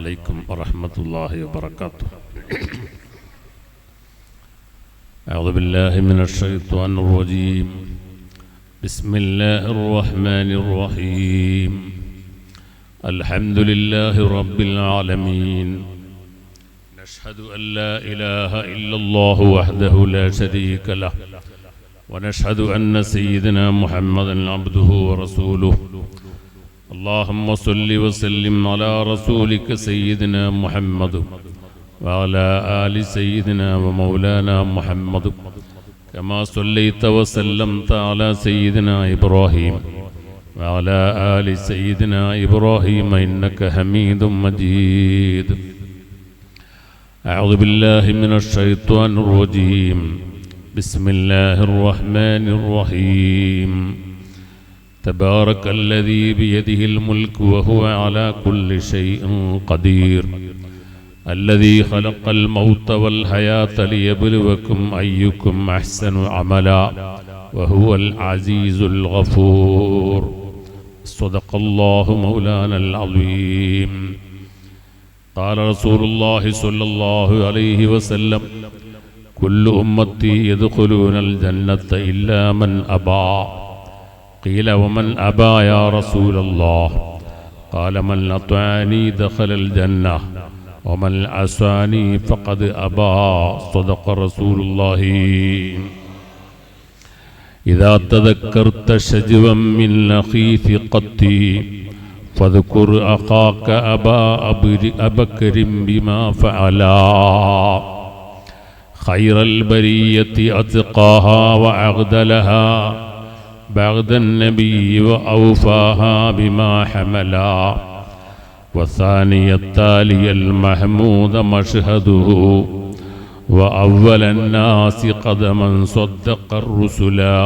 عليكم ورحمة الله وبركاته. أعوذ بالله من الشيطان الرجيم. بسم الله الرحمن الرحيم. الحمد لله رب العالمين. نشهد أن لا إله إلا الله وحده لا شريك له، ونشهد أن سيدنا محمدا عبده ورسوله. اللهم صل وسلم على رسولك سيدنا محمد وعلى آل سيدنا ومولانا محمد، كما صليت وسلمت على سيدنا إبراهيم وعلى آل سيدنا إبراهيم إنك حميد مجيد. أعوذ بالله من الشيطان الرجيم. بسم الله الرحمن الرحيم. تبارك الذي بيده الملك وهو على كل شيء قدير، الذي خلق الموت والحياة ليبلوكم أيكم أحسن عملا وهو العزيز الغفور. صدق الله مولانا العظيم. قال رسول الله صلى الله عليه وسلم: كل أمتي يدخلون الجنة إلا من أبى. قيل: ومن أبى يا رسول الله؟ قال: من أطاعني دخل الجنة ومن عصاني فقد أبى. صدق رسول الله. إذا تذكرت شجوا من لخيث قطي فاذكر أخاك أبا بكر بما فعلا. خير البرية أتقاها وأعدلها بعد النبي وأوفاها بما حملا. وثاني التالي المحمود مشهده وأول الناس قدما صدق الرسلا.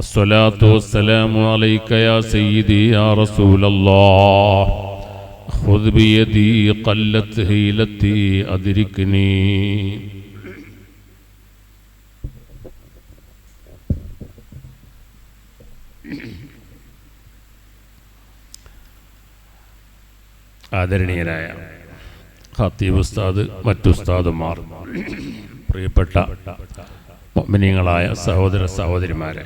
الصلاة والسلام عليك يا سيدي يا رسول الله. خذ بيدي قلت هيلتي أدركني. ആദരണീയരായ ഖത്തീബ് ഉസ്താദ്, മറ്റുസ്താദുമാർ, പ്രിയപ്പെട്ട മുഅ്മിനീങ്ങളായ സഹോദര സഹോദരിമാരെ,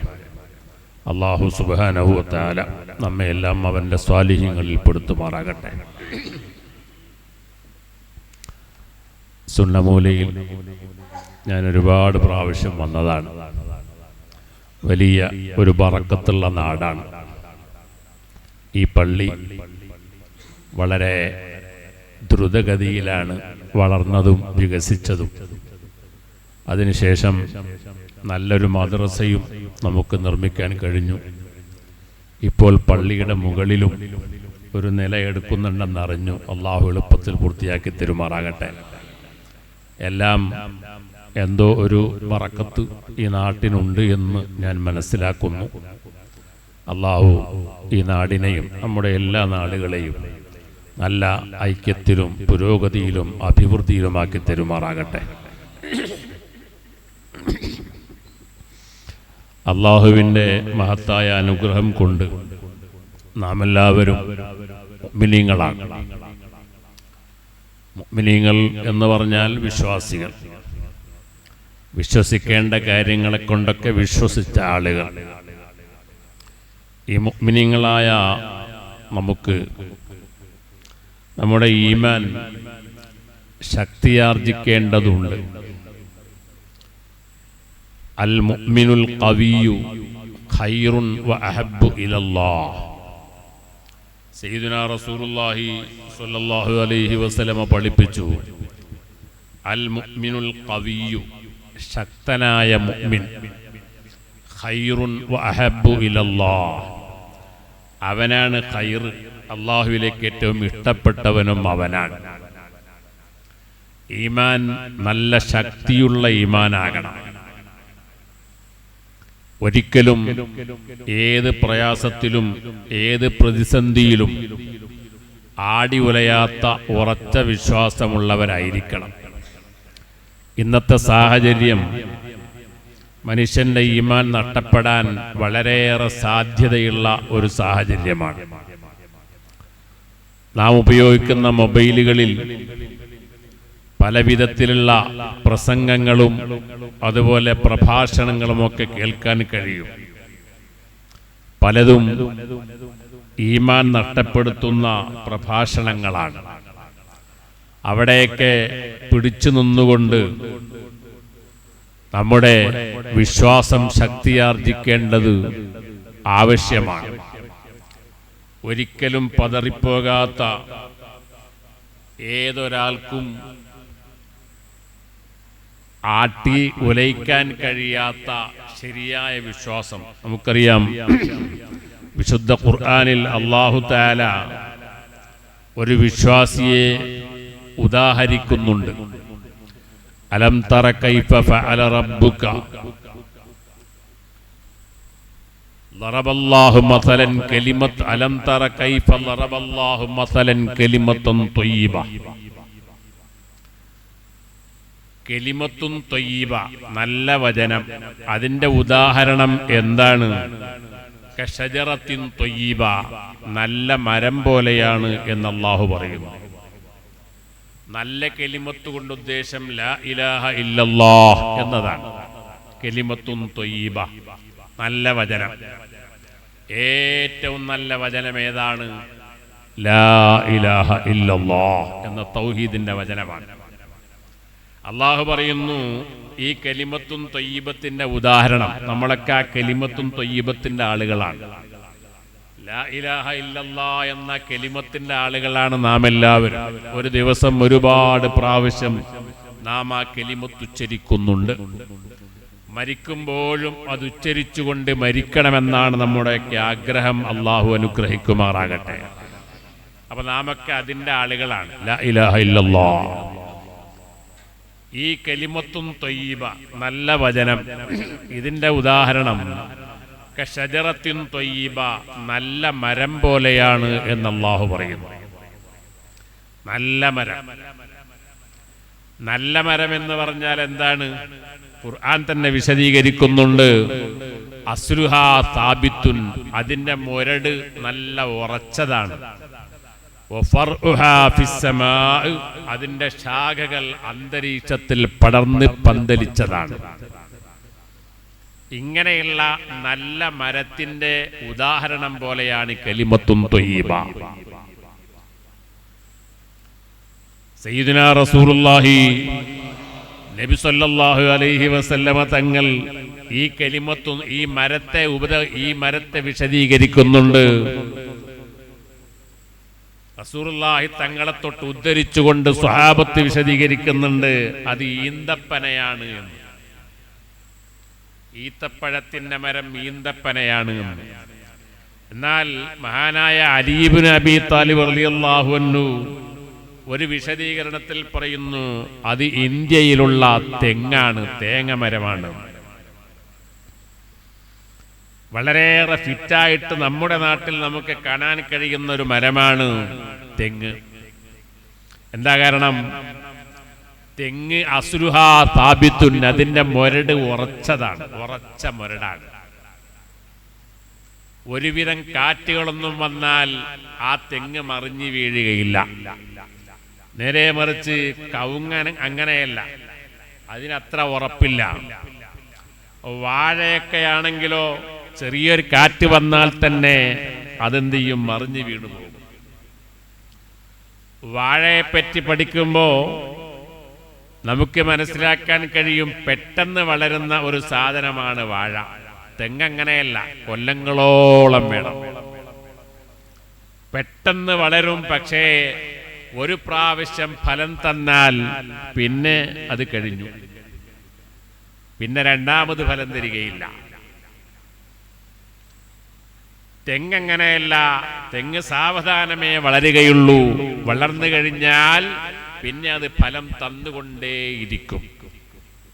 അല്ലാഹു സുബ്ഹാനഹു വ തആല നമ്മെയെല്ലാം അവൻ്റെ സ്വാലിഹീങ്ങളിൽ പെടുത്തുമാറാകട്ടെ. സുന്നമൂലയിൽ ഞാൻ ഒരുപാട് പ്രാവശ്യം വന്നതാണ്. വലിയ ഒരു ബറക്കത്തുള്ള നാടാണ് ഈ പള്ളി. വളരെ ദ്രുതഗതിയിലാണ് വളർന്നതും വികസിച്ചതും. അതിനുശേഷം നല്ലൊരു മദ്രസയും നമുക്ക് നിർമ്മിക്കാൻ കഴിഞ്ഞു. ഇപ്പോൾ പള്ളിയുടെ മുകളിലും ഒരു നിലയെടുക്കുന്നുണ്ടെന്നറിഞ്ഞു. അള്ളാഹു എളുപ്പത്തിൽ പൂർത്തിയാക്കി തരുമാറാകട്ടെ. എല്ലാം എന്തോ ഒരു ബറക്കത്ത് ഈ നാട്ടിനുണ്ട് എന്ന് ഞാൻ മനസ്സിലാക്കുന്നു. അള്ളാഹു ഈ നാടിനെയും നമ്മുടെ എല്ലാ നാടുകളെയും നല്ല ഐക്യത്തിലും പുരോഗതിയിലും അഭിവൃദ്ധിയിലുമാക്കി തരുമാറാകട്ടെ. അള്ളാഹുവിൻ്റെ മഹത്തായ അനുഗ്രഹം കൊണ്ട് നാം എല്ലാവരും മുഅ്മിനീങ്ങളാണ്. മുഅ്മിനീങ്ങൾ എന്ന് പറഞ്ഞാൽ വിശ്വാസികൾ, വിശ്വസിക്കേണ്ട കാര്യങ്ങളെ കൊണ്ടൊക്കെ വിശ്വസിച്ച ആളുകൾ. ഈ മുഅ്മിനീങ്ങളായ നമുക്ക് നമ്മുടെ ഈമാൻ ശക്തിയാർജിക്കേണ്ടതുണ്ട്. അൽ മുഅ്മിനുൽ ഖവിയ്യു ഖൈറുൻ വ അഹബ്ബു ഇലല്ലാഹ്. സയ്യിദുനാ റസൂലുള്ളാഹി സ്വല്ലല്ലാഹു അലൈഹി വസല്ലമ പഠിപ്പിച്ചു, അൽ മുഅ്മിനുൽ ഖവിയ്യു, ശക്തനായ മുഅ്മിൻ, ഖൈറുൻ വ അഹബ്ബു ഇലല്ലാഹ്, അവനാണ് ഖൈർ, അള്ളാഹുവിലേക്ക് ഏറ്റവും ഇഷ്ടപ്പെട്ടവനും അവനാണ്. ഈമാൻ നല്ല ശക്തിയുള്ള ഈമാനാകണം. ഒരിക്കലും ഏത് പ്രയാസത്തിലും ഏത് പ്രതിസന്ധിയിലും ആടി ഉലയാത്ത ഉറച്ച വിശ്വാസമുള്ളവരായിരിക്കണം. ഇന്നത്തെ സാഹചര്യം മനുഷ്യൻ്റെ ഈമാൻ നഷ്ടപ്പെടാൻ വളരെയേറെ സാധ്യതയുള്ള ഒരു സാഹചര്യമാണ്. നാം ഉപയോഗിക്കുന്ന മൊബൈലുകളിൽ പലവിധത്തിലുള്ള പ്രസംഗങ്ങളും അതുപോലെ പ്രഭാഷണങ്ങളുമൊക്കെ കേൾക്കാൻ കഴിയും. പലതും ഈമാൻ നഷ്ടപ്പെടുത്തുന്ന പ്രഭാഷണങ്ങളാണ്. അവിടെയൊക്കെ പിടിച്ചു നിന്നുകൊണ്ട് നമ്മുടെ വിശ്വാസം ശക്തിയാർജിക്കേണ്ടത് ആവശ്യമാണ്. ഒരിക്കലും പതറിപ്പോകാത്ത ഏതൊരാൾക്കും ആട്ടി ഉലയിക്കാൻ കഴിയാത്ത ശരിയായ വിശ്വാസം നമുക്കറിയാം. വിശുദ്ധ ഖുർആനിൽ അല്ലാഹു തആല ഒരു വിശ്വാസിയെ ഉദാഹരിക്കുന്നുണ്ട്. അലം തറ കൈഫ ഫഅല റബ്ബുക ളറബല്ലാഹു മസലൻ കലിമത്ത് അലം തറ കൈഫ ളറബല്ലാഹു മസലൻ കലിമത്തുൻ ത്വയ്യിബ. കലിമത്തുൻ ത്വയ്യിബ, നല്ല വചനം, അതിന്റെ ഉദാഹരണം എന്താണ്? കശജറത്തിൻ ത്വയ്യിബ, നല്ല മരം പോലെയാണ് എന്ന് അല്ലാഹു പറയുന്നു. നല്ല കലിമത്ത് കൊണ്ട് ഉദ്ദേശം ലാ ഇലാഹ ഇല്ലല്ലാഹ് എന്നതാണ്. കലിമത്തുൻ ത്വയ്യിബ, നല്ല വചനം. ഏറ്റവും നല്ല വചനം ഏതാണ്? ലാ ഇലാഹ ഇല്ലല്ലാഹ് എന്ന തൗഹീദിന്റെ വചനമാണ്. അല്ലാഹു പറയുന്നു, ഈ കലിമത്തുൻ ത്വയ്യിബത്തിന്റെ ഉദാഹരണം, നമ്മളൊക്കെ ആ കലിമത്തുൻ ത്വയ്യിബത്തിന്റെ ആളുകളാണ്. ലാ ഇലാഹ ഇല്ലല്ലാഹ് എന്ന കലിമത്തിന്റെ ആളുകളാണ് നാം എല്ലാവരും. ഒരു ദിവസം ഒരുപാട് പ്രാവശ്യം നാം ആ കലിമത്ത് ഉച്ചരിക്കുന്നുണ്ട്. മരിക്കുമ്പോഴും അത് ഉച്ചരിച്ചുകൊണ്ട് മരിക്കണമെന്നാണ് നമ്മുടെയൊക്കെ ആഗ്രഹം. അള്ളാഹു അനുഗ്രഹിക്കുമാറാകട്ടെ. അപ്പൊ നാമൊക്കെ അതിന്റെ ആളുകളാണ്. ലാ ഇലാഹ ഇല്ലല്ലാഹ്, ഈ കലിമത്തുൻ ത്വയ്യിബ, നല്ല വചനം, ഇതിന്റെ ഉദാഹരണം കശജറത്തിൻ ത്വയ്യിബ, നല്ല മരം പോലെയാണ് എന്ന് അല്ലാഹു പറയുന്നു. നല്ല മരം. നല്ല മരം എന്ന് പറഞ്ഞാൽ എന്താണ്? ഖുർആൻ തന്നെ വിശദീകരിക്കുന്നുണ്ട്. അസ്ലുഹാ സാബിത്തുൻ, അതിന്റെ മുരട് നല്ല ഉറച്ചതാണ്. വഫർഉഹാ ഫിസ്സമാ, അതിന്റെ ശാഖകൾ അന്തരീക്ഷത്തിൽ പടർന്ന് പന്തലിച്ചതാണ്. ഇങ്ങനെയുള്ള നല്ല മരത്തിന്റെ ഉദാഹരണം പോലെയാണ് കലിമത്തുൻ ത്വയ്യിബ. സയ്യിദുനാ റസൂലുള്ളാഹി നബി സല്ലല്ലാഹു അലൈഹി വസല്ലമ തങ്ങൾ ഈ കലിമത്തുൻ, ഈ മരത്തെ വിശദീകരിക്കുന്നുണ്ട്. റസൂലുള്ളാഹി തങ്ങളെ തൊട്ട് ഉദ്ധരിച്ചുകൊണ്ട് സ്വഹാബത്ത് വിശദീകരിക്കുന്നുണ്ട്. അത് ഈന്തപ്പനയാണ് എന്ന്. ഈത്തപ്പഴത്തിന്റെ മരം ഈന്തപ്പനയാണ് എന്ന്. എന്നാൽ മഹാനായ അലി ഇബ്നു അബീ താലിബ് റളിയല്ലാഹു അൻഹു ഒരു വിശദീകരണത്തിൽ പറയുന്നു, അത് ഇന്ത്യയിലുള്ള തെങ്ങാണ്, തേങ്ങമരമാണ്. വളരെയേറെ ഫിറ്റായിട്ട് നമ്മുടെ നാട്ടിൽ നമുക്ക് കാണാൻ കഴിയുന്ന ഒരു മരമാണ് തെങ്ങ്. എന്താ കാരണം? തെങ്ങ് അസ്ലുഹാ സാബിത്തുൻ, അതിന്റെ മുരട് ഉറച്ചതാണ്, ഉറച്ച മുരടാണ്. ഒരുവിധം കാറ്റുകളൊന്നും വന്നാൽ ആ തെങ്ങ് മറിഞ്ഞു വീഴുകയില്ല. നേരെ മറിച്ച് കവുങ്ങൻ അങ്ങനെയല്ല, അതിനത്ര ഉറപ്പില്ല. വാഴയൊക്കെയാണെങ്കിലോ ചെറിയൊരു കാറ്റ് വന്നാൽ തന്നെ അതെന്ത് ചെയ്യും? മറിഞ്ഞു വീണു പോകും. വാഴയെപ്പറ്റി പഠിക്കുമ്പോൾ നമുക്ക് മനസ്സിലാക്കാൻ കഴിയും, പെട്ടെന്ന് വളരുന്ന ഒരു സാധനമാണ് വാഴ. തെങ്ങങ്ങനെയല്ല, കൊല്ലങ്ങളോളം വേണം. പെട്ടെന്ന് വളരും, പക്ഷേ ഒരു പ്രാവശ്യം ഫലം തന്നാൽ പിന്നെ അത് കഴിഞ്ഞു, പിന്നെ രണ്ടാമത് ഫലം തരികയില്ല. തെങ്ങങ്ങനെയല്ല, തെങ്ങ് സാവധാനമേ വളരുകയുള്ളൂ. വളർന്നു കഴിഞ്ഞാൽ പിന്നെ അത് ഫലം തന്നുകൊണ്ടേയിരിക്കും.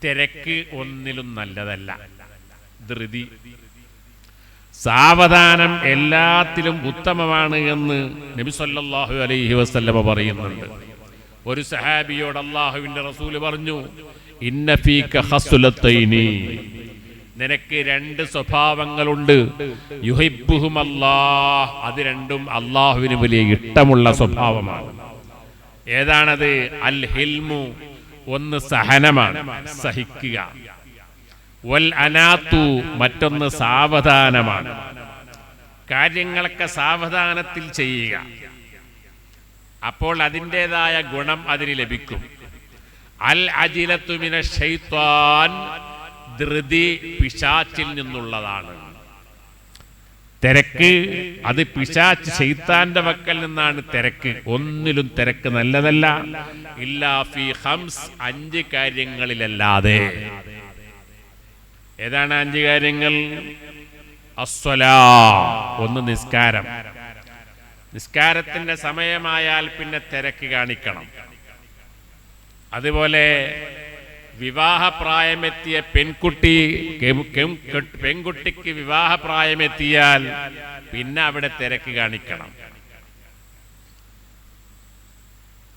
തിരക്ക് ഒന്നിലും നല്ലതല്ല, ധൃതി. സാവധാനം എല്ലാത്തിലും ഉത്തമമാണ് എന്ന് നബി സല്ലല്ലാഹു അലൈഹി വസല്ലമ പറയുന്നുണ്ട്. ഒരു സഹാബിയോട് അല്ലാഹുവിന്റെ റസൂല് പറഞ്ഞു, ഇന്ന ഫീക ഖസ്ലത്തൈനി, നിനക്ക് രണ്ട് സ്വഭാവങ്ങളുണ്ട്. യുഹിബ്ബുഹുമല്ലാഹ്, അത് രണ്ടും അള്ളാഹുവിന് വലിയ ഇഷ്ടമുള്ള സ്വഭാവമാണ്. ഏതാണത്? അൽ ഹിൽമു, ഒന്ന് സഹനമാണ്, സഹിക്കുക. വൽ അനാത്തു, മറ്റൊന്ന് സാവധാനമാണ്, കാര്യങ്ങളൊക്കെ സാവധാനത്തിൽ ചെയ്യുക. അപ്പോൾ അതിൻ്റെതായ ഗുണം അതിന് ലഭിക്കും. അൽ അജിലത്തു മിനശ് ശൈത്വാൻ, ധൃതി പിശാചിൽ നിന്നുള്ളതാണ്. തിരക്ക് അത് പിശാച് ശൈത്താന്റെ വക്കൽ നിന്നാണ് തിരക്ക്. ഒന്നിലും തിരക്ക് നല്ലതല്ല. ഇല്ലാ ഫീ ഖംസ്, 5 കാര്യങ്ങളിലല്ലാതെ. ഏതാണ് 5 കാര്യങ്ങൾ? അസ്സലാ, ഒന്ന് നിസ്കാരം. നിസ്കാരത്തിന്റെ സമയമായാൽ പിന്നെ തിരക്ക് കാണിക്കണം. അതുപോലെ വിവാഹപ്രായമെത്തിയ പെൺകുട്ടിക്ക് വിവാഹപ്രായമെത്തിയാൽ പിന്നെ അവിടെ തിരക്ക് കാണിക്കണം.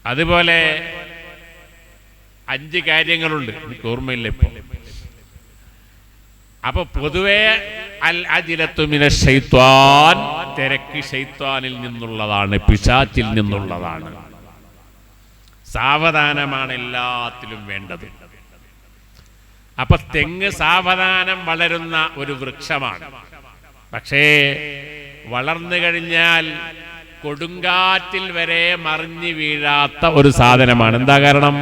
അതുപോലെ 5 കാര്യങ്ങളുണ്ട്, എനിക്ക് ഓർമ്മയില്ല ഇപ്പോൾ. അപ്പൊ പൊതുവെ അൽ അജിലത്തു മിനശ് ശൈത്വാൻ, തിരക്ക് ശൈത്വാനിൽ നിന്നുള്ളതാണ്, പിശാചിൽ നിന്നുള്ളതാണ്. സാവധാനമാണ് എല്ലാത്തിലും വേണ്ടത്. അപ്പൊ തെങ്ങ് സാവധാനം വളരുന്ന ഒരു വൃക്ഷമാണ്. പക്ഷേ വളർന്നു കഴിഞ്ഞാൽ കൊടുങ്കാറ്റിൽ വരെ മറിഞ്ഞു വീഴാത്ത ഒരു സാധനമാണ്. എന്താ കാരണം?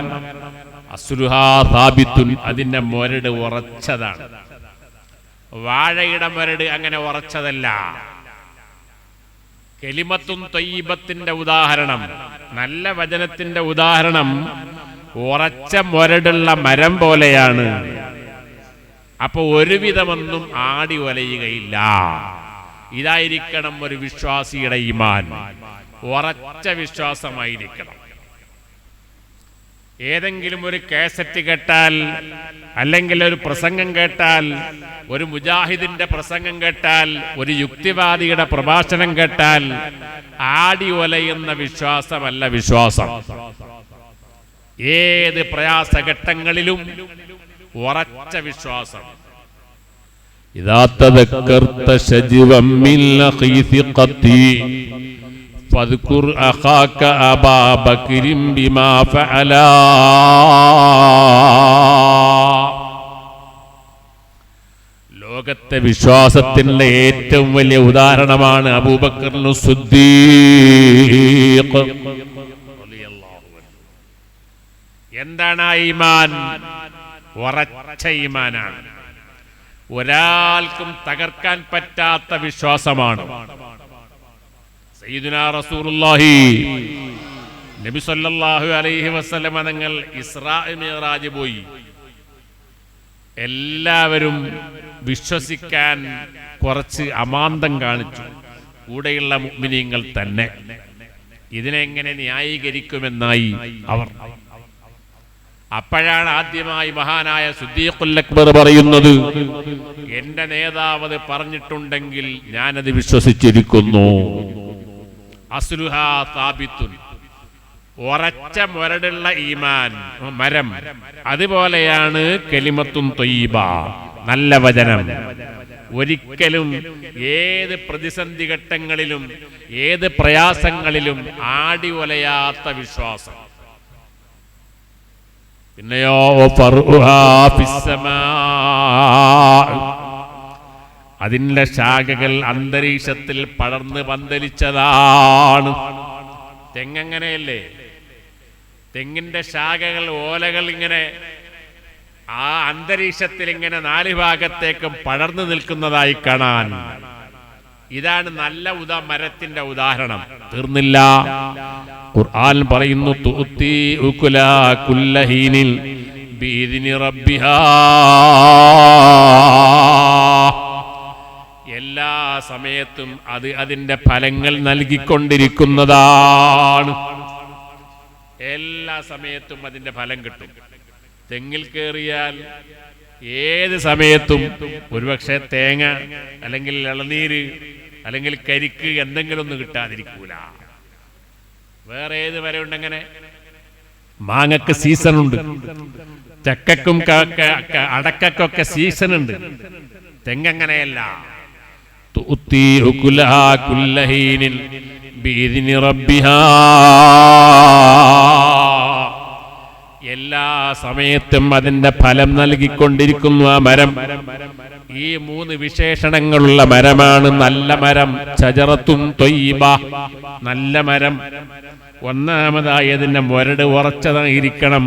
അസ്ലുഹാ സാബിത്തുൻ, അതിന്റെ മുരട് ഉറച്ചതാണ്. വാഴയുടെ മുരട് അങ്ങനെ ഉറച്ചതല്ല. കലിമത്തുൻ ത്വയ്യിബത്തിന്റെ ഉദാഹരണം, നല്ല വചനത്തിന്റെ ഉദാഹരണം ഉറച്ച മുരടുള്ള മരം പോലെയാണ്. അപ്പൊ ഒരുവിധമൊന്നും ആടി ഒലയുകയില്ല. ഇതായിരിക്കണം ഒരു വിശ്വാസിയുടെ ഈമാൻ, ഉറച്ച വിശ്വാസമായിരിക്കണം. ഏതെങ്കിലും ഒരു കാസറ്റ് കേട്ടാൽ, അല്ലെങ്കിൽ ഒരു പ്രസംഗം കേട്ടാൽ, ഒരു മുജാഹിദിന്റെ പ്രസംഗം കേട്ടാൽ, ഒരു യുക്തിവാദിയുടെ പ്രഭാഷണം കേട്ടാൽ ആടി ഒലയുന്ന വിശ്വാസമല്ല വിശ്വാസം. ഏത് പ്രയാസഘട്ടങ്ങളിലും ഉറച്ച വിശ്വാസം. ഇദാ തദക്കർത ശജ്വം മിൻ ഖീസിഖതി ഫദ്കുർ അഖാക അബാ ബക്രിൻ ബിമാ ഫഅലാ. ലോകത്തെ വിശ്വാസത്തിന്റെ ഏറ്റവും വലിയ ഉദാഹരണമാണ് അബൂബക്കർ സിദ്ദീഖ്. എന്താണ് ആ ഈമാൻ? ഉറച്ച ഈമാനാണ്. ഒരാൾക്കും തകർക്കാൻ പറ്റാത്ത വിശ്വാസമാണ്. സയ്യിദുനാ റസൂലുള്ളാഹി നബി സല്ലല്ലാഹു അലൈഹി വസല്ലം തങ്ങൾ ഇസ്രാ മിഅ്റാജ് പോയി. എല്ലാവരും വിശ്വസിക്കാൻ കുറച്ച് അമാന്തം കാണിച്ചു, കൂടെയുള്ള മുഅ്മിനീങ്ങൾ തന്നെ. ഇതിനെങ്ങനെ ന്യായീകരിക്കുമെന്നായി അവർ. അപ്പോഴാണ് ആദ്യമായി മഹാനായ സിദ്ദീഖുൽ അക്ബർ പറയുന്നത്, എന്റെ നേതാവ് അത് പറഞ്ഞിട്ടുണ്ടെങ്കിൽ ഞാനത് വിശ്വസിച്ചിരിക്കുന്നു. അസ്ലുഹാ സാബിത്തുൻ, ഉറച്ച മുരടുള്ള ഈമാൻ മരം. അതുപോലെയാണ് കലിമത്തുൻ ത്വയ്യിബ, നല്ല വചനം. ഒരിക്കലും ഏത് പ്രതിസന്ധി ഘട്ടങ്ങളിലും ഏത് പ്രയാസങ്ങളിലും ആടി ഒലയാത്ത വിശ്വാസം. പിന്നെയോ അതിന്റെ ശാഖകൾ അന്തരീക്ഷത്തിൽ പടർന്ന് പന്തലിച്ചതാണ്. തെങ്ങങ്ങനെയല്ലേ? തെങ്ങിന്റെ ശാഖകൾ, ഓലകൾ ഇങ്ങനെ ആ അന്തരീക്ഷത്തിൽ ഇങ്ങനെ 4 ഭാഗത്തേക്കും പടർന്നു നിൽക്കുന്നതായി കാണാൻ. ഇതാണ് നല്ല മരത്തിന്റെ ഉദാഹരണം. തീർന്നില്ല, ഖുർആൻ പറയുന്നു, തുഅ്തി ഉകുലാ കുല്ലഹീനിൻ ബിഇദ്നി റബ്ബിഹാ. എല്ലാ സമയത്തും അത് അതിന്റെ ഫലങ്ങൾ നൽകിക്കൊണ്ടിരിക്കുന്നതാണ്. എല്ലാ സമയത്തും അതിന്റെ ഫലം കിട്ടും. തെങ്ങിൽ കയറിയാൽ ഏത് സമയത്തും ഒരുപക്ഷെ തേങ്ങ അല്ലെങ്കിൽ ഇളനീര് അല്ലെങ്കിൽ കരിക്ക് എന്തെങ്കിലും ഒന്നും കിട്ടാതിരിക്കൂല. വേറെ ഏത് മരമുണ്ടെങ്ങനെ? മാങ്ങക്ക് സീസണുണ്ട്, ചക്കക്കും അടക്കൊക്കെ സീസണുണ്ട്. തെങ്ങങ്ങനെയല്ല. തുഅ്തി ഉകുലഹാ കുല്ല ഹീനിൻ ബിഇദ്നി റബ്ബിഹാ. എല്ലാ സമയത്തും അതിന്റെ ഫലം നൽകിക്കൊണ്ടിരിക്കുന്നു ആ മരം. ഈ 3 വിശേഷണങ്ങളുള്ള മരമാണ് നല്ല മരം. ഷജറത്തുൻ ത്വയ്യിബ, നല്ല മരം. ഒന്നാമതായി അതിന്റെ മുരട് ഉറച്ചതായിരിക്കണം.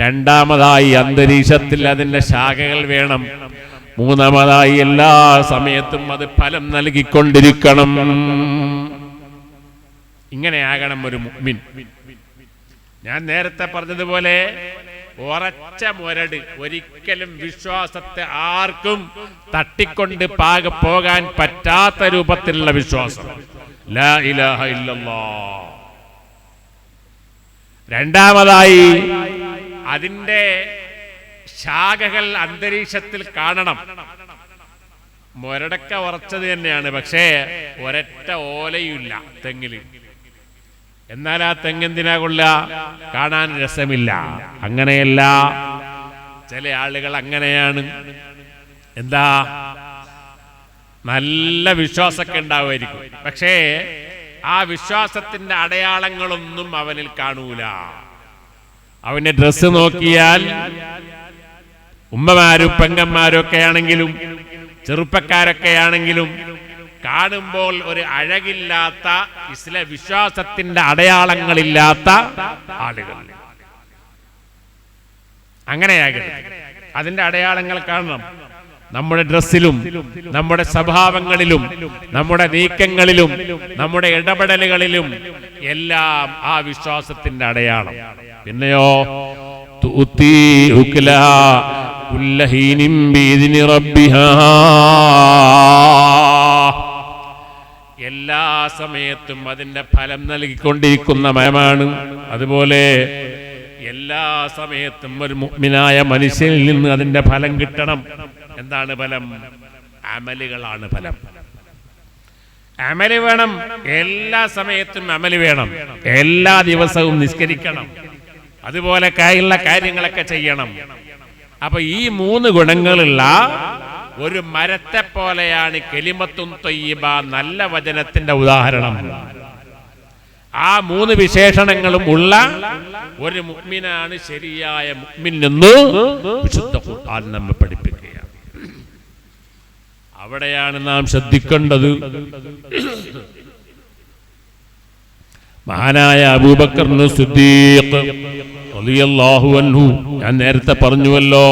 രണ്ടാമതായി അന്തരീക്ഷത്തിൽ അതിന്റെ ശാഖകൾ വേണം. മൂന്നാമതായി എല്ലാ സമയത്തും അത് ഫലം നൽകിക്കൊണ്ടിരിക്കണം. ഇങ്ങനെയാകണം ഒരു മുഅ്മിൻ. ഞാൻ നേരത്തെ പറഞ്ഞതുപോലെ ഉറച്ച മുരട്, ഒരിക്കലും വിശ്വാസത്തെ ആർക്കും തട്ടിക്കൊണ്ട് പോകാൻ പറ്റാത്ത രൂപത്തിലുള്ള വിശ്വാസം, ലാ ഇലാഹ ഇല്ലല്ലാഹ്. രണ്ടാമതായി അതിന്റെ ശാഖകൾ അന്തരീക്ഷത്തിൽ കാണണം. മുരടക്ക ഉറച്ചത് തന്നെയാണ്, പക്ഷേ ഒരൊറ്റ ഓലയുമില്ല തെങ്ങില്. എന്നാൽ ആ തെങ്ങെന്തിനാ കൊള്ള? കാണാൻ രസമില്ല. അങ്ങനെയല്ല, ചില ആളുകൾ അങ്ങനെയാണ്. എന്താ, നല്ല വിശ്വാസമൊക്കെ ഉണ്ടാവുമായിരിക്കും, പക്ഷേ ആ വിശ്വാസത്തിന്റെ അടയാളങ്ങളൊന്നും അവനിൽ കാണൂല. അവന്റെ ഡ്രസ്സ് നോക്കിയാൽ ഉമ്മമാരും പെങ്ങന്മാരും ഒക്കെ ആണെങ്കിലും ചെറുപ്പക്കാരൊക്കെ ആണെങ്കിലും കാണുമ്പോൾ ഒരു അഴകില്ലാത്ത, വിശ്വാസത്തിന്റെ അടയാളങ്ങളില്ലാത്ത ആളുകൾ. അങ്ങനെയാകരുത്. അതിന്റെ അടയാളങ്ങൾ കാണണം. നമ്മുടെ ഡ്രസ്സിലും നമ്മുടെ സ്വഭാവങ്ങളിലും നമ്മുടെ നീക്കങ്ങളിലും നമ്മുടെ ഇടപെടലുകളിലും എല്ലാം ആ വിശ്വാസത്തിന്റെ അടയാളം. പിന്നെയോ തുഅ്തി ഉകുലഹാ കുല്ല ഹീനിൻ ബിഇദ്നി റബ്ബിഹാ. എല്ലാ സമയത്തും അതിന്റെ ഫലം നൽകിക്കൊണ്ടിരിക്കുന്ന മരമാണ്. അതുപോലെ എല്ലാ സമയത്തും ഒരു മുഅ്മിനായ മനുഷ്യനിൽ നിന്ന് അതിന്റെ ഫലം കിട്ടണം. എന്താണ് ഫലം? അമലുകളാണ് ഫലം. അമല് വേണം. എല്ലാ സമയത്തും അമല് വേണം. എല്ലാ ദിവസവും നിസ്കരിക്കണം. അതുപോലെ ഉള്ള കാര്യങ്ങളൊക്കെ ചെയ്യണം. അപ്പൊ ഈ 3 ഗുണങ്ങളുള്ള ഒരു മരത്തെ പോലെയാണ് കലിമത്തുൻ ത്വയ്യിബ, നല്ല വചനത്തിന്റെ ഉദാഹരണം. ആ 3 വിശേഷണങ്ങളും ഉള്ള ഒരു മുഅ്മിനാണ് ശരിയായ മുഅ്മിൻ എന്ന് വിശുദ്ധ ഖുർആൻ നമ്മെ പഠിപ്പിക്കുകയാണ്. അവിടെയാണ് നാം ശ്രദ്ധിക്കേണ്ടത്. മഹാനായ അബൂബക്കർ സിദ്ദീഖ് റളിയല്ലാഹു അൻഹു, ഞാൻ നേരത്തെ പറഞ്ഞുവല്ലോ,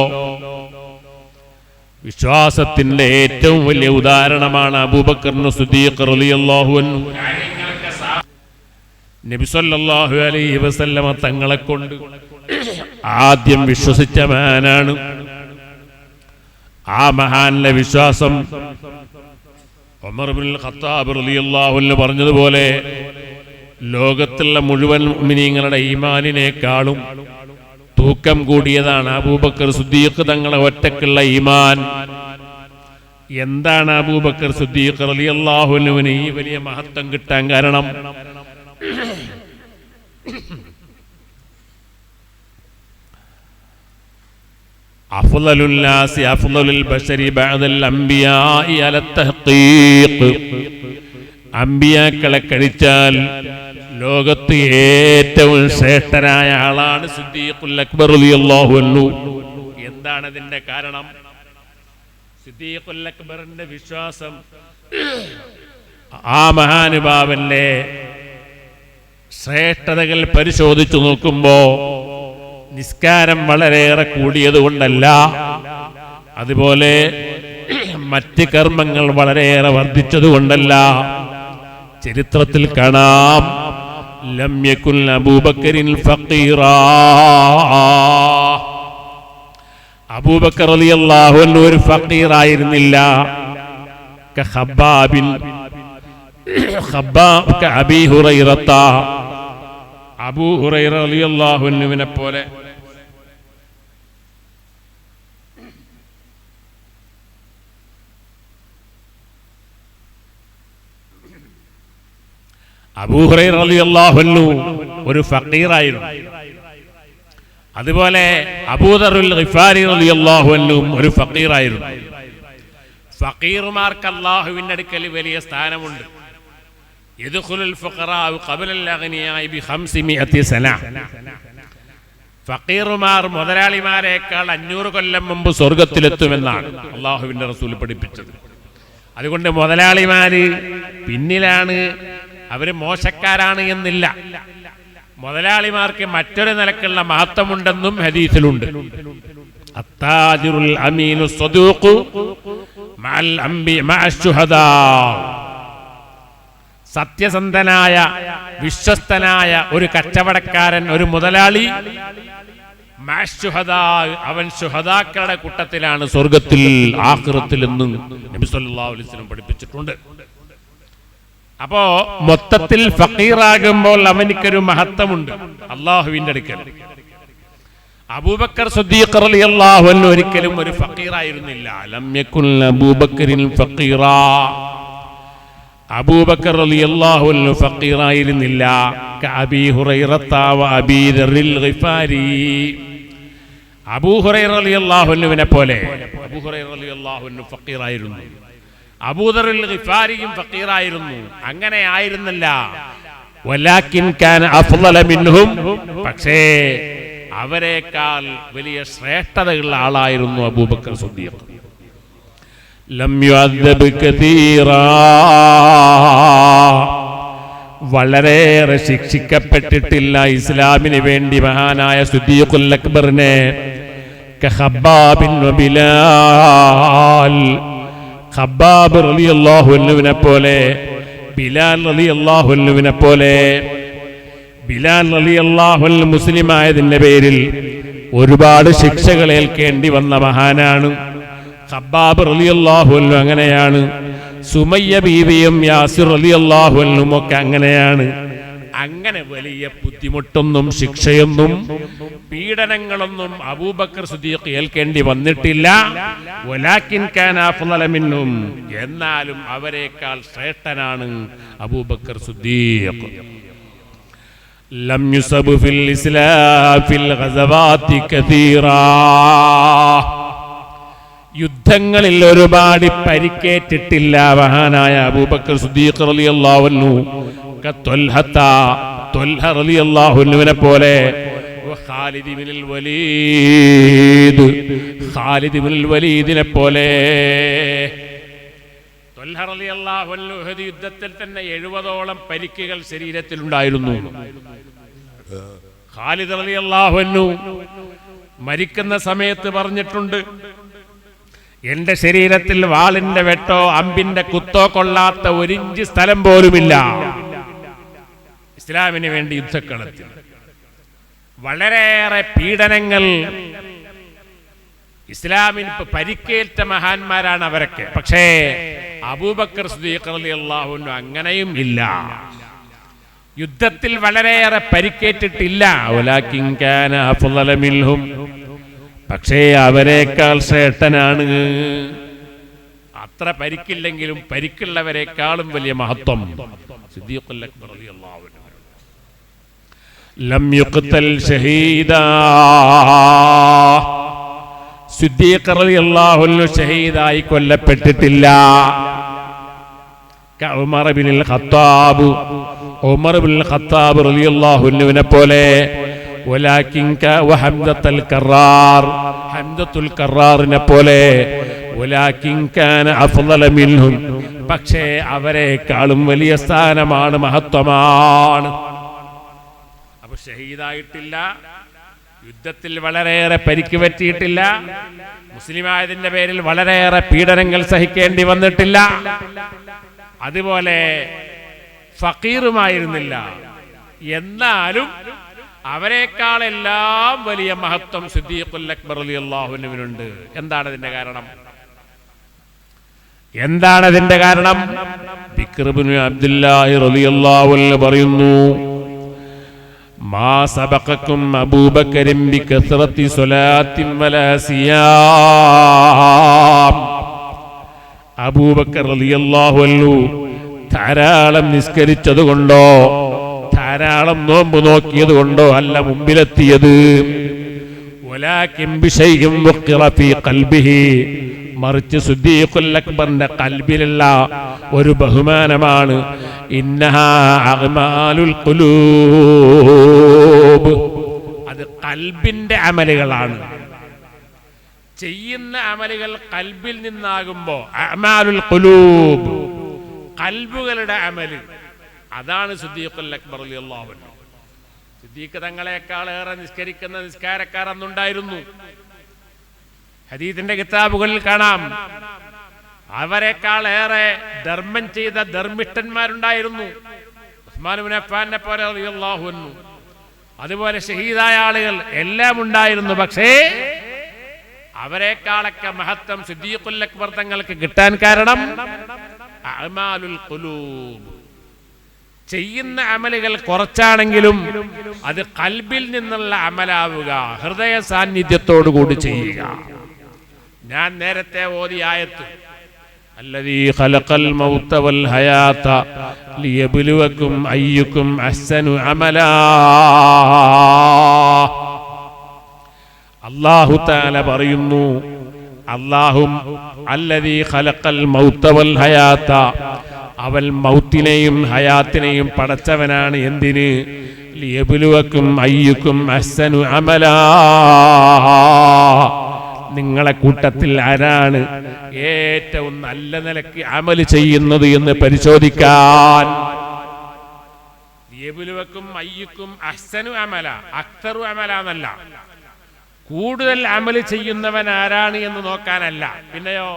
വിശ്വാസത്തിന്റെ ഏറ്റവും വലിയ ഉദാഹരണമാണ് അബൂബക്കർ സിദ്ദീഖ് റളിയല്ലാഹു അൻഹു. നബി സല്ലല്ലാഹു അലൈഹി വസല്ലമ തങ്ങളെ കൊണ്ട് ആദ്യം വിശ്വസിച്ച മഹാനാണ്. ആ മഹാന്റെ വിശ്വാസം ഉമർ ഇബ്നുൽ ഖത്താബ് റളിയല്ലാഹു അൻഹു പറഞ്ഞതുപോലെ ലോകത്തുള്ള മുഴുവൻ മുഅ്മിനീങ്ങളുടെ ഈമാനിനേക്കാളും തൂക്കം കൂടിയതാണ് അബൂബക്കർ സിദ്ദീഖ് തങ്ങളെ ഒറ്റക്കുള്ള ഈമാൻ. എന്താണ് അബൂബക്കർ സിദ്ദീഖ് റളിയല്ലാഹു അൻഹുവിന് ഈ വലിയ മഹത്വം കിട്ടാൻ കാരണം? അഫ്ളലുൽ നാസി അഫ്ളലുൽ ബശരി ബഅദൽ അംബിയാഇ അല തഹ്ഖീഖ്. അംബിയാക്കളെ കഴിച്ചാൽ ലോകത്ത് ഏറ്റവും ശ്രേഷ്ഠനായ ആളാണ് സിദ്ദീഖുൽ അക്ബർ റളിയല്ലാഹു അൻഹു. എന്താണ് അതിന്റെ കാരണം? സിദ്ദീഖുൽ അക്ബറിന്റെ വിശ്വാസം ആ മഹാനുഭാവന്റെ ശ്രേഷ്ഠതകൾ പരിശോധിച്ചു നോക്കുമ്പോ നിസ്കാരം വളരെയേറെ കൂടിയത് കൊണ്ടല്ല, അതുപോലെ മറ്റ് കർമ്മങ്ങൾ വളരെയേറെ വർദ്ധിച്ചതുകൊണ്ടല്ല. ചരിത്രത്തിൽ കാണാം, ലം യകുൻ അബൂബക്കറിൻ ഫഖീറാ. അബൂബക്കർ റളിയല്ലാഹു അൻഹു ഒരു ഫഖീറായിരുന്നില്ല. അബീ ഹുറൈറത്ത, അബൂ ഹുറൈറ റളിയല്ലാഹു അൻഹുവിനെ പോലെ. അബൂ ഹുറൈറ റളിയല്ലാഹു അൻഹു ഒരു ഫഖീറായിരുന്നു. അതുപോലെ അബൂദറുൽ ഗിഫാരി റളിയല്ലാഹു അൻഹു ഒരു ഫഖീറായിരുന്നു. ഫഖീർമാർക്ക് അല്ലാഹുവിന്റെ അടുക്കൽ വലിയ സ്ഥാനമുണ്ട്. യദ്ഖുലുൽ ഫഖറാഉ ഖബലൽ അഗ്നിയാഇ ബി 500 സന. ഫഖീർമാർ മുതലാളിമാരെക്കാൾ 500 കൊല്ലം മുമ്പ് സ്വർഗത്തിലെത്തുമെന്നാണ് അല്ലാഹുവിന്റെ റസൂൽ പഠിപ്പിച്ചത്. അതുകൊണ്ട് മുതലാളിമാര് പിന്നിലാണ്, അവര് മോശക്കാരാണ് എന്നില്ല. മുതലാളിമാർക്ക് മറ്റൊരു നിലക്കുള്ള മഹത്വമുണ്ടെന്നും ഹദീസിലുണ്ട്. അത്താജിറുൽ അമീനു സ്വദൂഖു മഅൽ അംബിയ മഅശ്ശുഹദാ. സത്യസന്ധനായ വിശ്വസ്തനായ ഒരു കച്ചവടക്കാരൻ, ഒരു മുതലാളി, മഅശ്ശുഹദാ, അവൻ ശുഹദാക്കളുടെ കൂട്ടത്തിലാണ് സ്വർഗത്തിൽ, ആഖിറത്തിൽ എന്നും നബി സല്ലല്ലാഹു അലൈഹി വസല്ലം പഠിപ്പിച്ചിട്ടുണ്ട്. അപ്പോ മൊത്തത്തിൽ ഫഖീറാകുമ്പോൾ അവനിക്കൊരു മഹത്വമുണ്ട് അല്ലാഹുവിന്റെ അടുക്കൽ. അബൂബക്കർ സിദ്ദീഖ് റളിയല്ലാഹു അൻഹു ഒരിക്കലും ഒരു ഫഖീറായിരുന്നില്ല. ലം യകുൻ അബൂബക്കറിൻ ഫഖീറാ. അബൂബക്കർ റളിയല്ലാഹു അൻഹു ഫഖീറായിരുന്നില്ല. കഅബീ ഹുറൈറത വ അബീ ദർറിൽ ഗിഫാരി. അബൂ ഹുറൈറ റളിയല്ലാഹു അൻഹുവിനെ പോലെ അബൂ ഹുറൈറ റളിയല്ലാഹു അൻഹു ഫഖീറായിരുന്നു. അബൂദറുൽ ഗിഫാരിയും ഫഖീറായിരുന്നു. അങ്ങനെ ആയിരുന്നില്ല. വലാകിൻ കാന അഫ്ളല മിൻഹും. പക്ഷേ അവരെക്കാൾ വലിയ ശ്രേഷ്ഠതയുള്ള ആളായിരുന്നു അബൂബക്കർ സിദ്ദീഖ്. ലം യുഅദ്ദബ് കതീറാ. വളരെയേറെ ശിക്ഷിക്കപ്പെട്ടിട്ടില്ല ഇസ്ലാമിന് വേണ്ടി മഹാനായ സിദ്ദീഖുൽ അക്ബറിനെ. കഖബ്ബാബിൻ വബിലാൽ. ഖബ്ബാബ് റളിയല്ലാഹു അൻഹുവിനെ പോലെ, ബിലാൽ റളിയല്ലാഹു അൻഹുവിനെ പോലെ. ബിലാൽ റളിയല്ലാഹു അൻഹു മുസ്ലിം ആയതിന്റെ പേരിൽ ഒരുപാട് ശിക്ഷകൾ ഏൽക്കേണ്ടി വന്ന മഹാനാണ്. ഖബ്ബാബ് റളിയല്ലാഹു അൻഹു അങ്ങനെയാണ്. സുമയ്യ ബീവിയും യാസിർ റളിയല്ലാഹു അൻഹും ഒക്കെ അങ്ങനെയാണ്. അങ്ങനെ വലിയ ബുദ്ധിമുട്ടൊന്നും ശിക്ഷയൊന്നും പീഡനങ്ങളൊന്നും അബൂബക്കർ സിദ്ദീഖ് ഏൽക്കേണ്ടി വന്നിട്ടില്ല. വലാകിൻ കാന അഫ്ളല മിൻഹും. എന്നാലും അവരെക്കാൾ ശ്രേഷ്ഠനാണ് അബൂബക്കർ സിദ്ദീഖ്. ലം യുസബ് ഫിൽ ഇസ്ലാം ഫിൽ ഗസവാതി കതീറാ. യുദ്ധങ്ങളിൽ ഒരുപാട് പരിക്കേറ്റിട്ടില്ല മഹാനായ അബൂബക്കർ സിദ്ദീഖ് റളിയല്ലാഹു അൻഹു. ത്വൽഹ റളിയല്ലാഹു അൻഹുവിനെ പോലെ. ഖാലിദ് ഇബ്നുൽ വലീദ്, ഖാലിദ് ഇബ്നുൽ വലീദിനെ പോലെ. ത്വൽഹ റളിയല്ലാഹു അൻഹു ഉഹദ് യുദ്ധത്തിൽ തന്നെ 70ഓളം പരിക്കുകൾ ശരീരത്തിലുണ്ടായിരുന്നു. ഖാലിദ് റളിയല്ലാഹു അൻഹു മരിക്കുന്ന സമയത്ത് പറഞ്ഞിട്ടുണ്ട്, എന്റെ ശരീരത്തിൽ വാളിന്റെ വെട്ടോ അമ്പിന്റെ കുത്തോ കൊള്ളാത്ത 1 ഇഞ്ച് സ്ഥലം പോലുമില്ല. ഇസ്ലാമിന് വേണ്ടി യുദ്ധക്കളത്തിൽ വളരെയേറെ പീഡനങ്ങൾ, ഇസ്ലാമിന് പരിക്കേറ്റ മഹാന്മാരാണ് അവരൊക്കെ. പക്ഷേ അബൂബക്കർ സിദ്ദീഖ് റളിയല്ലാഹു അൻഹു അങ്ങനെയും ഇല്ല. യുദ്ധത്തിൽ വളരെയേറെ പരിക്കേറ്റിട്ടില്ല. വലാകിൻ കാന അഫ്ളല മിൻഹും. പക്ഷേ അവരെക്കാൾ ശ്രേഷ്ഠനാണ്. അത്ര പരിക്കില്ലെങ്കിലും പരിക്കുള്ളവരെക്കാളും വലിയ മഹത്വം സിദ്ദീഖുൽ അക്ബർ റളിയല്ലാഹു അൻഹു. ലം യുഖ്തൽ ഷഹീദാ. സിദ്ദീഖ് റളിയല്ലാഹു അൻഹു ഷഹീദായി കൊല്ലപ്പെട്ടിട്ടില്ല. ഉമർ ഇബ്നുൽ ഖത്താബ്, ഉമർ ഇബ്നുൽ ഖത്താബ് റളിയല്ലാഹു അൻഹുവിനെ പോലെ. വലാകിൻ വഹംദത്തുൽ കറാർ, ഹംദത്തുൽ കറാറിനെ പോലെ. വലാകിൻ കാന അഫ്ളല മിൻഹും. പക്ഷേ അവരെക്കാളും വലിയ സ്ഥാനമാണ്, മഹത്വമാണ്. അപ്പൊ ഷഹീദായിട്ടില്ല, യുദ്ധത്തിൽ വളരെയേറെ പരിക്ക് പറ്റിയിട്ടില്ല, മുസ്ലിമായതിന്റെ പേരിൽ വളരെയേറെ പീഡനങ്ങൾ സഹിക്കേണ്ടി വന്നിട്ടില്ല. അതുപോലെ ഫഖീറുമായിരുന്നില്ല. എന്നാലും അവരെക്കാളെല്ലാം വലിയ മഹത്വം സിദ്ദീഖുൽ അക്ബർ റളിയല്ലാഹു അൻഹുവിനുണ്ട്. എന്താണ് അതിന്റെ കാരണം? ബിക്ർ ഇബ്നു അബ്ദുല്ലാഹി റളിയല്ലാഹു അൻഹു പറയുന്നു, മാ സബഖക്കും അബൂബക്കറിൻ ബികസ്റത്തി സ്വലാത്തിൻ വലാ സിയാം. അബൂബക്കർ റളിയല്ലാഹു അൻഹു ധാരാളം നിസ്കരിച്ചതുകൊണ്ടോ ധാരാളം നോമ്പ് നോക്കിയത് കൊണ്ടോ അല്ല മുമ്പിലെത്തിയത്. വലാകിൻ ബിശൈഇൻ വഖറ ഫീ ഖൽബിഹി, മറിച്ച് സിദ്ദീഖുൽ അക്ബറിന്റെ ഖൽബിലുള്ള ഒരു ബഹുമാനമാണ് ഇന്നഹാ അഅ്മാലുൽ ഖുലൂബ്, അത് ഖൽബിന്റെ അമലുകളാണ്. ചെയ്യുന്ന അമലുകൾ ഖൽബിൽ നിന്നാകുമ്പോൾ അഅ്മാലുൽ ഖുലൂബ്, ഖൽബുകളുടെ അമല്, അതാണ് സിദ്ദീഖുൽ അക്ബർ റളിയല്ലാഹു അൻഹു. സിദ്ദീഖ് തങ്ങളെക്കാൾ ഏറെ നിസ്കരിക്കുന്ന നിസ്കാരക്കാർ അന്നുണ്ടായിരുന്നു. ഹദീസിന്റെ കിതാബുകളിൽ കാണാം, അവരെക്കാൾ ഏറെ ധർമ്മം ചെയ്ത ധർമ്മിഷ്ഠന്മാരുണ്ടായിരുന്നു. ഉസ്മാൻ ഇബ്നു അഫ്ഫാനെ പോലെ റളിയല്ലാഹു അൻഹു, അതുപോലെ ഷഹീദായ ആളുകൾ എല്ലാം ഉണ്ടായിരുന്നു. പക്ഷേ അവരെക്കാളൊക്കെ മഹത്വം സിദ്ദീഖുൽ അക്ബർ തങ്ങൾക്ക് കിട്ടാൻ കാരണം അഅ്മാലുൽ ഖുലൂബ്, ചെയ്യുന്ന അമലുകൾ കുറച്ചാണെങ്കിലും അത് ഖൽബിൽ നിന്നുള്ള അമലാവുക, ഹൃദയ സാന്നിധ്യത്തോടു കൂടി ചെയ്യുക. ഞാൻ നേരത്തെ ഓതിയ ആയത്ത് അല്ലദീ ഖലഖൽ മൗത വൽ ഹയാത ലിയബ്ലുവകും അയ്യുക്കും അഹ്സനു അമലാ, അല്ലാഹു തആല പറയുന്നു, അല്ലാഹും അല്ലദീ ഖലഖൽ മൗത വൽ ഹയാത, അവൻ മൗത്തിനെയും ഹയാത്തിനെയും പടച്ചവനാണ്. എന്തിന്? ലിയബ്ലുവകും അയ്യുക്കും അഹ്സനു അമലാ, നിങ്ങളെ കൂട്ടത്തിൽ ആരാണ് ഏറ്റവും നല്ല നിലയ്ക്ക് അമൽ ചെയ്യുന്നത് എന്ന് പരിശോധിക്കാൻ. ലിയബ്ലുവകും അയ്യുക്കും അഹ്സനു അമല, അക്തറു അമല എന്നല്ല, കൂടുതൽ അമൽ ചെയ്യുന്നവൻ ആരാണ് എന്ന് നോക്കാനല്ല. പിന്നെയോ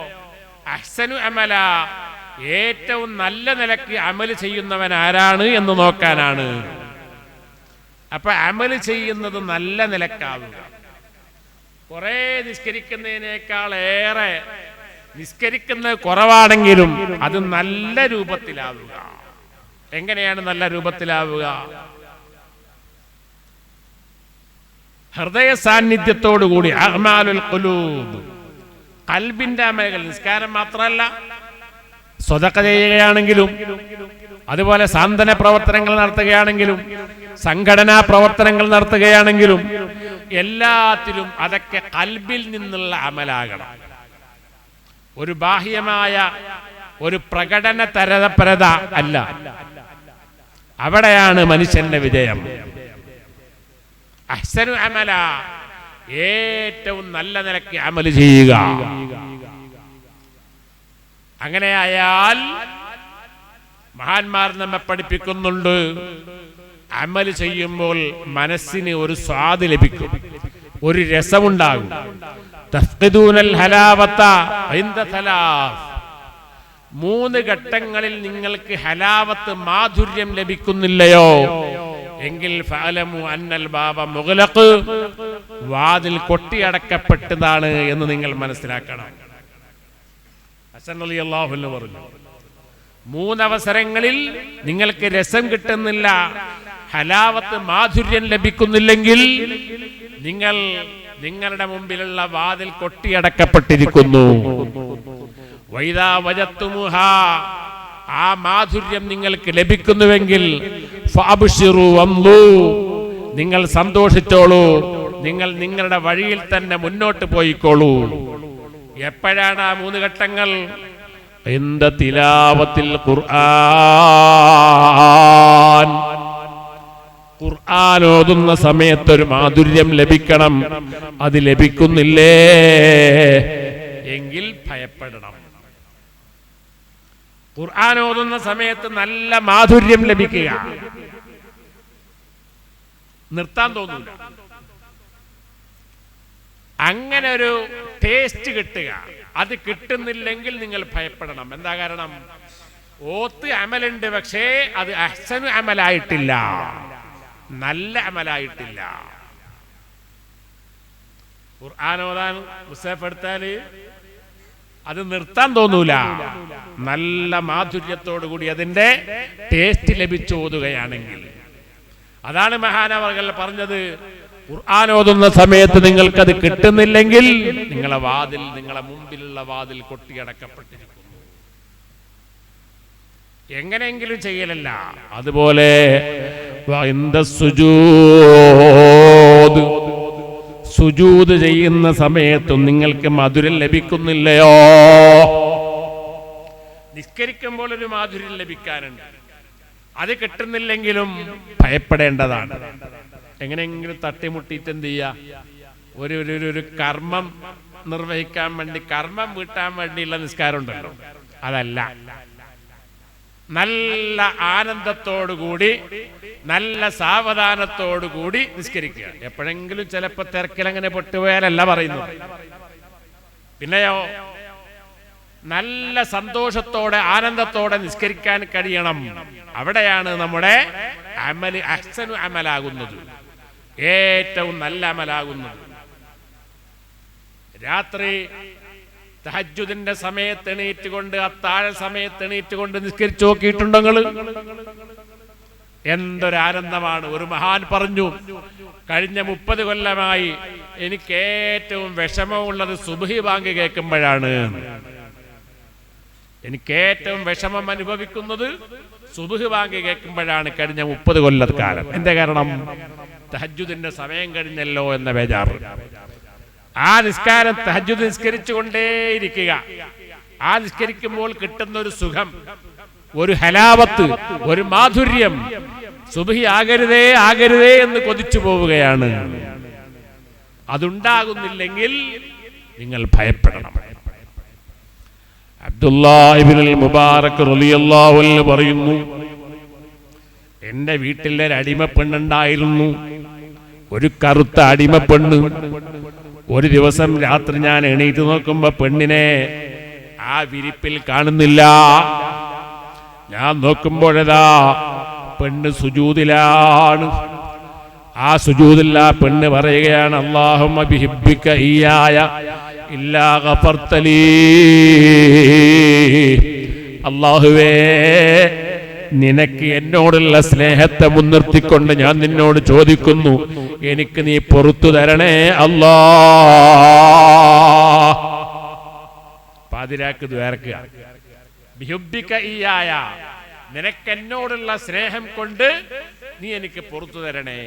അഹ്സനു അമല, ഏറ്റവും നല്ല നിലയ്ക്ക് അമൽ ചെയ്യുന്നവൻ ആരാണ് എന്ന് നോക്കാനാണ്. അപ്പൊ അമൽ ചെയ്യുന്നത് നല്ല നിലക്കാവുക. കുറെ നിസ്കരിക്കുന്നതിനേക്കാൾ ഏറെ നിസ്കരിക്കുന്നത് കുറവാണെങ്കിലും അത് നല്ല രൂപത്തിലാവുക. എങ്ങനെയാണ് നല്ല രൂപത്തിലാവുക? ഹൃദയ സാന്നിധ്യത്തോടുകൂടി അഅ്മാലുൽ ഖുലൂബ്, ഖൽബിന്റെ അമലുകൾ. നിസ്കാരം മാത്രമല്ല, സ്വതക്ക ചെയ്യുകയാണെങ്കിലും, അതുപോലെ സാന്ത്വന പ്രവർത്തനങ്ങൾ നടത്തുകയാണെങ്കിലും, സംഘടനാ പ്രവർത്തനങ്ങൾ നടത്തുകയാണെങ്കിലും, എല്ലാത്തിലും അതൊക്കെ ഖൽബിൽ നിന്നുള്ള അമലാകണം. ഒരു ബാഹ്യമായ ഒരു പ്രകടന തരപരത അല്ല. അവിടെയാണ് മനുഷ്യന്റെ വിജയം. അഹ്സനു അമല, ഏറ്റവും നല്ല നിലയ്ക്ക് അമൽ ചെയ്യുക. അങ്ങനെയായാൽ മഹാന്മാർ നമ്മെ പഠിപ്പിക്കുന്നുണ്ട്, അമൽ ചെയ്യുമ്പോൾ മനസ്സിന് ഒരു സ്വാദ് ലഭിക്കും, ഒരു രസമുണ്ടാകും. തഫ്ഖിദൂനൽ ഹലാവത ഇൻദ തലാസ്, 3 ഘട്ടങ്ങളിൽ നിങ്ങൾക്ക് ഹലാവത്ത് മാധുര്യം ലഭിക്കുന്നില്ലയോ എങ്കിൽ ഫഅലമു അന്നൽ ബാബ മുഗ്ലഖ്, വാതിൽ കൊട്ടിയടക്കപ്പെട്ടതാണ് എന്ന് നിങ്ങൾ മനസ്സിലാക്കണം. ഹസൻ റളിയല്ലാഹു അൻഹു പറഞ്ഞു, 3 അവസരങ്ങളിൽ നിങ്ങൾക്ക് രസം കിട്ടുന്നില്ല, ഹലാവത്ത് മാധുര്യം ലഭിക്കുന്നില്ലെങ്കിൽ നിങ്ങൾ നിങ്ങളുടെ മുമ്പിലുള്ള വാതിൽ കൊട്ടിയടക്കപ്പെട്ടിരിക്കുന്നു. വൈദാ വജത്തുമുഹാ, ആ മാധുര്യം നിങ്ങൾക്ക് ലഭിക്കുന്നുവെങ്കിൽ ഫഅബ്ശിറൂ വംളൂ, നിങ്ങൾ സന്തോഷിച്ചോളൂ, നിങ്ങൾ നിങ്ങളുടെ വഴിയിൽ തന്നെ മുന്നോട്ട് പോയിക്കോളൂ. എപ്പോഴാണ് ആ 3 ഘട്ടങ്ങൾ? ഇന്ദ തിലാവത്തിൽ ഖുർആൻ, ഖുർആൻ ഓതുന്ന സമയത്തൊരു മാധുര്യം ലഭിക്കണം. അത് ലഭിക്കുന്നില്ലേ എങ്കിൽ ഭയപ്പെടണം. ഖുർആൻ ഓതുന്ന സമയത്ത് നല്ല മാധുര്യം ലഭിക്കുക, നിർത്താൻ തോന്നില്ല. അങ്ങനെ ഒരു ടേസ്റ്റ് കിട്ടുക, അത് കിട്ടുന്നില്ലെങ്കിൽ നിങ്ങൾ ഭയപ്പെടണം. എന്താ കാരണം? ഓത്ത് അമലുണ്ട്, പക്ഷേ അത് അഹ്സനു അമലായിട്ടില്ല, നല്ല അമലായിട്ടില്ല. ഖുർആൻ ഓതാൻ മുസ്ഹഫ് എടുത്താല് അത് നിർത്താൻ തോന്നൂല, നല്ല മാധുര്യത്തോടു കൂടി അതിന്റെ ടേസ്റ്റ് ലഭിച്ചു ഓതുകയാണെങ്കിൽ. അതാണ് മഹാനവർകൾ പറഞ്ഞത്, ഖുർആൻ ഓതുന്ന സമയത്ത് നിങ്ങൾക്കത് കിട്ടുന്നില്ലെങ്കിൽ നിങ്ങളെ വാതിൽ, നിങ്ങളെ മുമ്പിലുള്ള വാതിൽ കൊട്ടിയടക്കപ്പെട്ടിരിക്കുന്നു. എങ്ങനെയെങ്കിലും ചെയ്യലല്ല. അതുപോലെ സുജൂദ് സുജൂദ് ചെയ്യുന്ന സമയത്തും നിങ്ങൾക്ക് മധുരം ലഭിക്കുന്നില്ലയോ? നിസ്കരിക്കുമ്പോൾ ഒരു മാധുര്യം ലഭിക്കാനുണ്ട്, അത് കിട്ടുന്നില്ലെങ്കിലും ഭയപ്പെടേണ്ടതാണ്. എങ്ങനെയെങ്കിലും തട്ടിമുട്ടിയിട്ട് എന്ത് ചെയ്യുക? ഒരു കർമ്മം നിർവഹിക്കാൻ വേണ്ടി, കർമ്മം വീട്ടാൻ വേണ്ടിയുള്ള നിസ്കാരം ഉണ്ടല്ലോ, അതല്ല. നല്ല ആനന്ദത്തോടുകൂടി, നല്ല സാവധാനത്തോടുകൂടി നിസ്കരിക്കുക. എപ്പോഴെങ്കിലും ചിലപ്പോൾ തിരക്കിലങ്ങനെ പെട്ടുപോയാലല്ല പറയുന്നത്. പിന്നെയോ നല്ല സന്തോഷത്തോടെ ആനന്ദത്തോടെ നിസ്കരിക്കാൻ കഴിയണം. അവിടെയാണ് നമ്മുടെ അമല് അഹ്സനു അമലാകുന്നത്, ഏറ്റവും നല്ല അമലാകുന്നത്. രാത്രി തഹജ്ജുദിന്റെ സമയത്ത് എണീറ്റുകൊണ്ട്, അത്താഴ സമയത്ത് എണീറ്റുകൊണ്ട് നിസ്കരിച്ചു നോക്കിയിട്ടുണ്ടോ നിങ്ങൾ? എന്തൊരാനന്ദമാണ്! ഒരു മഹാൻ പറഞ്ഞു, കഴിഞ്ഞ 30 കൊല്ലമായി എനിക്ക് ഏറ്റവും വിഷമമുള്ളത് സുബ്ഹി ബാങ്ക് കേൾക്കുമ്പോഴാണ്. എനിക്ക് ഏറ്റവും വിഷമം അനുഭവിക്കുന്നത് സുബ്ഹി ബാങ്ക് കേൾക്കുമ്പോഴാണ് കഴിഞ്ഞ 30 കൊല്ലക്കാലം. എന്താ കാരണം? തഹജ്ജുദിന്റെ സമയം കഴിഞ്ഞല്ലോ എന്ന ബേജാറ്. ആ നിസ്കാരം തഹജ്ജുദ് നിസ്കരിച്ചുകൊണ്ടേയിരിക്കുക. ആ നിസ്കരിക്കുമ്പോൾ കിട്ടുന്ന ഒരു സുഖം, ഒരു ഹലാവത്ത്, ഒരു മാധുര്യം, സുബ്ഹി ആകരുതേ ആകരുതേ എന്ന് കൊതിച്ചു പോവുകയാണ്. അതുണ്ടാകുന്നില്ലെങ്കിൽ നിങ്ങൾ ഭയപ്പെടണം. അബ്ദുല്ലാഹ് ഇബ്നുൽ മുബാറക് റളിയല്ലാഹു അൻഹു പറയുന്നു, എന്റെ വീട്ടിൽ ഒരു അടിമപ്പെണ്ണുണ്ടായിരുന്നു, ഒരു കറുത്ത അടിമപ്പെണ്ണ്. ഒരു ദിവസം രാത്രി ഞാൻ എണീറ്റ് നോക്കുമ്പോ പെണ്ണിനെ ആ വിരിപ്പിൽ കാണുന്നില്ല. ഞാൻ നോക്കുമ്പോഴതാ പെണ്ണ് സുജൂദിലാണ്. ആ സുജൂദിൽ ആ പെണ്ണ് പറയുകയാണ്, അല്ലാഹുമ്മ ബിഹിബ്ബിക ഇയ്യായ ഇല്ലാ ഗഫർതലീ. അല്ലാഹുവേ, നിനക്ക് എന്നോടുള്ള സ്നേഹത്തെ മുൻനിർത്തിക്കൊണ്ട് ഞാൻ നിന്നോട് ചോദിക്കുന്നു, എനിക്ക് നീ പുറത്തു തരണേ അല്ലാ. പാതിരാക്ക് ദ്വാരക്കുക, ബിഹുബ്ബിക ഇയ്യായ, നിനക്കെന്നോടുള്ള സ്നേഹം കൊണ്ട് നീ എനിക്ക് പുറത്തു തരണേ.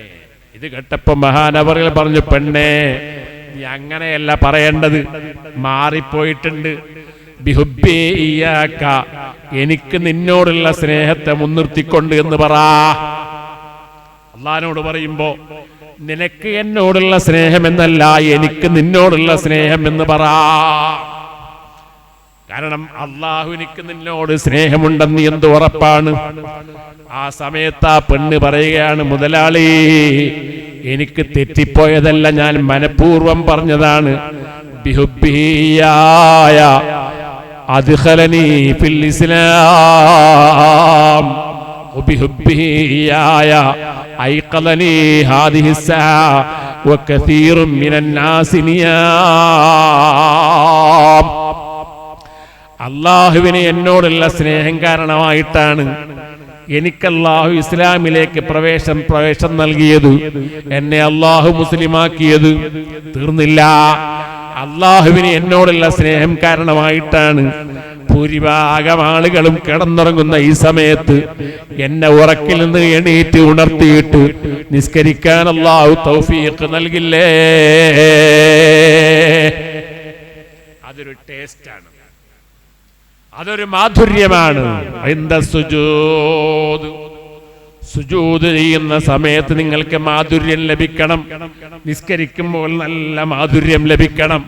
ഇത് കേട്ടപ്പോ മഹാനവറുകൾ പറഞ്ഞു, പെണ്ണേ, നീ അങ്ങനെയല്ല പറയേണ്ടത്, മാറിപ്പോയിട്ടുണ്ട്. ബിഹുബ്ബി ഇയ്യാക, എനിക്ക് നിന്നോടുള്ള സ്നേഹത്തെ മുൻനിർത്തിക്കൊണ്ട് എന്ന് പറ. അള്ളാഹിനോട് പറയുമ്പോ നിനക്ക് എന്നോടുള്ള സ്നേഹം എന്നല്ല, എനിക്ക് നിന്നോടുള്ള സ്നേഹം എന്ന് പറ. കാരണം അള്ളാഹു എനിക്ക് നിന്നോട് സ്നേഹമുണ്ടെന്ന് എന്ത് ഉറപ്പാണ്? ആ സമയത്ത് ആ പെണ്ണ് പറയുകയാണ്, മുതലാളി, എനിക്ക് തെറ്റിപ്പോയതല്ല, ഞാൻ മനഃപൂർവം പറഞ്ഞതാണ്. ബിഹുബ്ബിയായ അദ്ഖലനി ഫിൽ ഇസ്ലാം വബിഹുബ്ബിയായ ഐഖലനി ഹാദിഹി സ്സാ വകസീറുൻ മിനൻ നാസി നിയാം. അല്ലാഹുവിനെ എന്നോടുള്ള സ്നേഹം കാരണമായിട്ടാണ് എനിക്ക് അല്ലാഹു ഇസ്ലാമിലേക്ക് പ്രവേശം നൽകിയത്, എന്നെ അല്ലാഹു മുസ്ലിമാക്കിയത്. തീർന്നില്ല, അല്ലാഹുവിന് എന്നോടുള്ള സ്നേഹം കാരണമായിട്ടാണ് ഭൂരിഭാഗം ആളുകളും കിടന്നുറങ്ങുന്ന ഈ സമയത്ത് എന്നെ ഉറക്കിൽ നിന്ന് എണീറ്റ് ഉണർത്തിയിട്ട് നിസ്കരിക്കാൻ അല്ലാഹു തൗഫീഖ് നൽകില്ലേ. അതൊരു ടേസ്റ്റാണ്, അതൊരു മാധുര്യമാണ്. സുജൂദ് ചെയ്യുന്ന സമയത്ത് നിങ്ങൾക്ക് മാധുര്യം ലഭിക്കണം. നിസ്കരിക്കുമ്പോൾ നല്ല മാധുര്യം ലഭിക്കണം.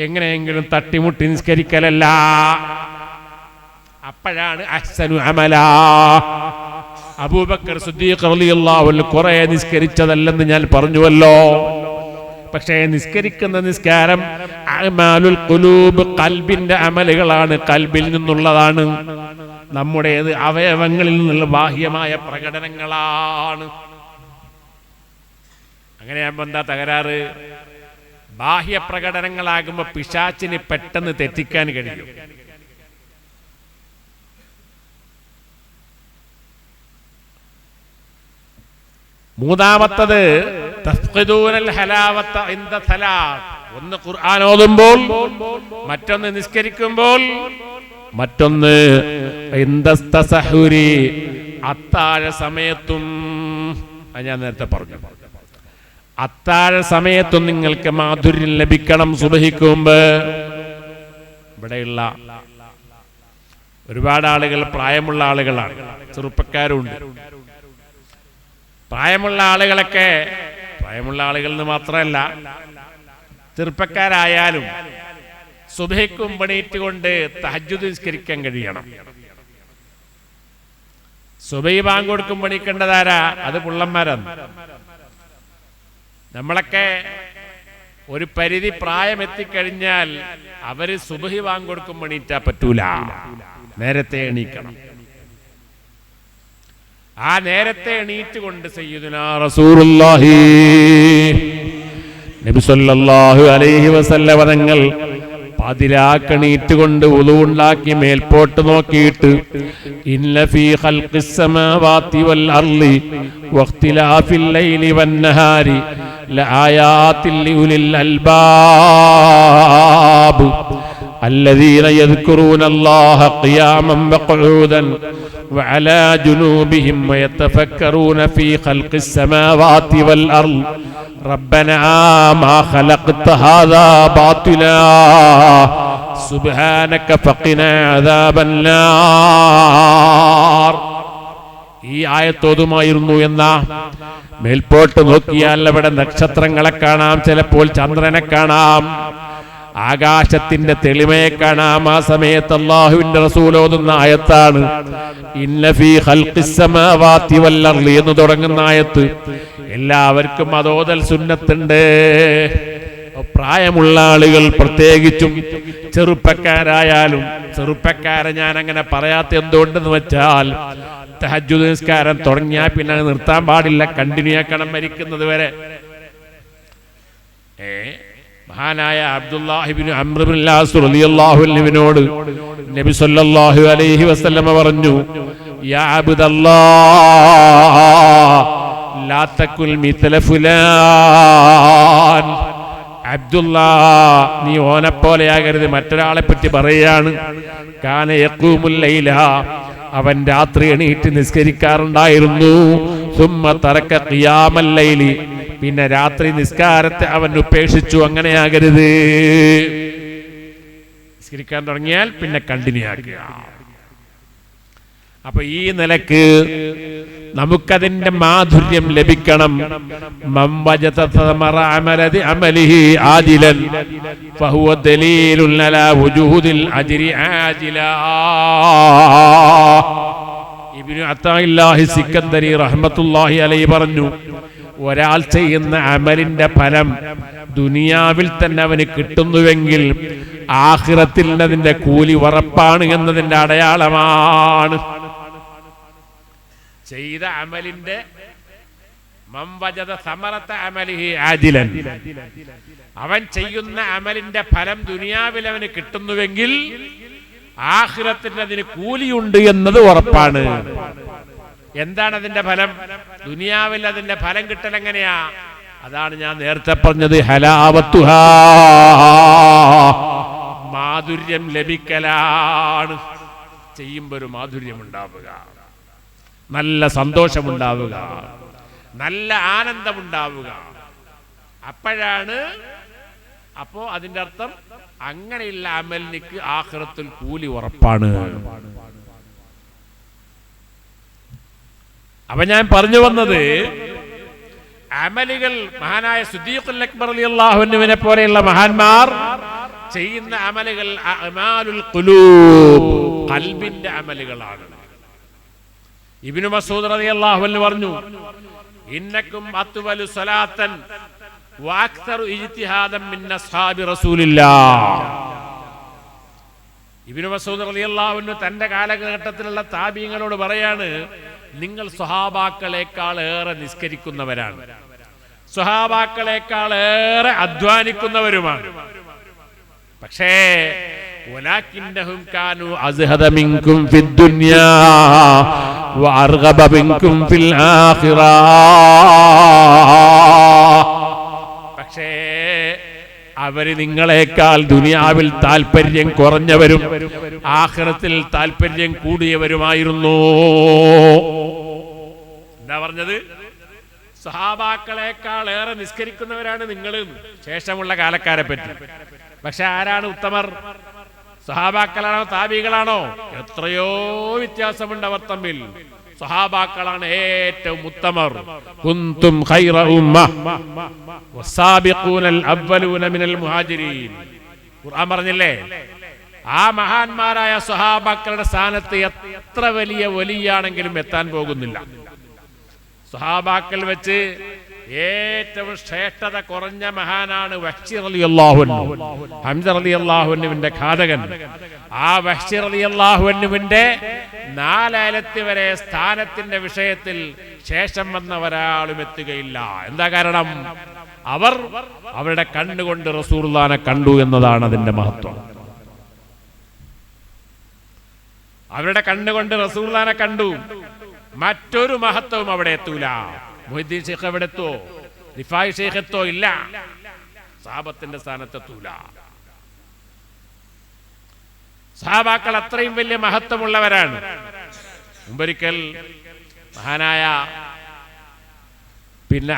എങ്ങനെയെങ്കിലും തട്ടിമുട്ടി നിസ്കരിക്കലല്ല, അപ്പോഴാണ് അഹ്സനു അമലാ. അബൂബക്കർ സിദ്ദീഖ് റളിയല്ലാഹു അൻഹു കുറെ നിസ്കരിച്ചതല്ലെന്ന് ഞാൻ പറഞ്ഞുവല്ലോ. പക്ഷേ നിസ്കരിക്കുന്ന നിസ്കാരം അഅ്മാലുൽ ഖുലൂബ്, ഖൽബിന്റെ അമലുകളാണ്, ഖൽബിൽ നിന്നുള്ളതാണ്. നമ്മുടേത് അവയവങ്ങളിൽ നിന്നുള്ള ബാഹ്യമായ പ്രകടനങ്ങളാണ്. അങ്ങനെയാകുമ്പോ എന്താ തകരാറ്? ബാഹ്യ പ്രകടനങ്ങളാകുമ്പോ പിശാചിന് പെട്ടെന്ന് തെറ്റിക്കാൻ കഴിയും. മൂന്നാമത്തത് തഫ്ഖിദൂനൽ ഹലാവത ഇൻദ സലാത്ത്. ഒന്ന് ഖുർആൻ ഓതുമ്പോൾ, മറ്റൊന്ന് നിസ്കരിക്കുമ്പോൾ, മറ്റൊന്ന് ഇൻദസ്തസഹുരി, അത്താഴ സമയത്തും. ഞാൻ നേരത്തെ പറഞ്ഞു, അത്താഴ സമയത്തും നിങ്ങൾക്ക് മാധുര്യം ലഭിക്കണം. സുബഹിക്ക് മുമ്പ്. ഇവിടെയുള്ള ഒരുപാട് ആളുകൾ പ്രായമുള്ള ആളുകളാണ്, ചെറുപ്പക്കാരുണ്ട്. പ്രായമുള്ള ആളുകളൊക്കെ, പ്രായമുള്ള ആളുകൾ എന്ന് മാത്രമല്ല ചെറുപ്പക്കാരായാലും സുബഹിക്കും എണീറ്റുകൊണ്ട് തഹജ്ജുദ് നിസ്കരിക്കാൻ കഴിയണം. സുബഹി ബാങ്ക് കൊടുക്കുമ്പോൾ എണീക്കേണ്ടതാരാ? അത് പുള്ളന്മാരാണ്. നമ്മളൊക്കെ ഒരു പരിധി പ്രായം എത്തിക്കഴിഞ്ഞാൽ അവര് സുബഹി ബാങ്ക് കൊടുക്കുമ്പോൾ എണീറ്റാ പറ്റൂല, നേരത്തെ എണീക്കണം. ആ നേരത്തെ എണീറ്റുകൊണ്ട് സയ്യിദുനാ റസൂലുള്ളാഹി നബി സല്ലല്ലാഹു അലൈഹി വസല്ലം തങ്ങൾ പതിരാക്കണീറ്റുകൊണ്ട് വുളു ഉണ്ടാക്കി മേൽപോട്ട് നോക്കിയിട്ട് ഇന്ന ഫീ ഖൽഖിസ് സമാവാതി വൽ അർളി വഖ്തിലാഫിൽ ലൈലി വന്നഹാരി ലആയാതിൽ ലിഉലിൽ അൽബാബ് الذين يذكرون الله قياما وقعودا وعلى جنوبهم ويتفكرون في خلق السماوات والأرض ربنا ما خلقت هذا باطلا سبحانك فقنا عذاب النار. ഈ ആയത്തോതുമായിരുന്നു എന്ന മേൽപോട്ട് നോക്കിയാൽ അവിടെ നക്ഷത്രങ്ങളെ കാണാം, ചിലപ്പോൾ ചന്ദ്രനെ കാണാം, ആകാശത്തിന്റെ തെളിമയെ കാണാം. ആ സമയത്ത് അല്ലാഹുവിന്റെ റസൂൽ ഓതുന്ന ആയത്താണ് ഇന്ന ഫീ ഖൽഖിസ് സമാവാതി വൽ അർളി എന്ന് തുടങ്ങുന്ന ആയത്ത്. എല്ലാവർക്കും അതോതൽ സുന്നത്തുണ്ട്. പ്രായമുള്ള ആളുകൾ പ്രത്യേകിച്ചും ചെറുപ്പക്കാരായാലും, ചെറുപ്പക്കാരെ ഞാൻ അങ്ങനെ പറയാത്ത എന്തുകൊണ്ടെന്ന് വെച്ചാൽ തഹജ്ജുദ് നിസ്കാരം തുടങ്ങിയാൽ പിന്നെ നിർത്താൻ പാടില്ല, കണ്ടിന്യൂ ആക്കണം മരിക്കുന്നത് വരെ. മഹാനായ അബ്ദുല്ലാഹി ഇബ്നു അംർ ഇബ്നുൽ ആസ് റളിയല്ലാഹു അൻഹുവിനോട് നബി സല്ലല്ലാഹു അലൈഹി വസല്ലം പറഞ്ഞു, യാ അബ്ദല്ലാഹ് ലാ തകുൽ മിത്ല ഫുലാൻ. അബ്ദുല്ലാഹ്, നീ ഓനെപ്പോലെയാകരുത്. മറ്റൊരാളെ പറ്റി പറയാണ്. കാന യഖൂമുൽ ലൈല, അവൻ രാത്രി എണീറ്റ് നിസ്കരിക്കാറുണ്ടായിരുന്നു. സുമ്മ തറക ഖിയാമൽ ലൈലി, പിന്നെ രാത്രി നിസ്കാരത്തെ അവൻ ഉപേക്ഷിച്ചു. അങ്ങനെയാകരുത്. നിസ്കരിക്കാൻ തുടങ്ങിയാൽ പിന്നെ കണ്ടിന്യൂ ആക്കുക. അപ്പൊ ഈ നിലക്ക് നമുക്കതിന്റെ മാധുര്യം ലഭിക്കണം. മൻ വജദ സമറ അമലിഹി ആജിലൻ ഫഹുവ ദലീലുൻ അലാ വുജൂദിൽ അജ്രി ആജിലാ. ഇബ്നു അത്താഇല്ലാഹി സിക്കന്ദരി റഹ്മത്തുള്ളാഹി അലൈഹി പറഞ്ഞു, ഒരാൾ ചെയ്യുന്ന അമലിന്റെ ഫലം ദുനിയാവിൽ തന്നെ അവന് കിട്ടുന്നുവെങ്കിൽ ആഖിറത്തിൽ അതിന്റെ കൂലി ഉറപ്പാണ് എന്നതിന്റെ അടയാളമാണ്. ചെയ്ത അമലിന്റെ മൻ വജദ സമറത അമലിഹി ആജിലൻ, അവൻ ചെയ്യുന്ന അമലിന്റെ ഫലം ദുനിയാവിൽ അവന് കിട്ടുന്നുവെങ്കിൽ ആഖിറത്തിൽ അതിന് കൂലിയുണ്ട് എന്നത് ഉറപ്പാണ്. എന്താണ് അതിന്റെ ഫലം? ദുനിയാവിൽ അതിന്റെ ഫലം കിട്ടൽ എങ്ങനെയാ? അതാണ് ഞാൻ നേരത്തെ പറഞ്ഞത്, ഹലാവത്തുഹാ, മാധുര്യം ലഭിക്കലാണ്. ചെയ്യുമ്പോൾ ഒരു മാധുര്യം ഉണ്ടാവുക, നല്ല സന്തോഷമുണ്ടാവുക, നല്ല ആനന്ദമുണ്ടാവുക. അപ്പോ അതിന്റെ അർത്ഥം അങ്ങനെയുള്ള അമലിനിക്ക് ആഖിറത്തിൽ കൂലി ഉറപ്പാണ്. അപ്പൊ ഞാൻ പറഞ്ഞു വന്നത്, അമലുകൾ മഹാനായ സിദ്ദീഖുൽ അക്ബർ റളിയല്ലാഹു അൻഹുവിനെ പോലെയുള്ള മഹാന്മാർ ചെയ്യുന്ന അമലുകൾ അഅ്മാലുൽ ഖുലൂബ്, ഖൽബിന്റെ അമലുകളാണ്. ഇബ്നു മസ്ഊദ് റളിയല്ലാഹു അൻഹു പറഞ്ഞു, ഇന്നക്കും അത്വലു സ്വലാത്തൻ വഅക്തറു ഇജ്തിഹാദൻ മിൻ അസ്ഹാബി റസൂലില്ലാഹ്. ഇബ്നു മസ്ഊദ് റളിയല്ലാഹു അൻഹു തന്റെ കാലഘട്ടത്തിലുള്ള താബീങ്ങളോട് പറയാണ്, നിങ്ങൾ സ്വഹാബാക്കളെക്കാൾ ഏറെ നിസ്കരിക്കുന്നവരാണ്, സ്വഹാബാക്കളെക്കാൾ ഏറെ അധ്വാനിക്കുന്നവരുമാണ്. പക്ഷേ വലാകിന്നഹും കാനൂ അസ്ഹദ മിൻകും ഫിദ്ദുനിയാ വഅർഗബ മിൻകും ഫിൽ ആഖിറ. പക്ഷേ അവര് നിങ്ങളെക്കാൾ ദുനിയാവിൽ താല്പര്യം കുറഞ്ഞവരും ആഖിറത്തിൽ താല്പര്യം കൂടിയവരുമായിരുന്നു. എന്താ പറഞ്ഞത്? സഹാബാക്കളെക്കാൾ ഏറെ നിസ്കരിക്കുന്നവരാണ് നിങ്ങൾ ശേഷമുള്ള കാലക്കാരെ പറ്റി. പക്ഷെ ആരാണ് ഉത്തമർ? സഹാബാക്കളാണോ താബികളാണോ? എത്രയോ വ്യത്യാസമുണ്ട് അവർ തമ്മിൽ. സഹാബാക്കളാണ് ഏറ്റവും ഉത്തമർ. കുന്തും ഖൈറ ഉമ്മ വസ്സാബിഖൂനൽ അവ്വലൂന മിനൽ മുഹാജിരീൻ. ഖുർആൻ പറഞ്ഞില്ലേ, ആ മഹാന്മാരായ സഹാബാക്കളുടെ സ്ഥാനത്ത് എത്ര വലിയ വലിയാണെങ്കിലും എത്താൻ പോകുന്നില്ല. സഹാബാക്കൾ വെച്ച് ഏറ്റവും ശ്രേഷ്ഠത കുറഞ്ഞ മഹാനാണ് വഹ്ശി റളിയല്ലാഹു അൻഹു, ഹംസ റളിയല്ലാഹു അൻഹുവിന്റെ ഘാതകൻ. ആ വഹ്ശി റളിയല്ലാഹു അൻഹുവിന്റെ 4 അയലത്ത് വരെ സ്ഥാനത്തിന്റെ വിഷയത്തിൽ ശേഷം വന്ന ഒരാളും എത്തുകയില്ല. എന്താ കാരണം? അവർ അവരുടെ കണ്ണുകൊണ്ട് റസൂലുള്ളാഹിനെ കണ്ടു എന്നതാണ് അതിന്റെ മഹത്വം. അവരുടെ കണ്ണുകൊണ്ട് റസൂലുള്ളാഹിനെ കണ്ടു. മറ്റൊരു മഹത്വവും അവിടെ എത്തൂല. മുഹ്യിദ്ദീൻ ശൈഖ് എവിടെ എത്തോ? റിഫായി ശൈഖ് എത്തോ? ഇല്ല. സഹാബത്തിന്റെ സ്ഥാനത്തെത്തൂല. സഹാബാക്കൾ അത്രയും വലിയ മഹത്വമുള്ളവരാണ്. മുമ്പൊരിക്കൽ മഹാനായ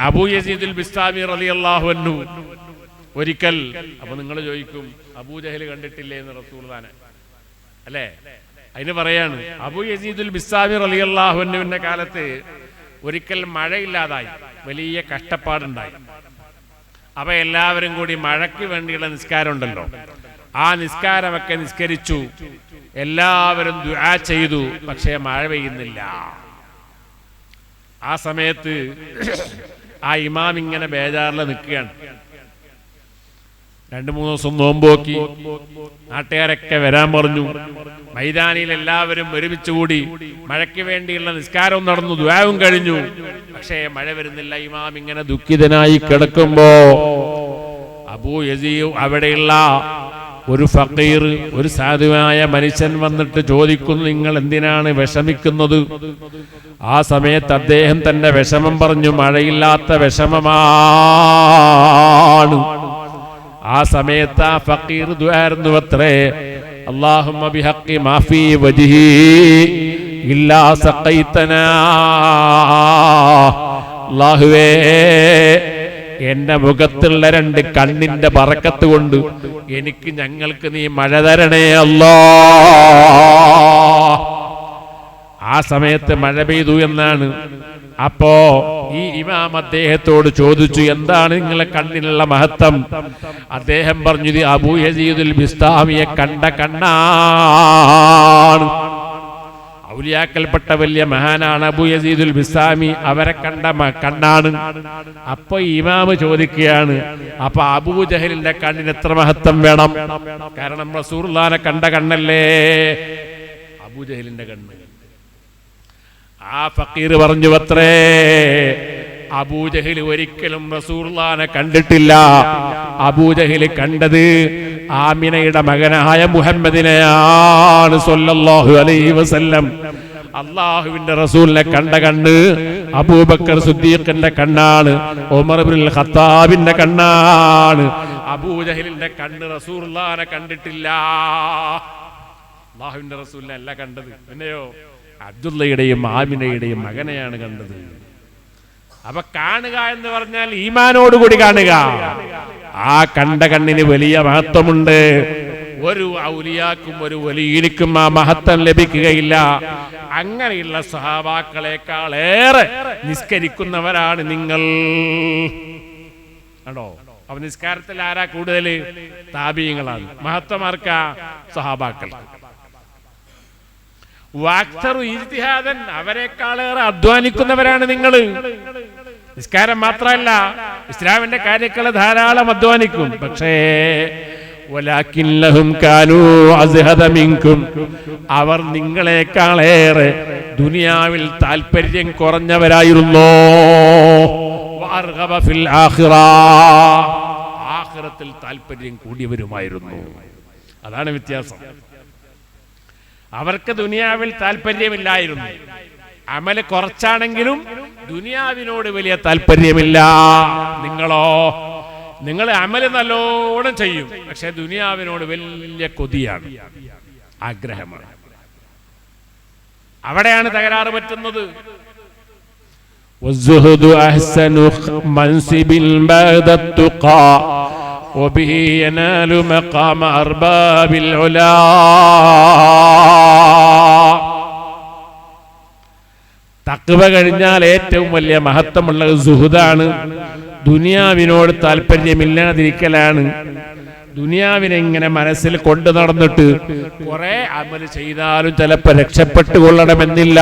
അബൂ യസീദുൽ ബിസ്താമി റളിയല്ലാഹു അൻഹു ഒരിക്കൽ, അപ്പൊ നിങ്ങൾ ചോദിക്കും അബൂജഹൽ കണ്ടിട്ടില്ലേ എന്ന് റസൂലുള്ളാഹിനെ, അല്ലേ? അതിന് പറയാണ്, അബൂ യസീദുൽ ബിസ്താമി റളിയല്ലാഹു അൻഹുവിന്റെ കാലത്ത് ഒരിക്കൽ മഴയില്ലാതായി, വലിയ കഷ്ടപ്പാടുണ്ടായി. അപ്പൊ എല്ലാവരും കൂടി മഴയ്ക്ക് വേണ്ടിയുള്ള നിസ്കാരം ഉണ്ടല്ലോ, ആ നിസ്കാരമൊക്കെ നിസ്കരിച്ചു. എല്ലാവരും ദുആ ചെയ്തു. പക്ഷേ മഴ പെയ്യുന്നില്ല. ആ സമയത്ത് ആ ഇമാം ഇങ്ങനെ ബേജാറിൽ നിൽക്കുകയാണ്. 2-3 ദിവസം നോമ്പ് നോക്കി. നാട്ടുകാരൊക്കെ വരാൻ പറഞ്ഞു. മൈതാനിയിൽ എല്ലാവരും ഒരുമിച്ച് കൂടി. മഴയ്ക്ക് വേണ്ടിയുള്ള നിസ്കാരവും നടന്നു, ദുആവും കഴിഞ്ഞു. പക്ഷേ മഴ വരുന്നില്ല. ഇമാം ഇങ്ങനെ ദുഃഖിതനായി കിടക്കുമ്പോ അബൂ യസീദ് അവിടെയുള്ള ഒരു ഫഖീർ, ഒരു സാധുവായ മനുഷ്യൻ വന്നിട്ട് ചോദിക്കുന്നു, നിങ്ങൾ എന്തിനാണ് വിഷമിക്കുന്നത്? ആ സമയത്ത് അദ്ദേഹം തന്റെ വിഷമം പറഞ്ഞു. മഴയില്ലാത്ത വിഷമമാണ്. ആ സമയത്ത് ആ ഫഖീർ ദുആർന്നു അത്രേ, അല്ലാഹുമ്മ ബിഹഖി മാ ഫീ വജ്ഹി ഇല്ലാ സഖൈതനാ. അല്ലാഹുവേ, എന്റെ മുഖത്തുള്ള 2 കണ്ണിന്റെ ബറക്കത്ത് കൊണ്ട് ഞങ്ങൾക്ക് നീ മഴ തരണേ അല്ലാഹ്. ആ സമയത്ത് മഴ പെയ്തു എന്നാണ്. അപ്പോ ഈ ഇമാം അദ്ദേഹത്തോട് ചോദിച്ചു, എന്താണ് നിങ്ങളെ കണ്ണിനുള്ള മഹത്വം? അദ്ദേഹം പറഞ്ഞു, ഇത് അബൂ യസീദുൽ ബിസ്താമിയെ കണ്ട കണ്ണാണ്. ഔലിയാക്കൽപ്പെട്ട വലിയ മഹാനാണ് അബൂ യസീദുൽ ബിസ്താമി, അവരെ കണ്ട കണ്ണാണ്. അപ്പൊ ഇമാം ചോദിക്കുകയാണ്, അപ്പൊ അബൂജഹലിന്റെ കണ്ണിന് എത്ര മഹത്വം വേണം? കാരണം റസൂലുള്ളാഹിനെ കണ്ട കണ്ണല്ലേ അബൂജഹലിന്റെ കണ്ണ്. ആ ഫഖീർ പറഞ്ഞു അത്രേ, അബൂജഹൽ ഒരിക്കലും റസൂലുള്ളാഹിനെ കണ്ടിട്ടില്ല. അബൂജഹൽ കണ്ടത് ആമിനയുടെ മകനായ മുഹമ്മദിനെയാണ് സ്വല്ലല്ലാഹു അലൈഹി വസല്ലം. അല്ലാഹുവിന്റെ റസൂലിനെ കണ്ട കണ്ണ് അബൂബക്കർ സിദ്ദീഖിന്റെ കണ്ണാണ്, ഉമർ ഇബ്നുൽ ഖത്താബിന്റെ കണ്ണാണ്. അബൂജഹലിന്റെ കണ്ണ് റസൂലുള്ളാഹിനെ കണ്ടിട്ടില്ല. അല്ലാഹുവിന്റെ റസൂലിനെ അല്ല കണ്ടത്, പിന്നെയോ അബ്ദുള്ളയുടെയും ആമിനയുടെയും മകനെയാണ് കണ്ടത്. അപ്പൊ കാണുക എന്ന് പറഞ്ഞാൽ ഈമാനോടുകൂടി കാണുക. ആ കണ്ട കണ്ണിന് വലിയ മഹത്വമുണ്ട്. ഒരു ഔലിയാക്കും ഒരു വലിയനിക്കും ആ മഹത്വം ലഭിക്കുകയില്ല. അങ്ങനെയുള്ള സഹാബാക്കളെക്കാളേറെ നിസ്കരിക്കുന്നവരാണ് നിങ്ങൾ. ആണോ? അപ്പൊ നിസ്കാരത്തിൽ ആരാ കൂടുതൽ? താബിഈങ്ങളാണ്. മഹത്വം ആർക്കാ? സഹാബാക്കൾ. അവരെക്കാളേറെ അധ്വാനിക്കുന്നവരാണ് നിങ്ങൾ. നിസ്കാരം മാത്രമല്ല, ഇസ്ലാമിന്റെ കാര്യങ്ങൾ ധാരാളം അധ്വാനിക്കും. പക്ഷേ അവർ നിങ്ങളെക്കാളേറെ ദുനിയാവിൽ താല്പര്യം കുറഞ്ഞവരായിരുന്നു. ആഖിറത്തിൽ താല്പര്യം കൂടിയവരുമായിരുന്നു. അതാണ് വ്യത്യാസം. അവർക്ക് ദുനിയാവിൽ താല്പര്യമില്ലായിരുന്നു. അമല് കുറച്ചാണെങ്കിലും ദുനിയാവിനോട് വലിയ താല്പര്യമില്ല. നിങ്ങളോ? നിങ്ങൾ അമല് നല്ലോണം ചെയ്യും, പക്ഷെ ദുനിയാവിനോട് വലിയ കൊതിയാണ്, ആഗ്രഹമാണ്. അവിടെയാണ് തകരാറ് പറ്റുന്നത്. والزهد أحسن منصب بعد التقى وبه ينال مقام أرباب العلا. തഖ്വ കഴിഞ്ഞാൽ ഏറ്റവും വലിയ മഹത്വമുള്ളത് സുഹുദാണ്. ദുനിയാവിനോട് താല്പര്യമില്ലാതിരിക്കലാണ്. ദുനിയാവിനെ ഇങ്ങനെ മനസ്സിൽ കൊണ്ടു നടന്നിട്ട് കുറെ അമൽ ചെയ്താലും ചിലപ്പോൾ രക്ഷപ്പെട്ടു കൊള്ളണമെന്നില്ല.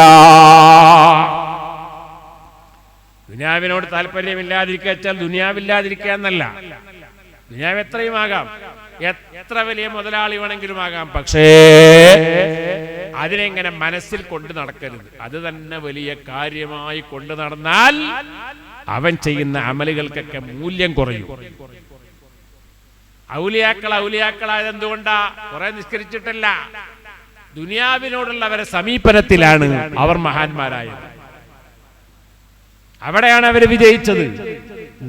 ദുനിയാവിനോട് താല്പര്യമില്ലാതിരിക്കുക വെച്ചാൽ ദുനിയാവില്ലാതിരിക്കുക എന്നല്ല. ദുനിയാവ് എത്രയും ആകാം, എത്ര വലിയ മുതലാളി വേണമെങ്കിലും ആകാം. പക്ഷേ അതിനെങ്ങനെ മനസ്സിൽ കൊണ്ടു നടക്കരുത്. അത് തന്നെ വലിയ കാര്യമായി കൊണ്ടു നടന്നാൽ അവൻ ചെയ്യുന്ന അമലുകൾക്കൊക്കെ മൂല്യം കുറയും. ഔലിയാക്കളായത് എന്തുകൊണ്ടാ? കുറെ നിസ്കരിച്ചിട്ടല്ല, ദുനിയാവിനോടുള്ളവരെ സമീപനത്തിലാണ് അവർ മഹാന്മാരായത്. അവിടെയാണ് അവർ വിജയിച്ചത്.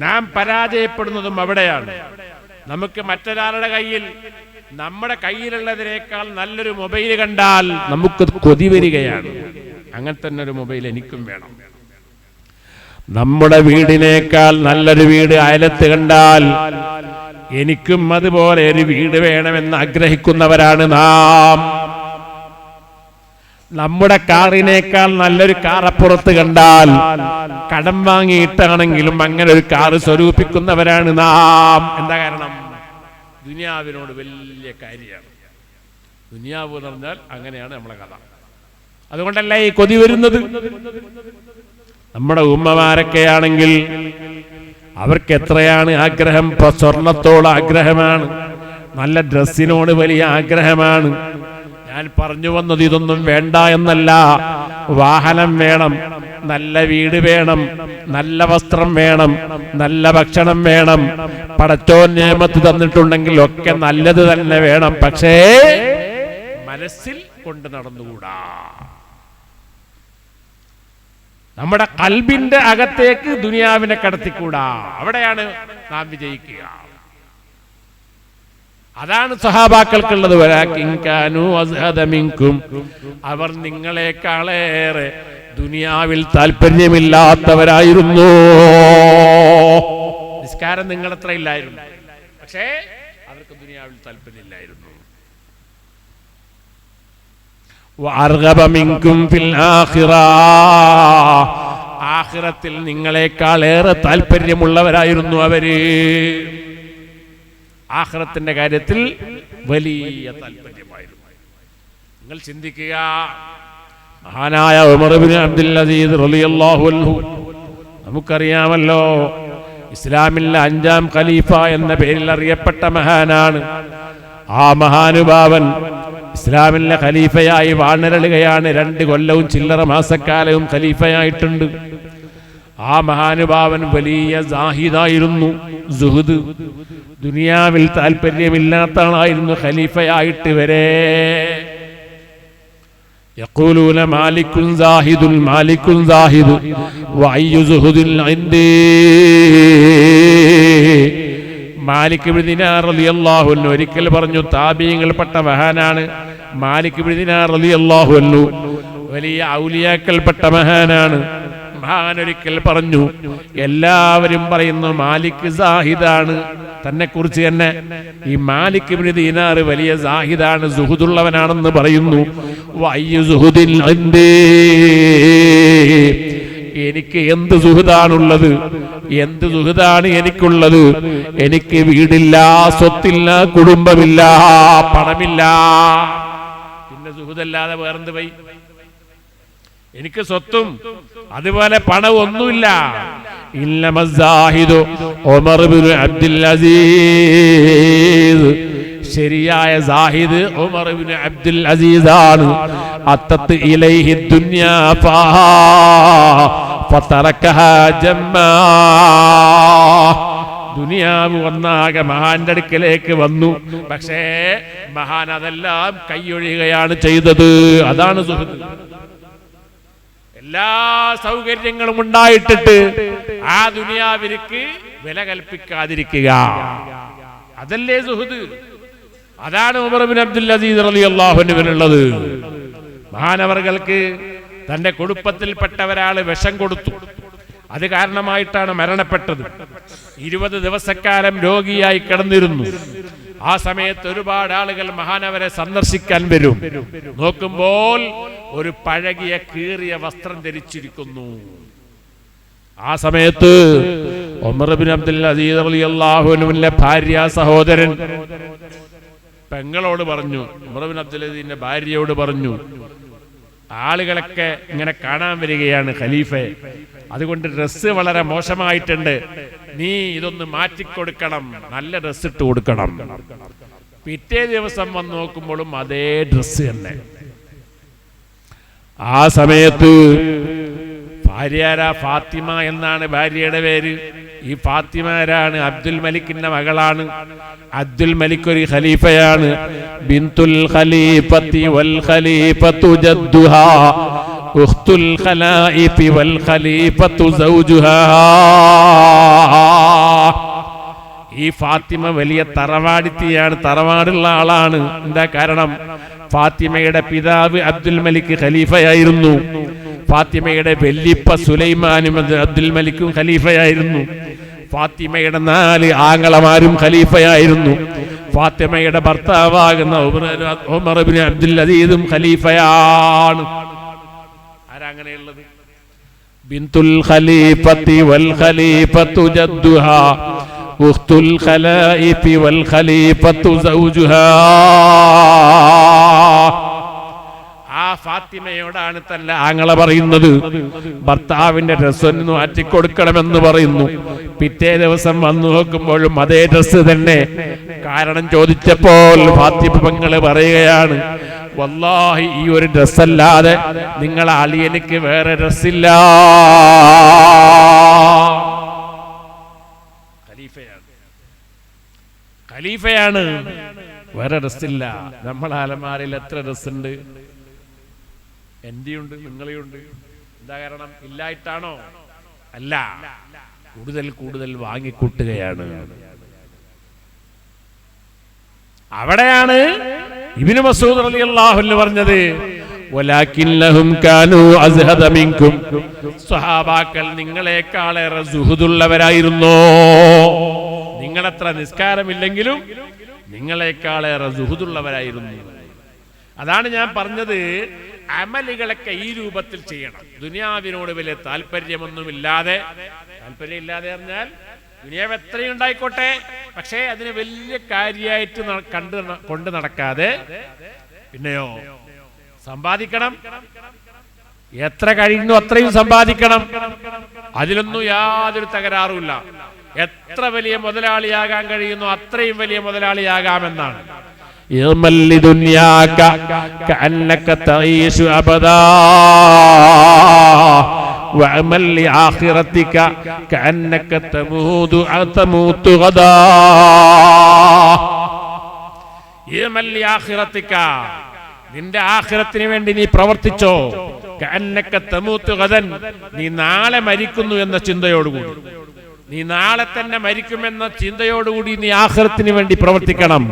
നാം പരാജയപ്പെടുന്നതും അവിടെയാണ്. നമുക്ക് മറ്റൊരാളുടെ കയ്യിൽ നമ്മുടെ കയ്യിലുള്ളതിനേക്കാൾ നല്ലൊരു മൊബൈൽ കണ്ടാൽ നമുക്ക് കൊതി വരികയാണ്. അങ്ങനെ തന്നെ ഒരു മൊബൈൽ എനിക്കും വേണം. നമ്മുടെ വീടിനേക്കാൾ നല്ലൊരു വീട് അയലത്ത് കണ്ടാൽ എനിക്കും അതുപോലെ ഒരു വീട് വേണമെന്ന് ആഗ്രഹിക്കുന്നവരാണ് നാം. നമ്മുടെ കാറിനേക്കാൾ നല്ലൊരു കാർ അപ്പുറത്ത് കണ്ടാൽ കടം വാങ്ങിയിട്ടാണെങ്കിലും അങ്ങനെ ഒരു കാർ സ്വരൂപിക്കുന്നവരാണ് നാം. എന്താ കാരണം? ദുനിയാവിനോട് വലിയ കാര്യമാണ്. ദുനിയാവ് എന്ന് പറഞ്ഞാൽ അങ്ങനെയാണ് നമ്മളെ കഥ. അതുകൊണ്ടല്ല ഈ കൊതി വരുന്നത്. നമ്മുടെ ഉമ്മമാരൊക്കെയാണെങ്കിൽ അവർക്ക് എത്രയാണ് ആഗ്രഹം? സ്വർണത്തോട് ആഗ്രഹമാണ്, നല്ല ഡ്രസ്സിനോട് വലിയ ആഗ്രഹമാണ്. ഞാൻ പറഞ്ഞു വന്നത് ഇതൊന്നും വേണ്ട എന്നല്ല. വാഹനം വേണം, നല്ല വീട് വേണം, നല്ല വസ്ത്രം വേണം, നല്ല ഭക്ഷണം വേണം. പടച്ചോൻ നിയമത്ത് തന്നിട്ടുണ്ടെങ്കിൽ ഒക്കെ നല്ലത് തന്നെ വേണം. പക്ഷേ മനസ്സിൽ കൊണ്ട് നടന്നുകൂടാ. നമ്മുടെ ഖൽബിന്റെ അകത്തേക്ക് ദുനിയാവിനെ കടത്തിക്കൂടാ. അവിടെയാണ് നാം വിജയിക്കുക. അതാണ് സഹാബാക്കൾക്കുള്ളത്. അവർ നിങ്ങളെക്കാളേറെ ദുനിയാവിൽ താല്പര്യമില്ലാത്തവരായിരുന്നു. നിസ്കാരം നിങ്ങളത്ര ഇല്ലായിരുന്നു, പക്ഷേ അവർക്ക് ദുനിയാവിൽ താല്പര്യമില്ലായിരുന്നു. ആഖിറത്തിൽ നിങ്ങളെക്കാളേറെ താല്പര്യമുള്ളവരായിരുന്നു അവര്. ആഖിറത്തിന്റെ കാര്യത്തിൽ വലിയ താല്പര്യമായിരുന്നു. നിങ്ങൾ ചിന്തിക്കുക, മഹാനായ ഉമർ ഇബ്നു അബ്ദുൽ അസീസ് റളിയല്ലാഹു അൻഹു, നമുക്കറിയാമല്ലോ, ഇസ്ലാമിലെ 5ാം ഖലീഫ എന്ന പേരിൽ അറിയപ്പെട്ട മഹാനാണ്. ആ മഹാനുഭാവൻ ഇസ്ലാമിലെ ഖലീഫയായി വാണരളുകയാണ്. 2 കൊല്ലവും ചില്ലറ മാസക്കാലവും ഖലീഫയായിട്ടുണ്ട്. ആ മഹാനുഭാവൻ വലിയ സാഹിദായിരുന്നു. സുഹുദ്, ദുനിയാവിൽ താല്പര്യമില്ലാത്ത ആളായിരുന്നു ഖലീഫയായിട്ട് വരെ. യഖൂലൂന മാലിക്കുൻ സാഹിദുൽ മാലിക്കുൻ സാഹിദ് വഅയ്യു സുഹുദിൽ ഇൻദി. മാലിക് ഇബ്നു ദിനാർ റളിയല്ലാഹു അൻഹു ഒരിക്കൽ പറഞ്ഞു, താബീങ്ങൾപ്പെട്ട മഹാനാണ് മാലിക് ഇബ്നു ദിനാർ റളിയല്ലാഹു അൻഹു, വലിയ ഔലിയാക്കൾപ്പെട്ട മഹാനാണ്. മഹാൻ ഒരിക്കൽ പറഞ്ഞു, എല്ലാവരും പറയുന്നു മാലിക് സാഹിദാണ്, തന്നെ കുറിച്ച് തന്നെ ഈ മാലിക് ഇബ്നു ദിനാർ വലിയ സാഹിദാണ്, സുഹുദുള്ളവനാണെന്ന് പറയുന്നു. വഅയ്യു സുഹുദിൻ ഇൻദി, എനിക്ക് എന്ത് സുഹൃതാണുള്ളത്, എന്ത് സുഹൃതാണ് എനിക്കുള്ളത്? എനിക്ക് വീടില്ല, സ്വത്തില്ല, കുടുംബമില്ല, പണമില്ല. പിന്നെ സുഹൃതല്ലാതെ വേറെന്ത് പോയി? എനിക്ക് സ്വത്തും അതുപോലെ പണവും ഒന്നുമില്ല. ഇന്നമസ്സാഹിദു ഉമർ ഇബ്നു അബ്ദുൽ അസീസ്, ശരിയായ സാഹിദ് ഉമർ ഇബ്നു അബ്ദുൽ അസീസ് ആണ്. അത്തത്ത് ഇലൈഹി ദുനിയാ ഫതറകഹാ ജമ്മാ, ദുനിയാവ് ഒന്നാകെ മഹാന്റെ അടുക്കലേക്ക് വന്നു, പക്ഷേ മഹാൻ അതെല്ലാം കൈയൊഴിയുകയാണ് ചെയ്തത്. അതാണ് സുഹൃത്ത്. എല്ലാ സൗകര്യങ്ങളും ഉണ്ടായിട്ടിട്ട് ആ ദുനിയാവിലേക്ക് വില കൽപ്പിക്കാതിരിക്കുക, അതല്ലേ സുഹൃത്ത്. അതാണ് ഉമർ ഇബ്നു അബ്ദുൽ അസീസ് റളിയല്ലാഹു അൻഹുവിനുള്ളത്. മഹാനവർകൾക്ക് തന്റെ കുടുംബത്തിൽപ്പെട്ട ഒരാൾ വിഷം കൊടുത്തു. അത് കാരണമായിട്ടാണ് മരണപ്പെട്ടത്. 20 ദിവസക്കാലം രോഗിയായി കിടന്നിരുന്നു. ആ സമയത്ത് ഒരുപാട് ആളുകൾ മഹാനവരെ സന്ദർശിക്കാൻ വരും. നോക്കുമ്പോൾ ഒരു പഴകിയ കീറിയ വസ്ത്രം ധരിച്ചിരിക്കുന്നു. ആ സമയത്ത് ഉമർ ഇബ്നു അബ്ദുൽ അസീസ് റളിയല്ലാഹു അൻഹുവിന്റെ ഭാര്യ സഹോദരൻ പെങ്ങളോട് പറഞ്ഞു, ഉമർ ഇബ്നു അബ്ദുൽ അസീസിന്റെ ഭാര്യയോട് പറഞ്ഞു, ആളുകളൊക്കെ ഇങ്ങനെ കാണാൻ വരികയാണ് ഖലീഫയെ, അതുകൊണ്ട് ഡ്രസ്സ് വളരെ മോശമായിട്ടുണ്ട്, നീ ഇതൊന്ന് മാറ്റിക്കൊടുക്കണം, നല്ല ഡ്രസ്സ് ഇട്ട് കൊടുക്കണം. പിറ്റേ ദിവസം വന്ന് നോക്കുമ്പോഴും അതേ ഡ്രസ്സ് തന്നെ. ആ സമയത്ത് ഭാര്യ ഫാത്തിമ എന്നാണ് ഭാര്യയുടെ പേര്. ഈ ഫാത്തിമ ആരാണ്? അബ്ദുൽ മലിക്കിന്റെ മകളാണ്. അബ്ദുൽ മലിക് ഒരു ഖലീഫയാണ്. ബിൻതുൽ ഖലീഫത്തി വൽ ഖലീഫത്തു ജദ്ദുഹാ ഉഖ്തുൽ ഖലായിഫി വൽ ഖലീഫത്തു സൗജുഹാ. ഈ ഫാത്തിമ വലിയ തറവാടിത്തിയാണ്, തറവാടുള്ള ആളാണ്. എന്താ കാരണം? ഫാത്തിമയുടെ പിതാവ് അബ്ദുൽ മലിക് ഖലീഫയായിരുന്നു. ഫാത്തിമയുടെ വല്യപ്പ സുലൈമാനും അബ്ദുൽ മലിക്കും ഖലീഫയായിരുന്നു. ഫാത്തിമയുടെ 4 ആങ്ങളമാരും ഖലീഫയായിരുന്നു. ഫാത്തിമയുടെ ഭർത്താവാകുന്ന ഉമർ ഇബ്നു അബ്ദുൽ അസീസും ഖലീഫയാണ്. ആരാങ്ങനെയുള്ളത്? ബിൻതുൽ ഖലീഫത്തി വൽ ഖലീഫത്തു ജദ്ദുഹാ ഉഖ്തുൽ ഖലായിഫി വൽ ഖലീഫത്തു സൗജുഹാ. ആ ഫാത്തിമയോടാണ് തന്റെ ആങ്ങള പറയുന്നത്, ഭർത്താവിന്റെ ഡ്രസ്സ് ഒന്ന് മാറ്റിക്കൊടുക്കണമെന്ന് പറയുന്നു. പിറ്റേ ദിവസം വന്നു നോക്കുമ്പോഴും അതേ ഡ്രസ്സ് തന്നെ. കാരണം ചോദിച്ചപ്പോൾ ഫാത്തിമ പെങ്ങള് പറയുകയാണ്, വല്ലാഹി ഈ ഒരു ഡ്രസ്സല്ലാതെ നിങ്ങളെ അളിയനിക്ക് വേറെ ഡ്രസ്സില്ല. ഖലീഫയാണ്, വേറെ ഡ്രസ്സില്ല. നമ്മളെ അലമാരയിൽ എത്ര ഡ്രസ്സുണ്ട്? എന്റെയുണ്ട്, നിങ്ങളെയുണ്ട്. എന്താ കാരണം? ഇല്ലായിട്ടാണോ? അല്ല, കൂടുതൽ കൂടുതൽ വാങ്ങിക്കൂട്ടുകയാണ്. അവിടെയാണ് ഇബ്നു മസ്ഊദ് റളിയല്ലാഹു അൻഹു പറഞ്ഞത്, വലാകിന്നഹും കാനൂ അസ്ഹദ മിൻകും. സ്വഹാബാക്കൾ നിങ്ങളെക്കാളേറെ സുഹുദുള്ളവരായിരുന്നു. നിങ്ങളത്ര നിസ്കാരമില്ലെങ്കിലും നിങ്ങളെക്കാളേറെ സുഹുദുള്ളവരായിരുന്നു. അതാണ് ഞാൻ പറഞ്ഞത്, അമലുകളൊക്കെ ഈ രൂപത്തിൽ ചെയ്യണം. ദുനിയാവിനോട് വലിയ താല്പര്യമൊന്നുമില്ലാതെ, താല്പര്യമില്ലാതെ പറഞ്ഞാൽ ദുനിയാവ് എത്രയും ഉണ്ടായിക്കോട്ടെ, പക്ഷേ അതിന് വലിയ കാര്യമായിട്ട് കൊണ്ട് നടക്കാതെ, പിന്നെയോ സമ്പാദിക്കണം, എത്ര കഴിയുന്നു അത്രയും സമ്പാദിക്കണം. അതിലൊന്നും യാതൊരു തകരാറുമില്ല. എത്ര വലിയ മുതലാളിയാകാൻ കഴിയുന്നു അത്രയും വലിയ മുതലാളിയാകാമെന്നാണ്. നിന്റെ ആഖിറത്തിന് വേണ്ടി നീ പ്രവർത്തിച്ചോ. നീ നാളെ മരിക്കുന്നു എന്ന ചിന്തയോടുകൂടി, നീ നാളെ തന്നെ മരിക്കുമെന്ന ചിന്തയോടുകൂടി നീ ആഖിറത്തിന് വേണ്ടി പ്രവർത്തിക്കണം.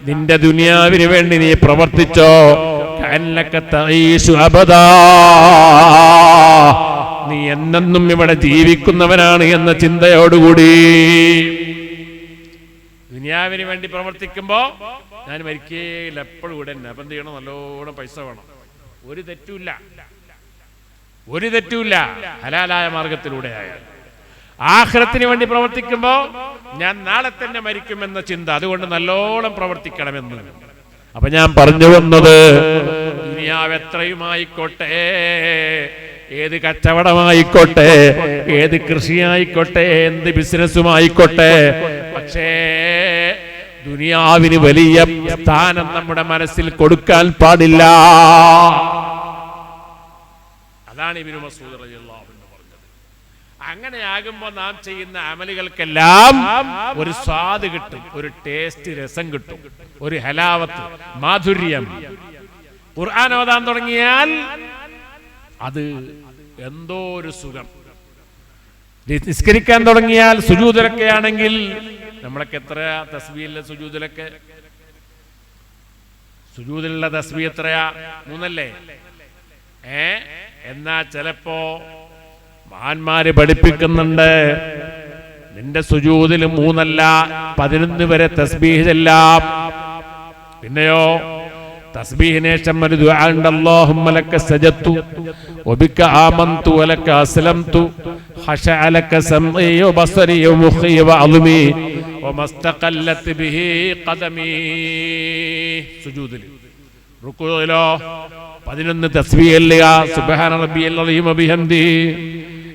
നിന്റെ ദുനിയാവിന് വേണ്ടി നീ പ്രവർത്തിച്ചോ. നീ എന്നെന്നും ഇവിടെ ജീവിക്കുന്നവനാണ് എന്ന ചിന്തയോടുകൂടി. ദുനിയാവിന് വേണ്ടി പ്രവർത്തിക്കുമ്പോ ഞാൻ മരിക്കേയില്ല, എപ്പോഴും ഇവിടെ തന്നെ. അപ്പൊ എന്ത് ചെയ്യണം? നല്ലോണം പൈസ വേണം. ഒരു തെറ്റുമില്ല ഹലാലായ മാർഗത്തിലൂടെ ആയാൽ. ആഖിറത്തിന് വേണ്ടി പ്രവർത്തിക്കുമ്പോ ഞാൻ നാളെ തന്നെ മരിക്കുമെന്ന ചിന്ത, അതുകൊണ്ട് നല്ലോണം പ്രവർത്തിക്കണമെന്ന്. അപ്പൊ ഞാൻ പറഞ്ഞു വന്നത്, ദുനിയാവ് എത്രയുമായിക്കോട്ടെ, ഏത് കച്ചവടമായിക്കോട്ടെ, ഏത് കൃഷിയായിക്കോട്ടെ, എന്ത് ബിസിനസ്സുമായിക്കോട്ടെ, പക്ഷേ ദുനിയാവിന് വലിയ സ്ഥാനം നമ്മുടെ മനസ്സിൽ കൊടുക്കാൻ പാടില്ല. അതാണ് ഇബ്നു മസ്ഊദ് റളിയല്ലാഹു അൻഹു പറഞ്ഞത്. അങ്ങനെയാകുമ്പോ നാം ചെയ്യുന്ന അമലുകൾക്കെല്ലാം ഒരു സ്വാദ് കിട്ടും, ഒരു ടേസ്റ്റ്, രസം കിട്ടും, ഒരു ഹലാവത്ത്, മാധുര്യം. ഖുർആൻ ഓതാൻ തുടങ്ങിയാൽ അത് എന്തോ ഒരു സുഖം. നിസ്കരിക്കാൻ തുടങ്ങിയാൽ സുജൂദിലൊക്കെ ആണെങ്കിൽ, നമ്മളൊക്കെ എത്രയാ തസ്ബീഹിലെ സുജൂദിലൊക്കെ? സുജൂദിലുള്ള തസ്ബീഹ് എത്രയാ? 3 അല്ലേ? എന്നാ ചിലപ്പോ മഹാന്മാര് പഠിപ്പിക്കുന്നുണ്ട്, നിന്റെ സുജൂദിൽ 3 അല്ല 11 വരെ തസ്ബീഹ് ചെല്ലാം. പിന്നെയോ തസ്ബീഹിന് ശേഷം ഒരു ദുആ ഉണ്ട്, അല്ലാഹുമ്മ ലക സജദ്തു വബിക ആമന്തു വലക അസ്ലംതു ഖശഅ ലക സമഈ വബസരി വമുഖി വഅദ്മി വമസ്തഖല്ലത് ബിഹി ഖദമി. സുജൂദിൽ. റുകൂഇലോ 11 തസ്ബീഹ് ചൊല്ലുക, സുബ്ഹാന റബ്ബിയൽ അളീം വബിഹംദിഹി.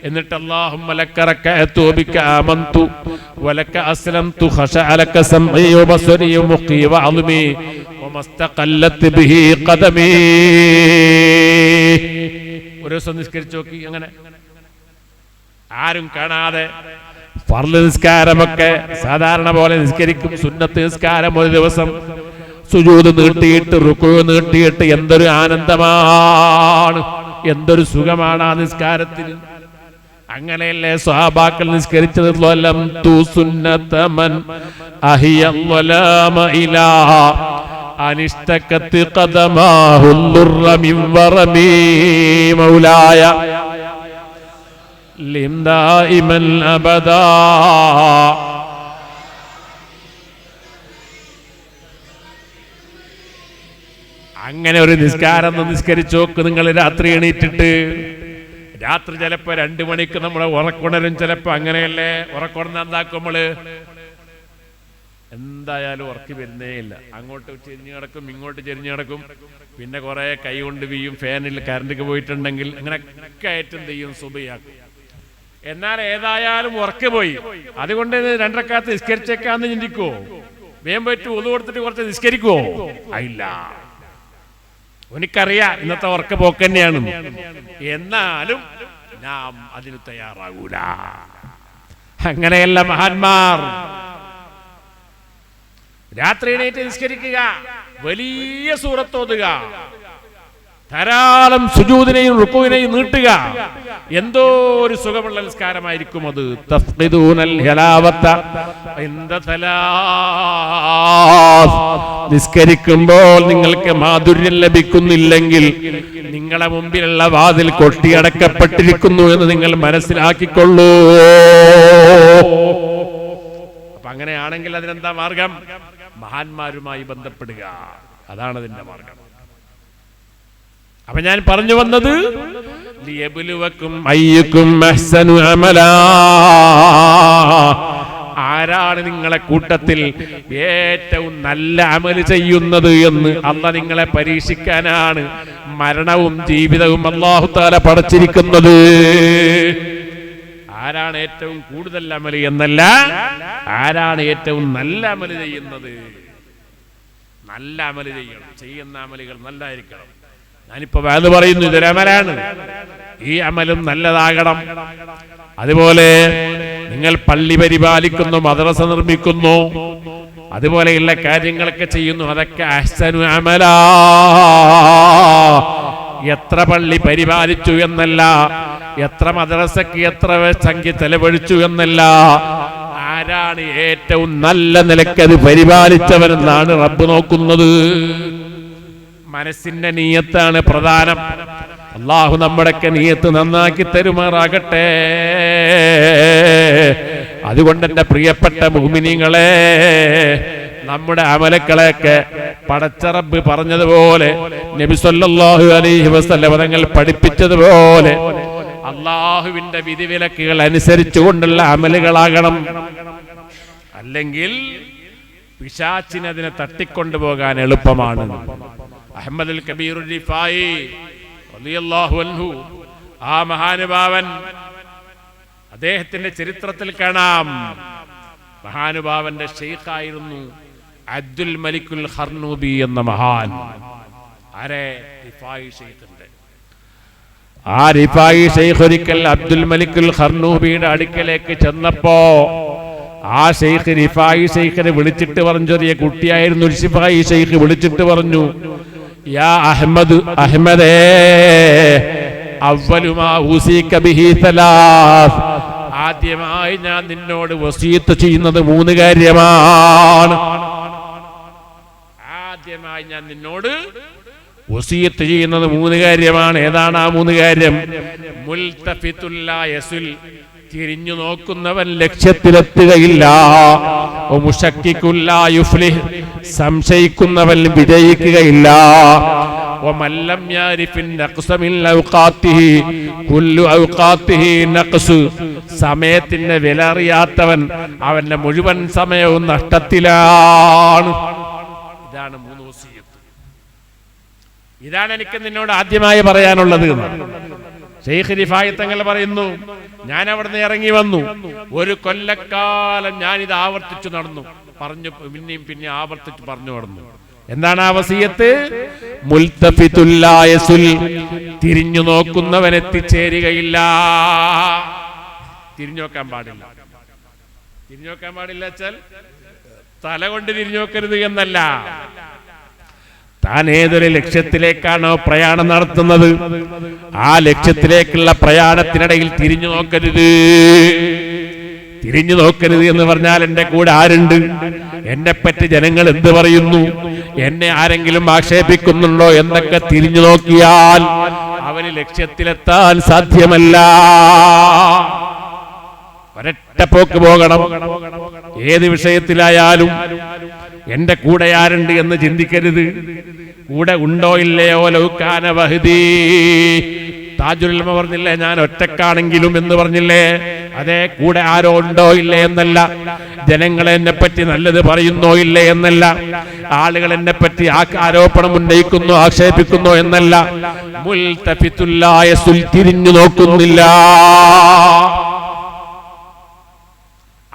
എന്നിട്ട് അല്ലാഹുമ്മ ലക റകഅതു വബിക ആമന്തു വലക അസ്ലംതു ഖശഅ ലക സമഈ വബസരി വമുഖി വഅദ്മി വമസ്തഖല്ലത് ബിഹി ഖദമി. ഒരു ദിവസം നിസ്കരിച്ചു നോക്കി, അങ്ങനെ ആരും കാണാതെ ഫർള് നിസ്കാരമൊക്കെ സാധാരണ പോലെ നിസ്കരിക്കും. സുന്നത്ത് നിസ്കാരം ഒരു ദിവസം സുജൂദ് നീട്ടിയിട്ട് റുകൂ നീട്ടിയിട്ട് എന്തൊരു ആനന്ദമാണ്, എന്തൊരു സുഖമാണ് ആ നിസ്കാരത്തിന്. അങ്ങനെയല്ലേ സ്വഹാബാക്കൾ നിസ്കരിച്ചത്. ലം തു സുന്നതമൻ അഹിയൽ വലാമ ഇലാ അനിഷ്തകത് ഖദമാഹുൽ ലുർറ മിൻ വറമി മൗലായ ലിം ദായിമൻ അബദാ. അങ്ങനെ ഒരു നിസ്കാരം നിസ്കരിച്ചു നോക്ക് നിങ്ങൾ. രാത്രി എണീറ്റിട്ട്, രാത്രി ചിലപ്പോ 2 മണിക്ക് നമ്മളെ ഉറക്കുണരും. ചിലപ്പോ അങ്ങനെയല്ലേ, ഉറക്കുണർന്ന് എന്താക്കും നമ്മള്, എന്തായാലും ഉറക്കി വരുന്നേ ഇല്ല. അങ്ങോട്ട് ചെരിഞ്ഞു കിടക്കും, ഇങ്ങോട്ട് ചെരിഞ്ഞു കിടക്കും. പിന്നെ കുറെ കൈ കൊണ്ട് വീയും. ഫാനിൽ കറണ്ടൊക്കെ പോയിട്ടുണ്ടെങ്കിൽ അങ്ങനെ ഒക്കെ ആയിട്ട് എന്ത് ചെയ്യും, സുബഹിയാക്കും. എന്നാൽ ഏതായാലും ഉറക്കെ പോയി. അതുകൊണ്ട് 2 റക്അത്ത് നിസ്കരിച്ചേക്കാന്ന് ചിന്തിക്കുവോ? വേഗം പോയിട്ട് ഉളു കൊടുത്തിട്ട് കുറച്ച് നിസ്കരിക്കുവോ? ഇല്ല. എനിക്കറിയാം ഇന്നത്തെ ഉറക്ക പോക്ക് തന്നെയാണ്. എന്നാലും നാം അതിന് തയ്യാറാകൂല. അങ്ങനെയല്ല മഹാന്മാർ. രാത്രി എണീറ്റ് നിസ്കരിക്കുക, വലിയ സൂറത്ത് ഓതുക, ധാരാളം സുജൂദിനെയും റുക്കൂവിനെയും നീട്ടുക. എന്തോ ഒരു സുഖമുള്ള നിസ്കാരമായിരിക്കും അത്. തഫ്ഖിദൂനൽ ഹലാവത ഇൻദ തലാസ്. നിസ്കരിക്കുമ്പോൾ നിങ്ങൾക്ക് മാധുര്യം ലഭിക്കുന്നില്ലെങ്കിൽ നിങ്ങളെ മുമ്പിലുള്ള വാതിൽ കൊട്ടിയടക്കപ്പെട്ടിരിക്കുന്നു എന്ന് നിങ്ങൾ മനസ്സിലാക്കിക്കൊള്ളൂ. അപ്പൊ അങ്ങനെയാണെങ്കിൽ അതിനെന്താ മാർഗം? മഹാന്മാരുമായി ബന്ധപ്പെടുക, അതാണ് അതിന്റെ മാർഗം. അപ്പൊ ഞാൻ പറഞ്ഞു വന്നത്, ലിയബ്ലുവക്കും അയ്യുക്കും അഹ്സനു അമലാ. ആരാണ് നിങ്ങളെ കൂട്ടത്തിൽ ഏറ്റവും നല്ല അമല് ചെയ്യുന്നത് എന്ന് അല്ലാഹ് നിങ്ങളെ പരീക്ഷിക്കാനാണ് മരണവും ജീവിതവും അല്ലാഹു തആല പടച്ചിരിക്കുന്നത്. ആരാണ് ഏറ്റവും കൂടുതൽ അമല് എന്നല്ല, ആരാണ് ഏറ്റവും നല്ല അമല് ചെയ്യുന്നത്. നല്ല അമല് ചെയ്യണം, ചെയ്യുന്ന അമലുകൾ നല്ലതായിരിക്കണം. ഞാനിപ്പോ അത് പറയുന്നു, ഇതൊരു അമലാണ്, ഈ അമലും നല്ലതാകണം. അതുപോലെ നിങ്ങൾ പള്ളി പരിപാലിക്കുന്നു, മദ്രസ നിർമ്മിക്കുന്നു, അതുപോലെയുള്ള കാര്യങ്ങളൊക്കെ ചെയ്യുന്നു, അതൊക്കെ അഹ്സനു അമലാ. എത്ര പള്ളി പരിപാലിച്ചു എന്നല്ല, എത്ര മദ്രസക്ക് എത്ര സംഖ്യ ചെലവഴിച്ചു എന്നല്ല, ആരാണ് ഏറ്റവും നല്ല നിലക്കത് പരിപാലിച്ചവരെന്നാണ് റബ്ബ് നോക്കുന്നത്. മനസ്സിന്റെ നീയത്താണ് പ്രധാനം. അല്ലാഹു നമ്മുടെയൊക്കെ നീയത്ത് നന്നാക്കി തരുമാറാകട്ടെ. അതുകൊണ്ട് എന്റെ പ്രിയപ്പെട്ട മുഅ്മിനീങ്ങളെ, നമ്മുടെ അമലുകളെയൊക്കെ പടച്ച റബ്ബ് പറഞ്ഞതുപോലെ, നബി സല്ലല്ലാഹു അലൈഹി വസല്ലം തങ്ങൾ പഠിപ്പിച്ചതുപോലെ അല്ലാഹുവിന്റെ വിധിവിലക്കുകൾ അനുസരിച്ചുകൊണ്ടുള്ള അമലുകളാകണം. അല്ലെങ്കിൽ പിശാചിന് അതിനെ തട്ടിക്കൊണ്ടുപോകാൻ എളുപ്പമാണ്. അഹ്മദുൽ കബീർ റിഫായി റളിയല്ലാഹു അൻഹു, ആ മഹാനുഭാവൻ, അദ്ദേഹത്തിന്റെ ചരിത്രത്തിൽ കാണാം, മഹാനുഭാവന്റെ ഷെയ്ഖായിരുന്നു അബ്ദുൽ മലിക്കുൽ ഖർനൂബി എന്ന മഹാൻ. ആരെ? റിഫായി ഷെയ്ഖിന്റെ. ആ റിഫായി ഷെയ്ഖ് ഒരിക്കൽ അബ്ദുൽ മലിക്കുൽ ഖർനൂബിയുടെ അടുക്കലേക്ക് ചെന്നപ്പോ ആ ഷെയ്ഖ് റിഫായി ഷെയ്ഖിനെ വിളിച്ചിട്ട് പറഞ്ഞു, ചെറിയ കുട്ടിയായിരുന്നു റിഫായി ഷെയ്ഖ് വിളിച്ചിട്ട് പറഞ്ഞു, യാ അഹ്മദ്, അഹ്മദേ, അവ്വലു മാ ഉസീക ബിഹി സലാസ്. ആദ്യമായി ഞാൻ നിന്നോട് വസിയത്ത് ചെയ്യുന്നത് 3 കാര്യമാണ്. ആദ്യമായി ഞാൻ നിന്നോട് വസിയത്ത് ചെയ്യുന്നത് 3 കാര്യമാണ്. ഏതാണ് ആ 3 കാര്യം? മുൽതഫിത്തുൽ ലാ യസുൽ, തിരിഞ്ഞു നോക്കുന്നവൻ ലക്ഷ്യത്തിലെത്തുകയില്ല. മുശക്കിക്കുൽ ലാ യുഫ്ലിഹ്, സംശയിക്കുന്നവൻ വിജയിക്കുകയില്ല. വമല്ലം യാരിഫിൻ നഖ്സ മിൻ ഔഖാത്തിഹി കുല്ലു ഔഖാത്തിഹി നഖ്സ്, സമയത്തിന്റെ വില അറിയാത്തവൻ അവന്റെ മുഴുവൻ സമയവും നഷ്ടത്തിലാണ്. ഇതാണ് 3 വസിയത്ത്. ഇതാണ് എനിക്ക് നിന്നോട് ആദ്യമായി പറയാനുള്ളത്. ശൈഖ് റിഫായി തങ്ങൾ പറയുന്നു, ഞാൻ അവിടുന്ന് ഇറങ്ങി വന്നു, 1 കൊല്ലക്കാലം ഞാനിത് ആവർത്തിച്ചു നടന്നു, പറഞ്ഞു പിന്നെ ആവർത്തിച്ചു പറഞ്ഞു നടന്നു. എന്താണ് ആ വസിയത്ത്? മുൽതഫിത്തുൽ ലാ യസുൽ, തിരിഞ്ഞു നോക്കുന്നവൻ എത്തിച്ചേരുകയില്ല. തിരിഞ്ഞു നോക്കാൻ പാടില്ല. തിരിഞ്ഞു നോക്കാൻ പാടില്ല വെച്ചാൽ തല കൊണ്ട് തിരിഞ്ഞു നോക്കരുത് എന്നല്ല. താൻ ഏതൊരു ലക്ഷ്യത്തിലേക്കാണോ പ്രയാണം നടത്തുന്നത്, ആ ലക്ഷ്യത്തിലേക്കുള്ള പ്രയാണത്തിനിടയിൽ തിരിഞ്ഞു നോക്കരുത്. തിരിഞ്ഞു നോക്കരുത് എന്ന് പറഞ്ഞാൽ എന്റെ കൂടെ ആരുണ്ട്, എന്നെ പറ്റി ജനങ്ങൾ എന്ത് പറയുന്നു, എന്നെ ആരെങ്കിലും ആക്ഷേപിക്കുന്നുണ്ടോ എന്നൊക്കെ തിരിഞ്ഞു നോക്കിയാൽ അവന് ലക്ഷ്യത്തിലെത്താൻ സാധ്യമല്ല. ഒരൊറ്റ പോക്ക് പോകണം. ഏത് വിഷയത്തിലായാലും എന്റെ കൂടെ ആരുണ്ട് എന്ന് ചിന്തിക്കരുത്. കൂടെ ഉണ്ടോ ഇല്ലയോ? ലൗകാന വഹദി, താജുൽ ഉലമ പറഞ്ഞില്ലേ, ഞാൻ ഒറ്റക്കാണെങ്കിലും എന്ന് പറഞ്ഞില്ലേ? അതെ, കൂടെ ആരോ ഉണ്ടോ ഇല്ലേ എന്നല്ല, ജനങ്ങൾ എന്നെ പറ്റി നല്ലത് പറയുന്നോ ഇല്ലേ എന്നല്ല, ആളുകൾ എന്നെ പറ്റി ആരോപണം ഉന്നയിക്കുന്നോ ആക്ഷേപിക്കുന്നോ എന്നല്ല. മുൽതഫിത്തുൽ ലാ യസുൽ, തിരിഞ്ഞു നോക്കുന്നില്ല.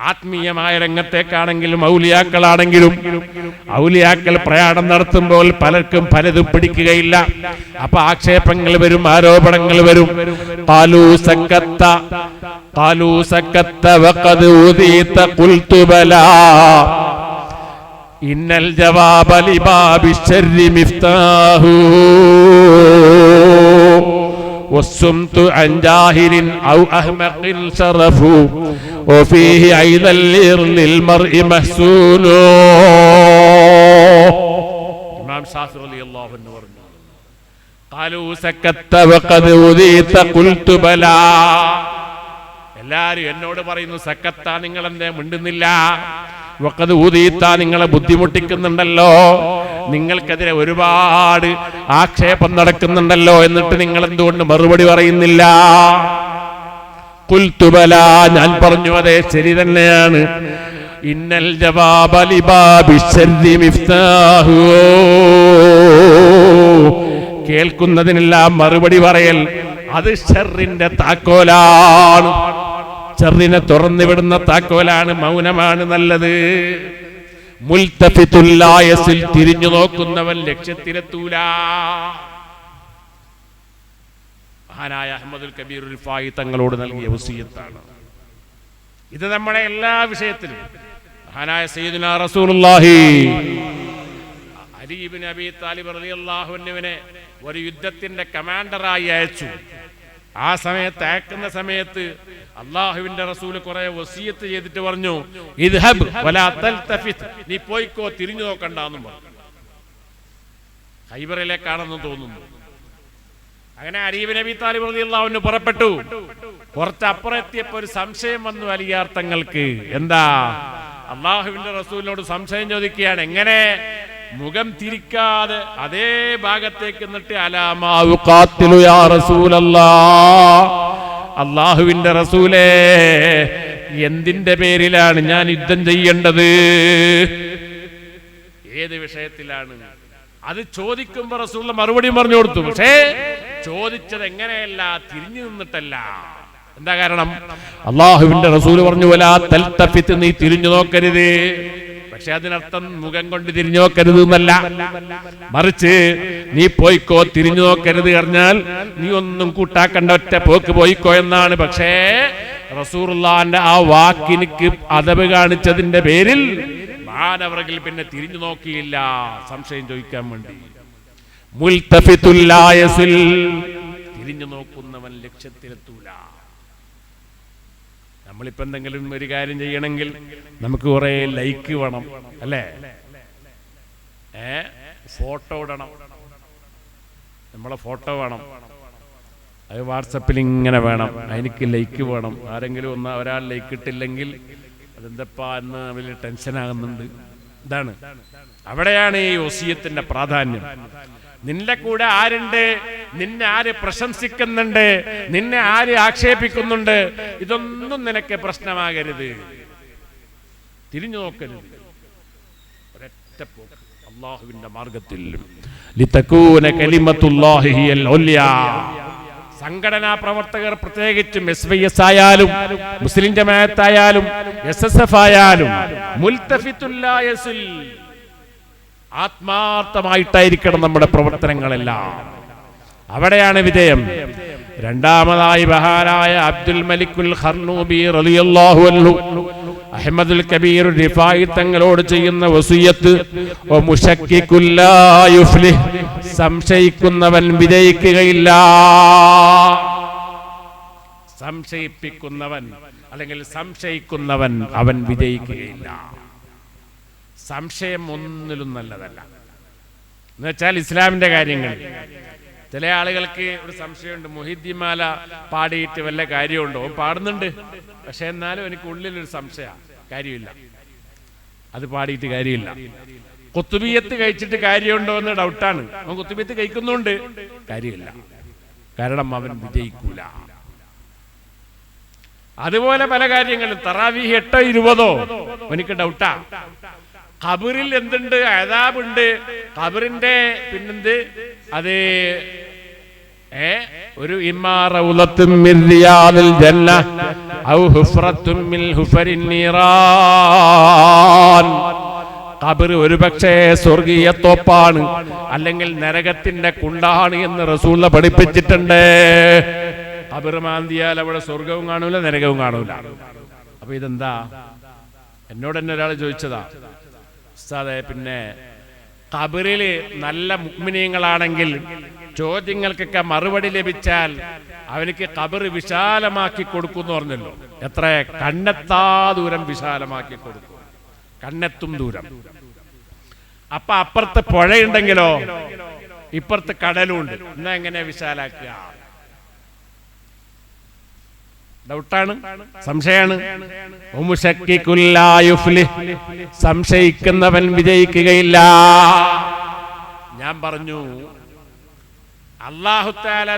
ആത്മീയമായ രംഗത്തേക്കാണെങ്കിലും ഔലിയാക്കളാണെങ്കിലും, ഔലിയാക്കൾ പ്രയാണം നടത്തുമ്പോൾ പലർക്കും പലതും പിടിക്കുകയില്ല. അപ്പൊ ആക്ഷേപങ്ങൾ വരും, ആരോപണങ്ങൾ വരും. ഖാലൂ സക്കത്ത വഖദ് ഉദീത ഖുൽതു ബലാ ഇന്നൽ ജവാബ ലിബാബി ശർരി മിഫ്താഹു والصمت عن جاهل أو أحمق شرف وفيه أيضا للمرء محسون. إمام شافعي رضي الله عنه قالوا سكت وقد أوذيت قلت بلى. എല്ലാരും എന്നോട് പറയുന്നു, സക്കത്ത, നിങ്ങൾ എന്തേ മിണ്ടുന്നില്ല? വഖദ് ഉദീത, നിങ്ങളെ ബുദ്ധിമുട്ടിക്കുന്നുണ്ടല്ലോ, നിങ്ങൾക്കെതിരെ ഒരുപാട് ആക്ഷേപം നടക്കുന്നുണ്ടല്ലോ, എന്നിട്ട് നിങ്ങൾ എന്തുകൊണ്ട് മറുപടി പറയുന്നില്ല? ഖുൽതു ബലാ, ഞാൻ പറഞ്ഞു അതെ, ശരി തന്നെയാണ്. ഇന്നൽ ജവാബ ലിബാബി ശർരി മിഫ്താഹു, കേൾക്കുന്നതിനെല്ലാം മറുപടി പറയൽ അത് ഷർറിന്റെ താക്കോലാണ്. ഷർറിനെ തുറന്നുവിടുന്ന താക്കോലാണ്, മൗനമാണ് നല്ലത്. മുൽതഫിത്തുൽ ലാ യസിൽ, തിരിഞ്ഞു നോക്കുന്നവൻ ലക്ഷ്യത്തിലെത്തൂല. മഹാനായ അഹ്മദുൽ കബീർ റിഫായി തങ്ങളോട് നൽകിയ വസിയത്താണ് ഇത്. നമ്മുടെ എല്ലാ വിഷയത്തിലും മഹാനായ സയ്യിദുനാ റസൂലുള്ളാഹി അലി ഇബ്നു അബീ താലിബ് റളിയല്ലാഹു അൻഹുവിനെ ഒരു യുദ്ധത്തിന്റെ കമാൻഡറായി അയച്ചു. ആ സമയത്ത് അയക്കുന്ന സമയത്ത് അള്ളാഹുവിന്റെ റസൂല് കുറെ വസിയത്ത് ചെയ്തിട്ട് പറഞ്ഞു, ഇദ്ഹബ് വലാ തൽതഫിത്, നീ പോയിക്കോ, തിരിഞ്ഞു നോക്കണ്ടെന്നും പറഞ്ഞു. ഖൈബറിലേക്കാണെന്ന് തോന്നുന്നു. അങ്ങനെ അലി ഇബ്നു അബീ താലിബ് റളിയല്ലാഹു അൻഹു പുറപ്പെട്ടു. കുറച്ചപ്പുറം എത്തിയപ്പോ ഒരു സംശയം വന്നു അലിയാർ തങ്ങൾക്ക്. എന്താ? അള്ളാഹുവിന്റെ റസൂലിനോട് സംശയം ചോദിക്കുകയാണ്. എങ്ങനെ? മുഖം തിരിക്കാതെ അതേ ഭാഗത്തേക്ക് നിന്നിട്ട് അലാമാ യുഖാത്തിലു യാ റസൂലല്ലാഹ്, അല്ലാഹുവിന്റെ റസൂലേ, എന്തിന്റെ പേരിലാണ് ഞാൻ യുദ്ധം ചെയ്യേണ്ടത്? ഏത് വിഷയത്തിലാണ്? അത് ചോദിക്കുമ്പോ റസൂൽ മറുപടി പറഞ്ഞു കൊടുത്തു. പക്ഷേ ചോദിച്ചത് എങ്ങനെയല്ല, തിരിഞ്ഞു നിന്നിട്ടല്ല. എന്താ കാരണം? അല്ലാഹുവിന്റെ റസൂൽ പറഞ്ഞു, വലാ തൽതഫിത്, നീ തിരിഞ്ഞു നോക്കരുത്. പക്ഷെ അതിനർത്ഥം മുഖം കൊണ്ട് തിരിഞ്ഞു നോക്കരുത് എന്നല്ല, മറിച്ച് നീ പോയിക്കോ, തിരിഞ്ഞു നോക്കരുത് പറഞ്ഞാൽ നീ ഒന്നും കൂട്ടാക്കണ്ട, ഒറ്റ പോക്ക് പോയിക്കോ എന്നാണ്. പക്ഷേ റസൂലുള്ളാഹിന്റെ ആ വാക്കിനിക്ക് അദബ് കാണിച്ചതിന്റെ പേരിൽ മാനവറകിൽ പിന്നെ തിരിഞ്ഞു നോക്കിയില്ല, സംശയം ചോദിക്കാൻ വേണ്ടി. മുൽതഫിത്തുൽ ലാ യസിൽ, തിരിഞ്ഞു നോക്കുന്നവൻ ലക്ഷ്യത്തിലെത്തൂല. നമ്മളിപ്പോ എന്തെങ്കിലും ഒരു കാര്യം ചെയ്യണമെങ്കിൽ നമുക്ക് കുറെ ലൈക്ക് വേണം, അല്ലേ? ഫോട്ടോ ഇടണം, നമ്മളെ ഫോട്ടോ വേണം, അത് വാട്സപ്പിൽ ഇങ്ങനെ വേണം, എനിക്ക് ലൈക്ക് വേണം. ആരെങ്കിലും ഒരാൾ ലൈക്ക് ഇട്ടില്ലെങ്കിൽ അതെന്തപ്പാ എന്ന് വലിയ ടെൻഷനാകുന്നുണ്ട്. ഇതാണ്, അവിടെയാണ് ഈ വസിയത്തിന്റെ പ്രാധാന്യം. നിന്റെ കൂടെ ആരുണ്ട്, നിന്നെ ആര് പ്രശംസിക്കുന്നുണ്ട്, നിന്നെ ആര് ആക്ഷേപിക്കുന്നുണ്ട്, ഇതൊന്നും നിനക്ക് പ്രശ്നമാകരുത്. തിരിഞ്ഞു നോക്കരുത്, ഒരൊറ്റ പോക്ക് അല്ലാഹുവിന്റെ മാർഗത്തിൽ. ലിതകൂന കലിമത്തുല്ലാഹി ഹിയൽ ഉൽയാ. സംഘടനാ പ്രവർത്തകർ, പ്രത്യേകിച്ചും SYS ആയാലും മുസ്ലിം ജമാഅത്ത് ആയാലും SSF ആയാലും മുൽതഫിത്തുല്ലാ യസിൽ, ആത്മാർത്ഥമായിട്ടായിരിക്കണം നമ്മുടെ പ്രവർത്തനങ്ങളെല്ലാം. അവിടെയാണ് വിജയം. രണ്ടാമതായി മഹാനായ അബ്ദുൽ മലിക്കുൽ ഖർനൂബി റളിയല്ലാഹു അൻഹു അഹ്മദുൽ കബീർ റിഫായി തങ്ങളോട് ചെയ്യുന്ന വസിയത്ത്, വമുശക്കിക്കുൽ ലാ യുഫ്ലിഹ്, സംശയിക്കുന്നവൻ വിജയിക്കുകയില്ല. സംശയിപ്പിക്കുന്നവൻ അല്ലെങ്കിൽ സംശയിക്കുന്നവൻ അവൻ വിജയിക്കുകയില്ല. സംശയം ഒന്നിലും നല്ലതല്ല. എന്നുവെച്ചാൽ ഇസ്ലാമിന്റെ കാര്യങ്ങൾ ചില ആളുകൾക്ക് ഒരു സംശയമുണ്ട്, മുഹിദ്ദിമാല പാടിയിട്ട് വല്ല കാര്യമുണ്ടോ? പാടുന്നുണ്ട്, പക്ഷെ എന്നാലും എനിക്ക് ഉള്ളിലൊരു സംശയ, കാര്യമില്ല, അത് പാടിയിട്ട് കാര്യമില്ല. കുത്തുബിയത്ത് കഴിച്ചിട്ട് കാര്യമുണ്ടോ എന്ന് ഡൗട്ടാണ്. അവൻ കുത്തുബിയത്ത് കഴിക്കുന്നുണ്ട്, കാര്യമില്ല, കാരണം അവൻ വിജയിക്കൂല. അതുപോലെ പല കാര്യങ്ങളും, തറാവീഹ് 8-20 എനിക്ക് ഡൗട്ടാ. ഖബറിൽ എന്തുണ്ട്? അദാബുണ്ട്. ഖബറിന്റെ പിന്നെന്ത്? അത് ഒരു ഇമാറൗലത്തും മിൻ റിയാദിൽ ജന്ന ഔ ഹുഫറത്തും മിൻ ഹുഫരിൻ നീറാൻ. ഖബർ ഒരുപക്ഷേ സ്വർഗീയ തോപ്പാണ്, അല്ലെങ്കിൽ നരകത്തിന്റെ കുണ്ടാണ് എന്ന് റസൂൽ പഠിപ്പിച്ചിട്ടുണ്ട്. ഖബർ മാന്തിയാൽ അവിടെ സ്വർഗവും കാണൂല, നരകവും കാണൂല. അപ്പൊ ഇതെന്താ? എന്നോട് തന്നെ ഒരാൾ ചോദിച്ചതാ, ഉസ്താദേ, പിന്നെ ഖബറില് നല്ല മുഅ്മിനീങ്ങളാണെങ്കിൽ ചോദ്യങ്ങൾക്കൊക്കെ മറുപടി ലഭിച്ചാൽ അവർക്ക് ഖബർ വിശാലമാക്കി കൊടുക്കുമെന്ന് പറഞ്ഞല്ലോ. എത്ര? കണ്ണെത്താ ദൂരം വിശാലമാക്കി കൊടുക്കും, കണ്ണെത്തും ദൂരം. അപ്പൊ അപ്പുറത്ത് പുഴയുണ്ടെങ്കിലോ, ഇപ്പുറത്ത് കടലുണ്ട്, എന്നാ എങ്ങനെ വിശാലാക്കുക? ഡൗട്ടാണ്, സംശയാണ്. സംശയിക്കുന്നവൻ വിജയിക്കുകയില്ല. ഞാൻ പറഞ്ഞു, അല്ലാഹു തആല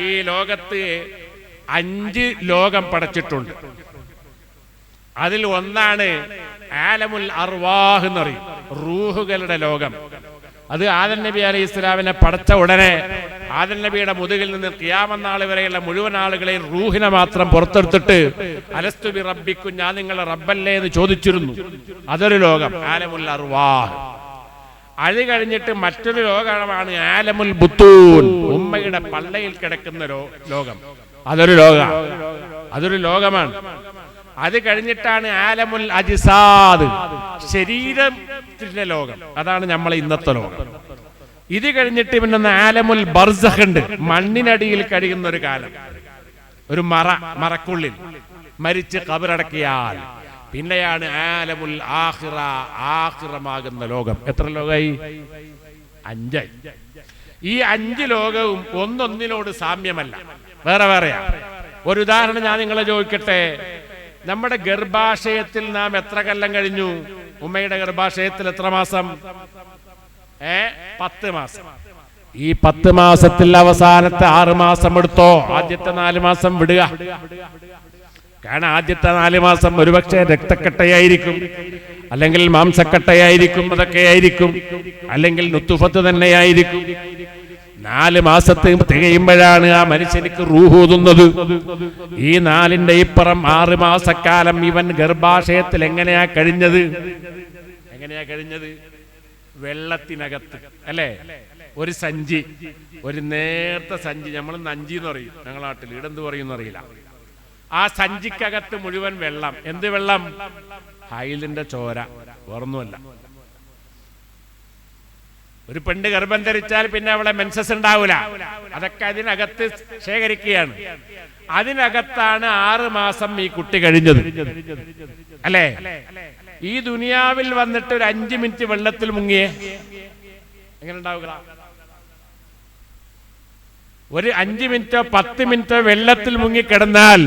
ഈ ലോകത്ത് 5 ലോകം പടച്ചിട്ടുണ്ട്. അതിൽ ഒന്നാണ് ആലമുൽ അർവാഹ് എന്ന് പറയും, റൂഹുകളുടെ ലോകം. അത് ആദം നബി അലൈഹി ഇസ്ലാമിനെ പടച്ച ഉടനെ ആദം നബിയുടെ മുതുകിൽ നിന്ന് ഖിയാമത്ത് നാൾ വരെയുള്ള മുഴുവൻ ആളുകളെയും റൂഹിനെ മാത്രം പുറത്തെടുത്തിട്ട് അലസ്തു ബി റബ്ബിക്കും, ഞാൻ നിങ്ങളെ റബ്ബല്ലേ എന്ന് ചോദിച്ചിരുന്നു. അതൊരു ലോകം, ആലമുൽ അർവാഹ്. അത് കഴിഞ്ഞിട്ട് മറ്റൊരു ലോകമാണ് ആലമുൽ ബുത്തൂൻ, ഉമ്മയുടെ പള്ളയിൽ കിടക്കുന്ന ലോകം. അതൊരു ലോകമാണ്. അത് കഴിഞ്ഞിട്ടാണ് ആലമുൽ അജ്സാദ്, ശരീരത്തിന്റെ ലോകം. അതാണ് നമ്മളെ ഇന്നത്തെ ലോകം. ഇത് കഴിഞ്ഞിട്ട് പിന്നെ ആലമുൽ ബർസഖ് ഉണ്ട്, മണ്ണിനടിയിൽ കഴിയുന്ന ഒരു കാലം, ഒരു മറക്കുള്ളിൽ മരിച്ച് ഖബറടക്കിയാൽ. പിന്നെയാണ് ആലമുൽ ആഖിറ, ആഖിറമാകുന്ന ലോകം. എത്ര ലോകമായി? 5. ഈ 5 ലോകവും ഒന്നൊന്നിനോട് സാമ്യമല്ല, വേറെ വേറെയാ. ഒരു ഉദാഹരണം ഞാൻ നിങ്ങളെ ചോദിക്കട്ടെ. നമ്മുടെ ഗർഭാശയത്തിൽ നാം എത്ര കൊല്ലം കഴിഞ്ഞു? ഉമ്മയുടെ ഗർഭാശയത്തിൽ എത്ര മാസം? 10 മാസം. ഈ 10 മാസത്തിൽ അവസാനത്തെ 6 മാസം എടുത്തോ, ആദ്യത്തെ 4 മാസം വിടുക. കാരണം ആദ്യത്തെ 4 മാസം ഒരുപക്ഷെ രക്തക്കട്ടയായിരിക്കും, അല്ലെങ്കിൽ മാംസക്കട്ടയായിരിക്കും, അതൊക്കെ ആയിരിക്കും, അല്ലെങ്കിൽ നുത്തുഫത്ത് തന്നെയായിരിക്കും. 4 മാസത്തെ തികയുമ്പോഴാണ് ആ മനുഷ്യനിക്ക് റൂഹൂതുന്നത്. ഈ 4ന്റെ ഇപ്പുറം 6 മാസക്കാലം ഇവൻ ഗർഭാശയത്തിൽ എങ്ങനെയാ കഴിഞ്ഞത്? വെള്ളത്തിനകത്ത്, അല്ലേ? ഒരു സഞ്ചി, ഒരു നേർത്ത സഞ്ചി, നമ്മൾ നഞ്ചി എന്ന് പറയും ഞങ്ങളുടെ നാട്ടിൽ, ഇടെന്ത് പറയുമെന്ന് അറിയില്ല. ആ സഞ്ചിക്കകത്ത് മുഴുവൻ വെള്ളം. എന്ത് വെള്ളം? ഹൈലിന്റെ ചോര, വേറൊന്നുമല്ല. ഒരു പെണ്ണ് ഗർഭം ധരിച്ചാൽ പിന്നെ അവളെ മെൻസസ് ഉണ്ടാവൂല, അതൊക്കെ അതിനകത്ത് ശേഖരിക്കുകയാണ്. അതിനകത്താണ് 6 മാസം ഈ കുട്ടി കഴിഞ്ഞത്, അല്ലേ? ഈ ദുനിയാവിൽ വന്നിട്ട് ഒരു 5 മിനിറ്റ് വെള്ളത്തിൽ മുങ്ങിയേ എങ്ങനെ ഉണ്ടാവുക? ഒരു 5 മിനിറ്റോ 10 മിനിറ്റോ വെള്ളത്തിൽ മുങ്ങിക്കിടന്നാൽ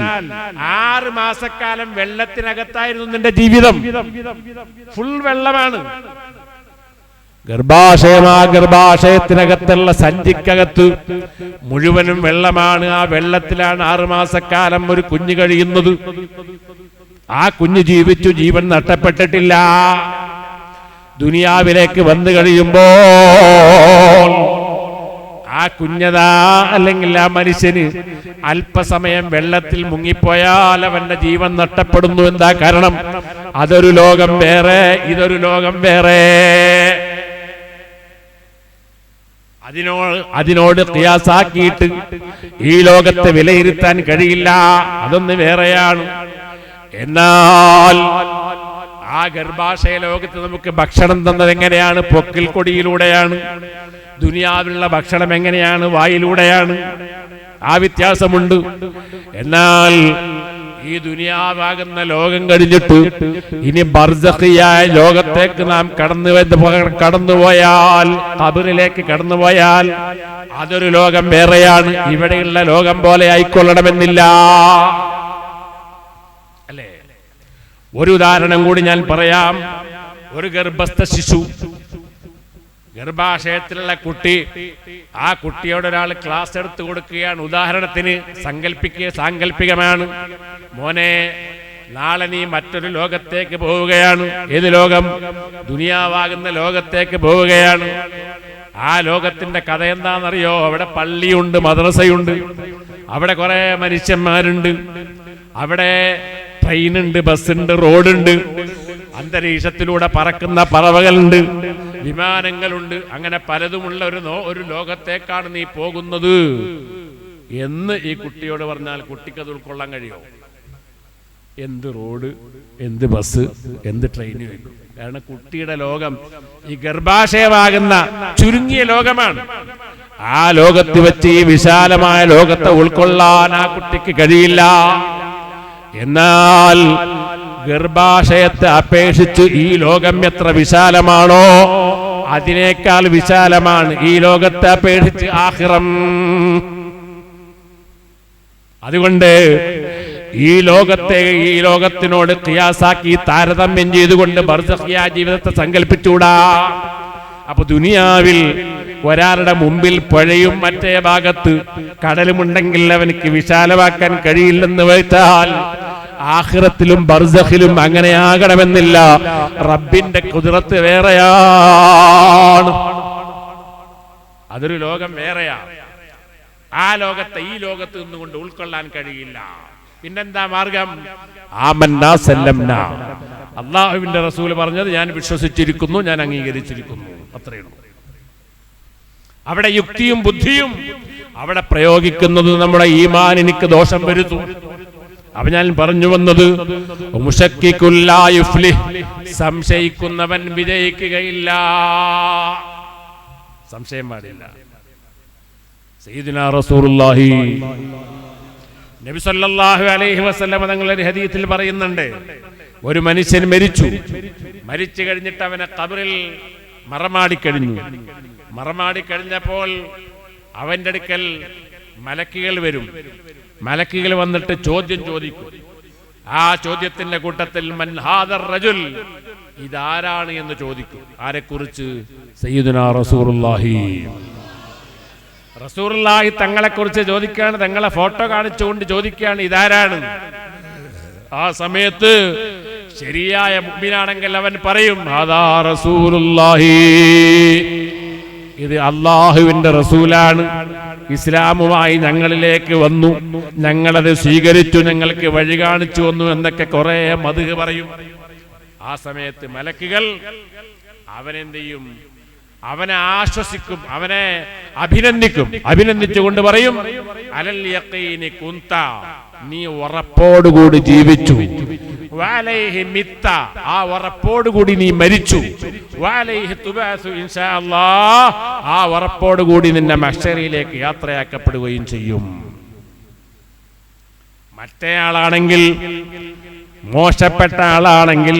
6 മാസക്കാലം വെള്ളത്തിനകത്തായിരുന്നു നിന്റെ ജീവിതം. ഫുൾ വെള്ളമാണ്. ഗർഭാശയത്തിനകത്തുള്ള സഞ്ചിക്കകത്ത് മുഴുവനും വെള്ളമാണ്. ആ വെള്ളത്തിലാണ് 6 മാസക്കാലം ഒരു കുഞ്ഞ് കഴിയുന്നത്. ആ കുഞ്ഞ് ജീവിച്ചു, ജീവൻ നഷ്ടപ്പെട്ടിട്ടില്ല. ദുനിയാവിലേക്ക് വന്നു കഴിയുമ്പോൾ ആ കുഞ്ഞതാ അല്ലെങ്കിൽ ആ മനുഷ്യന് അല്പസമയം വെള്ളത്തിൽ മുങ്ങിപ്പോയാൽ അവന്റെ ജീവൻ നഷ്ടപ്പെടുന്നു. എന്താ കാരണം? അതൊരു ലോകം വേറെ, ഇതൊരു ലോകം വേറെ. അതിനോട് ഖിയാസാക്കിയിട്ട് ഈ ലോകത്തെ വിലയിരുത്താൻ കഴിയില്ല. അതൊന്ന് വേറെയാണ്. എന്നാൽ ആ ഗർഭാശയ ലോകത്ത് നമുക്ക് ഭക്ഷണം തന്നത് എങ്ങനെയാണ്? പൊക്കിൽ കൊടിയിലൂടെയാണ്. ദുനിയാവിലുള്ള ഭക്ഷണം എങ്ങനെയാണ്? വായിലൂടെയാണ്. ആ വ്യത്യാസമുണ്ട്. എന്നാൽ ഈ ദുനിയാവാകുന്ന ലോകം കഴിഞ്ഞിട്ട് ഇനി ബർസഖിയായ ലോകത്തേക്ക് നാം കടന്നുപോയാൽ, ഖബറിലേക്ക് കടന്നുപോയാൽ അതൊരു ലോകം വേറെയാണ്. ഇവിടെയുള്ള ലോകം പോലെ ആയിക്കൊള്ളണമെന്നില്ല. അല്ലേ? ഒരു ഉദാഹരണം കൂടി ഞാൻ പറയാം. ഒരു ഗർഭസ്ഥ ശിശു, ഗർഭാശയത്തിലുള്ള കുട്ടി, ആ കുട്ടിയോട് ഒരാൾ ക്ലാസ് എടുത്തു കൊടുക്കുകയാണ്. ഉദാഹരണത്തിന് സാങ്കല്പികമാണ്. മോനെ, നാളെ നീ മറ്റൊരു ലോകത്തേക്ക് പോവുകയാണ്. ഏത് ലോകം? ദുനിയാവാകുന്ന ലോകത്തേക്ക് പോവുകയാണ്. ആ ലോകത്തിന്റെ കഥ എന്താണെന്നറിയോ? അവിടെ പള്ളിയുണ്ട്, മദ്രസയുണ്ട്, അവിടെ കുറെ മനുഷ്യന്മാരുണ്ട്, അവിടെ ട്രെയിനുണ്ട്, ബസ്സുണ്ട്, റോഡുണ്ട്, അന്തരീക്ഷത്തിലൂടെ പറക്കുന്ന പറവകളുണ്ട്, വിമാനങ്ങളുണ്ട്. അങ്ങനെ പലതുമുള്ള ഒരു ലോകത്തേക്കാണ് നീ പോകുന്നത് എന്ന് ഈ കുട്ടിയോട് പറഞ്ഞാൽ കുട്ടിക്ക് അത് ഉൾക്കൊള്ളാൻ കഴിയുമോ? എന്ത് റോഡ്, എന്ത് ബസ്, എന്ത് ട്രെയിൻ വയ്ക്കും? കാരണം കുട്ടിയുടെ ലോകം ഈ ഗർഭാശയമാകുന്ന ചുരുങ്ങിയ ലോകമാണ്. ആ ലോകത്ത് വെച്ച് ഈ വിശാലമായ ലോകത്തെ ഉൾക്കൊള്ളാൻ ആ കുട്ടിക്ക് കഴിയില്ല. എന്നാൽ ഗർഭാശയത്തെ അപേക്ഷിച്ച് ഈ ലോകം എത്ര വിശാലമാണോ അതിനേക്കാൾ വിശാലമാണ് ഈ ലോകത്തെ അപേക്ഷിച്ച് ആഖിറം. അതുകൊണ്ട് ഈ ലോകത്തിനോട് ഖിയാസാക്കി താരതമ്യം ചെയ്തുകൊണ്ട് ബർസഖിയ ജീവിതത്തെ സങ്കല്പിച്ചൂടാ. അപ്പൊ ദുനിയാവിൽ ഒരാളുടെ മുമ്പിൽ പുഴയും മറ്റേ ഭാഗത്ത് കടലുമുണ്ടെങ്കിൽ അവനക്ക് വിശാലമാക്കാൻ കഴിയില്ലെന്ന് വെച്ചാൽ ആഖിറത്തിലും ബർസഖിലും അങ്ങനെയാകണമെന്നില്ല. റബ്ബിന്റെ ഖുദ്റത്ത് വേറെയാണ്. അതൊരു ലോകം വേറെയാണ്. ആ ലോകത്തെ ഈ ലോകത്ത് നിന്നുകൊണ്ട് ഉൾക്കൊള്ളാൻ കഴിയില്ല. പിന്നെന്താ മാർഗം? ആമന്നാ സല്ലംനാ. അല്ലാഹുവിന്റെ റസൂൽ പറഞ്ഞത് ഞാൻ വിശ്വസിച്ചിരിക്കുന്നു, ഞാൻ അംഗീകരിച്ചിരിക്കുന്നു, അത്രയേ ഉള്ളൂ. അവിടെ യുക്തിയും ബുദ്ധിയും അവിടെ പ്രയോഗിക്കുന്നത് നമ്മുടെ ഈമാനിനിക്ക് ദോഷം വരുത്തും. അപ്പൊ ഞാൻ പറഞ്ഞു വന്നത്, സംശയിക്കുന്നവൻ വിജയിക്കുകയില്ല. സംശയം പാടില്ല. സയ്യിദുനാ റസൂലുള്ളാഹി നബി സല്ലല്ലാഹു അലൈഹി വസല്ലം തങ്ങളുടെ ഹദീസിൽ പറയുന്നുണ്ട്, ഒരു മനുഷ്യൻ മരിച്ചു കഴിഞ്ഞിട്ട് അവനെ ഖബറിൽ മറമാടിക്കഴിഞ്ഞപ്പോൾ അവന്റെ അടുക്കൽ മലക്കുകൾ വരും. മലക്കുകൾ വന്നിട്ട് ചോദ്യം ചോദിക്കും. ആ ചോദ്യത്തിന്റെ കൂട്ടത്തിൽ മൻ ഹാദർ റജുൽ, ഇതാരാണ് എന്ന് ചോദിക്കും. ആരെക്കുറിച്ച്? സയ്യിദുനാ റസൂലുള്ളാഹി തങ്ങളെ കുറിച്ച് ചോദിക്കുകയാണ്. തങ്ങളെ ഫോട്ടോ കാണിച്ചുകൊണ്ട് ചോദിക്കുകയാണ്, ഇതാരാണ്? ആ സമയത്ത് ശരിയായ മുഅ്മിനാണെങ്കിൽ അവൻ പറയും, ഹാദാ റസൂലുള്ളാഹി, ഇത് അല്ലാഹുവിന്റെ റസൂലാണ്, ഇസ്ലാമുമായി ഞങ്ങളിലേക്ക് വന്നു, ഞങ്ങളത് സ്വീകരിച്ചു, ഞങ്ങൾക്ക് വഴി കാണിച്ചു വന്നു എന്നൊക്കെ കുറെ മദ്ഹ് പറയും. ആ സമയത്ത് മലക്കുകൾ അവനെന്ത് ചെയ്യും? അവനെ ആശ്വസിക്കും, അവനെ അഭിനന്ദിച്ചുകൊണ്ട് പറയും, അലൽ യഖീനി കുന്ത, നീ ഉറപ്പോടുകൂടി ജീവിച്ചു, വഅലൈഹി മിത്ത, ആ ഉറപ്പോടുകൂടി നീ മരിച്ചു, വഅലൈഹി തുബഅസു ഇൻഷാ അല്ലാഹ്, ആ ഉറപ്പോടുകൂടി നിന്നെ മഹ്ശറിലേക്ക് യാത്രയാക്കപ്പെടുകയും ചെയ്യും. മറ്റേ ആളാണെങ്കിൽ, മോശപ്പെട്ട ആളാണെങ്കിൽ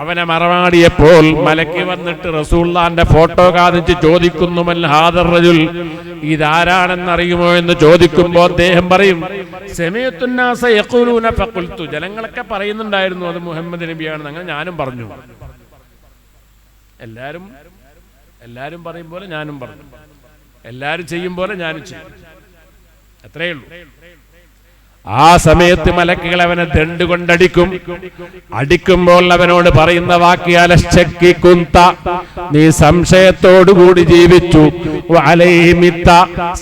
അവനെ മറമാടിയപ്പോൾ മലക്ക് വന്നിട്ട് റസൂലുള്ളാഹിന്റെ ഫോട്ടോ കാണിച്ച് ചോദിക്കുന്നു, മൽ ഹാദർ റജുൽ, ഇതാരാണെന്നറിയുമോ എന്ന് ചോദിക്കുമ്പോൾ അദ്ദേഹം പറയും, സമീഅത്തുൻ നാസ യഖൂലൂന ഫഖുൽതു, ജനങ്ങളൊക്കെ പറയുന്നുണ്ടായിരുന്നു അത് മുഹമ്മദ് നബിയാണെന്ന്. അങ്ങനെ ഞാനും പറഞ്ഞു. എല്ലാരും പറയും പോലെ ഞാനും പറഞ്ഞു, എല്ലാരും ചെയ്യും പോലെ ഞാനും ചെയ്യും, അത്രയേ ഉള്ളൂ. ആ സമയത്ത് മലക്കുകൾ അവനെ ദണ്ട് കൊണ്ടടിക്കും. അടിക്കുമ്പോൾ അവനോട് പറയുന്ന വാക്ക്, അലശ്ചക്കി കുന്ത, നീ സംശയത്തോടുകൂടി ജീവിച്ചു, വഅലൈഹിമിത്ത,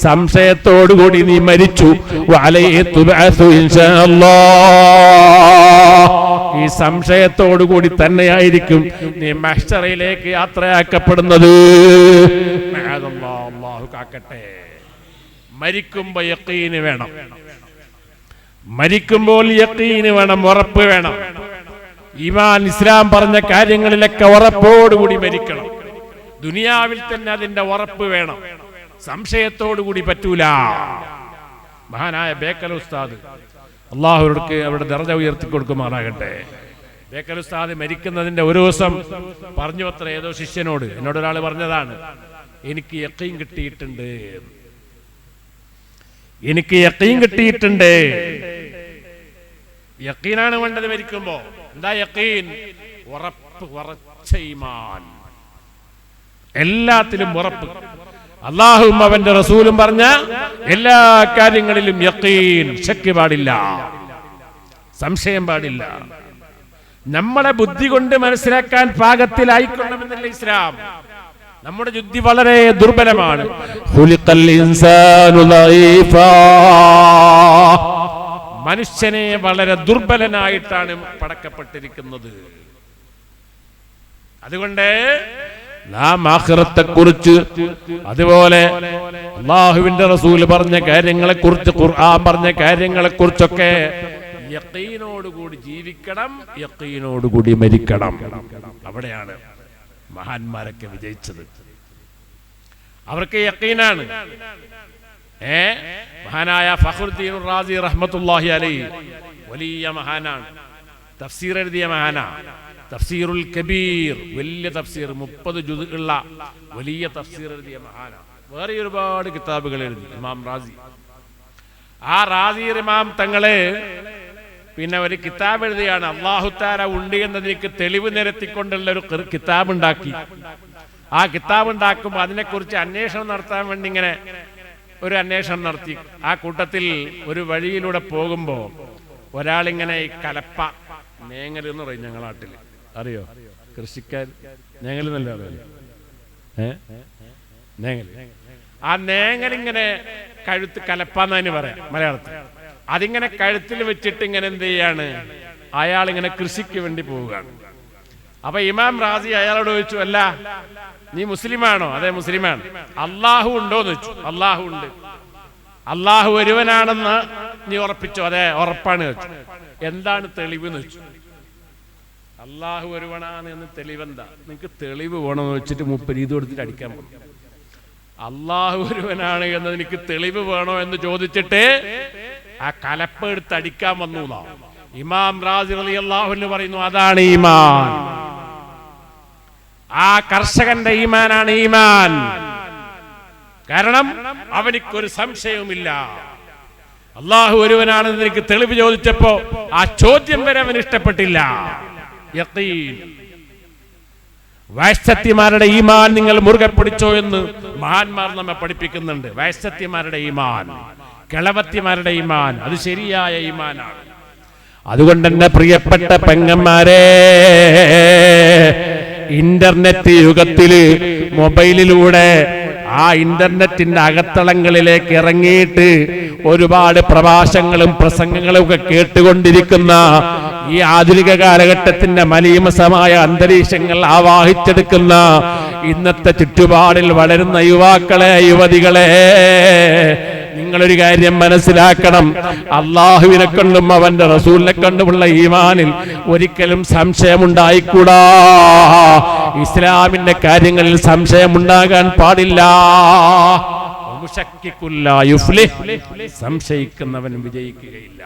സംശയത്തോടുകൂടി നീ മരിച്ചു, വഅലൈഹി തുബഅസു ഇൻഷാ അല്ലാഹ്, ഈ സംശയത്തോടുകൂടി തന്നെയായിരിക്കും നീ മഹ്ശറിലേക്ക് യാത്രയാക്കപ്പെടുന്നത്. അല്ലാഹു കാക്കട്ടെ. മരിക്കുമ്പോൾ യഖീന് വേണം, മരിക്കുമ്പോൾ യഖീന് വേണം, ഉറപ്പ് വേണം. ഈമാൻ ഇസ്ലാം പറഞ്ഞ കാര്യങ്ങളിലൊക്കെ ഉറപ്പോടുകൂടി മരിക്കണം. ദുനിയാവിൽ തന്നെ അതിന്റെ ഉറപ്പ് വേണം, സംശയത്തോടുകൂടി പറ്റൂല. മഹാനായ ബേക്കൽ ഉസ്താദ്, അള്ളാഹുവിനോട് അവരുടെ ദർജ ഉയർത്തി കൊടുക്കുമാറാകട്ടെ. ബേക്കൽ ഉസ്താദ് മരിക്കുന്നതിന്റെ ഒരു ദിവസം പറഞ്ഞു അത്ര ഏതോ ശിഷ്യനോട്, എന്നോട് ഒരാൾ പറഞ്ഞതാണ്, എനിക്ക് യഖീൻ കിട്ടിയിട്ടുണ്ട്, എനിക്ക് യഖീൻ കിട്ടിയിട്ടുണ്ട്. യഖീനാണ് വേണ്ടത് മരിക്കുമ്പോ. എന്താ യഖീൻ? ഉറപ്പ്, ഉറച്ച ഈമാൻ, എല്ലാത്തിലും ഉറപ്പ്. അല്ലാഹുവും അവന്റെ റസൂലും പറഞ്ഞ എല്ലാ കാര്യങ്ങളിലും യഖീൻ, ശക്ക് പാടില്ല, സംശയം പാടില്ല. നമ്മളെ ബുദ്ധി കൊണ്ട് മനസ്സിലാക്കാൻ പാകത്തിലായിക്കൊള്ളണമെന്നല്ല ഇസ്ലാം. നമ്മുടെ ബുദ്ധി വളരെ ദുർബലമാണ്. മനുഷ്യനെ വളരെ ദുർബലനായിട്ടാണ് പടക്കപ്പെട്ടിരിക്കുന്നത്. അതുകൊണ്ട് നാം ആഖിറത്തെ കുറിച്ച്, അതുപോലെ അല്ലാഹുവിന്റെ റസൂൽ പറഞ്ഞ കാര്യങ്ങളെ കുറിച്ച്, ഖുർആൻ പറഞ്ഞ കാര്യങ്ങളെ കുറിച്ചൊക്കെ യഖീനോടുകൂടി ജീവിക്കണം, യഖീനോടുകൂടി മരിക്കണം. അവിടെയാണ് മഹാന്മാരൊക്കെ വിജയിച്ചത്. അവർക്ക് യഖീനാണ്. മഹാനായ ഫഖ്റുദ്ദീൻ റാസി റഹ്മത്തുള്ളാഹി അലൈഹി വലിയ മഹാനാണ്, തഫ്സീർ എഴുതിയ മഹാനാണ്. തഫ്സീറുൽ കബീർ, വലിയ തഫ്സീർ, 30 ജുസ് ഉള്ള വലിയ തഫ്സീർ എഴുതിയ മഹാനാണ്. വേറെ ഒരുപാട് കിതാബുകൾ എഴുതി ഇമാം റാസി. ആ റാസി ഇമാം തങ്ങള് പിന്നെ ഒരു കിതാബ് എഴുതിയാണ്, അല്ലാഹു തആല ഉണ്ട് എന്നതിലേക്ക് തെളിവ് നിരത്തിക്കൊണ്ടുള്ള ഒരു കിതാബ് ഉണ്ടാക്കി. ആ കിതാബ് ഉണ്ടാക്കുമ്പോൾ അതിനെക്കുറിച്ച് അന്വേഷണം നടത്താൻ വേണ്ടി ഇങ്ങനെ ഒരു അന്വേഷണം നടത്തി. ആ കൂട്ടത്തിൽ ഒരു വഴിയിലൂടെ പോകുമ്പോൾ ഒരാളിങ്ങനെ ഈ കലപ്പ, നേങ്ങൽ എന്ന് പറയും ഞങ്ങളുടെ നാട്ടിൽ, അറിയോ? കൃഷിക്കാർ നേങ്ങൽ എന്നല്ല അറിയാം, നേങ്ങൽ. ആ നേങ്ങലിങ്ങനെ കഴുത്ത്, കലപ്പാന്നതിന് പറയാം മലയാളത്തിൽ. അതിങ്ങനെ കഴുത്തിൽ വെച്ചിട്ട് ഇങ്ങനെ എന്ത് ചെയ്യാണ്, അയാൾ ഇങ്ങനെ കൃഷിക്ക് വേണ്ടി പോവുകയാണ്. അപ്പൊ ഇമാം റാസി അയാളോട് ചോദിച്ചു, അല്ല നീ മുസ്ലിമാണോ? അതെ മുസ്ലിമാണ്. അള്ളാഹു ഉണ്ടോന്ന് ചോദിച്ചു. അള്ളാഹു ഉണ്ട്. അള്ളാഹു ഒരുവനാണെന്ന് നീ ഉറപ്പിച്ചോ? അതെ ഉറപ്പാണ് ചോദിച്ചു. എന്താണ് തെളിവ് എന്ന് ചോദിച്ചു. അള്ളാഹു ഒരുവനാണ് എന്ന് തെളിവെന്താ? നിനക്ക് തെളിവ് വേണമെന്ന് വെച്ചിട്ട് മൂപ്പര് ഇത് കൊടുത്തിട്ട് അടിക്കാൻ പോകും. അള്ളാഹു ഒരുവനാണ് എന്ന് എനിക്ക് തെളിവ് വേണോ എന്ന് ചോദിച്ചിട്ട് ആ കലപ്പ എടുത്ത് അടിക്കാൻ വന്നു. ഇമാം റാസി റളിയല്ലാഹു അൻഹു പറയുന്നു, അതാണ് ഈമാൻ. ആ കർഷകന്റെ ഈമാനാണ് ഈമാൻ. കാരണം അവനിക്കൊരു സംശയവുമില്ല. അള്ളാഹു ഒരുവനാണെന്ന് എനിക്ക് തെളിവ് ചോദിച്ചപ്പോ ആ ചോദ്യം വരെ അവന് ഇഷ്ടപ്പെട്ടില്ല. യഖീൻ. വൈശ്യത്തിമാരുടെ ഈമാൻ നിങ്ങൾ മുറുകെ പിടിച്ചോ എന്ന് മഹാന്മാർ നമ്മെ പഠിപ്പിക്കുന്നുണ്ട്. വൈശ്യത്തിമാരുടെ ഈമാൻ, കിളവത്തിമാരുടെ ഈമാൻ, അത് ശരിയായ ഈമാനാണ്. അതുകൊണ്ട് തന്നെ പ്രിയപ്പെട്ട പെങ്ങന്മാരെ, ഇന്റർനെറ്റ് യുഗത്തില് മൊബൈലിലൂടെ ആ ഇന്റർനെറ്റിന്റെ അകത്തളങ്ങളിലേക്ക് ഇറങ്ങിയിട്ട് ഒരുപാട് പ്രഭാഷങ്ങളും പ്രസംഗങ്ങളും ഒക്കെ കേട്ടുകൊണ്ടിരിക്കുന്ന ഈ ആധുനിക കാലഘട്ടത്തിന്റെ മലീമസമായ അന്തരീക്ഷങ്ങൾ ആവാഹിച്ചെടുക്കുന്ന ഇന്നത്തെ ചുറ്റുപാടിൽ വളരുന്ന യുവാക്കളെ, യുവതികളെ, നിങ്ങളൊരു കാര്യം മനസ്സിലാക്കണം. അള്ളാഹുവിനെ കൊണ്ടും അവന്റെ റസൂലിനെ കൊണ്ടുമുള്ള ഈമാനിൽ ഒരിക്കലും സംശയമുണ്ടായിക്കൂടാ. ഇസ്ലാമിന്റെ കാര്യങ്ങളിൽ സംശയമുണ്ടാകാൻ പാടില്ല. സംശയിക്കുന്നവൻ വിജയിക്കുകയില്ല.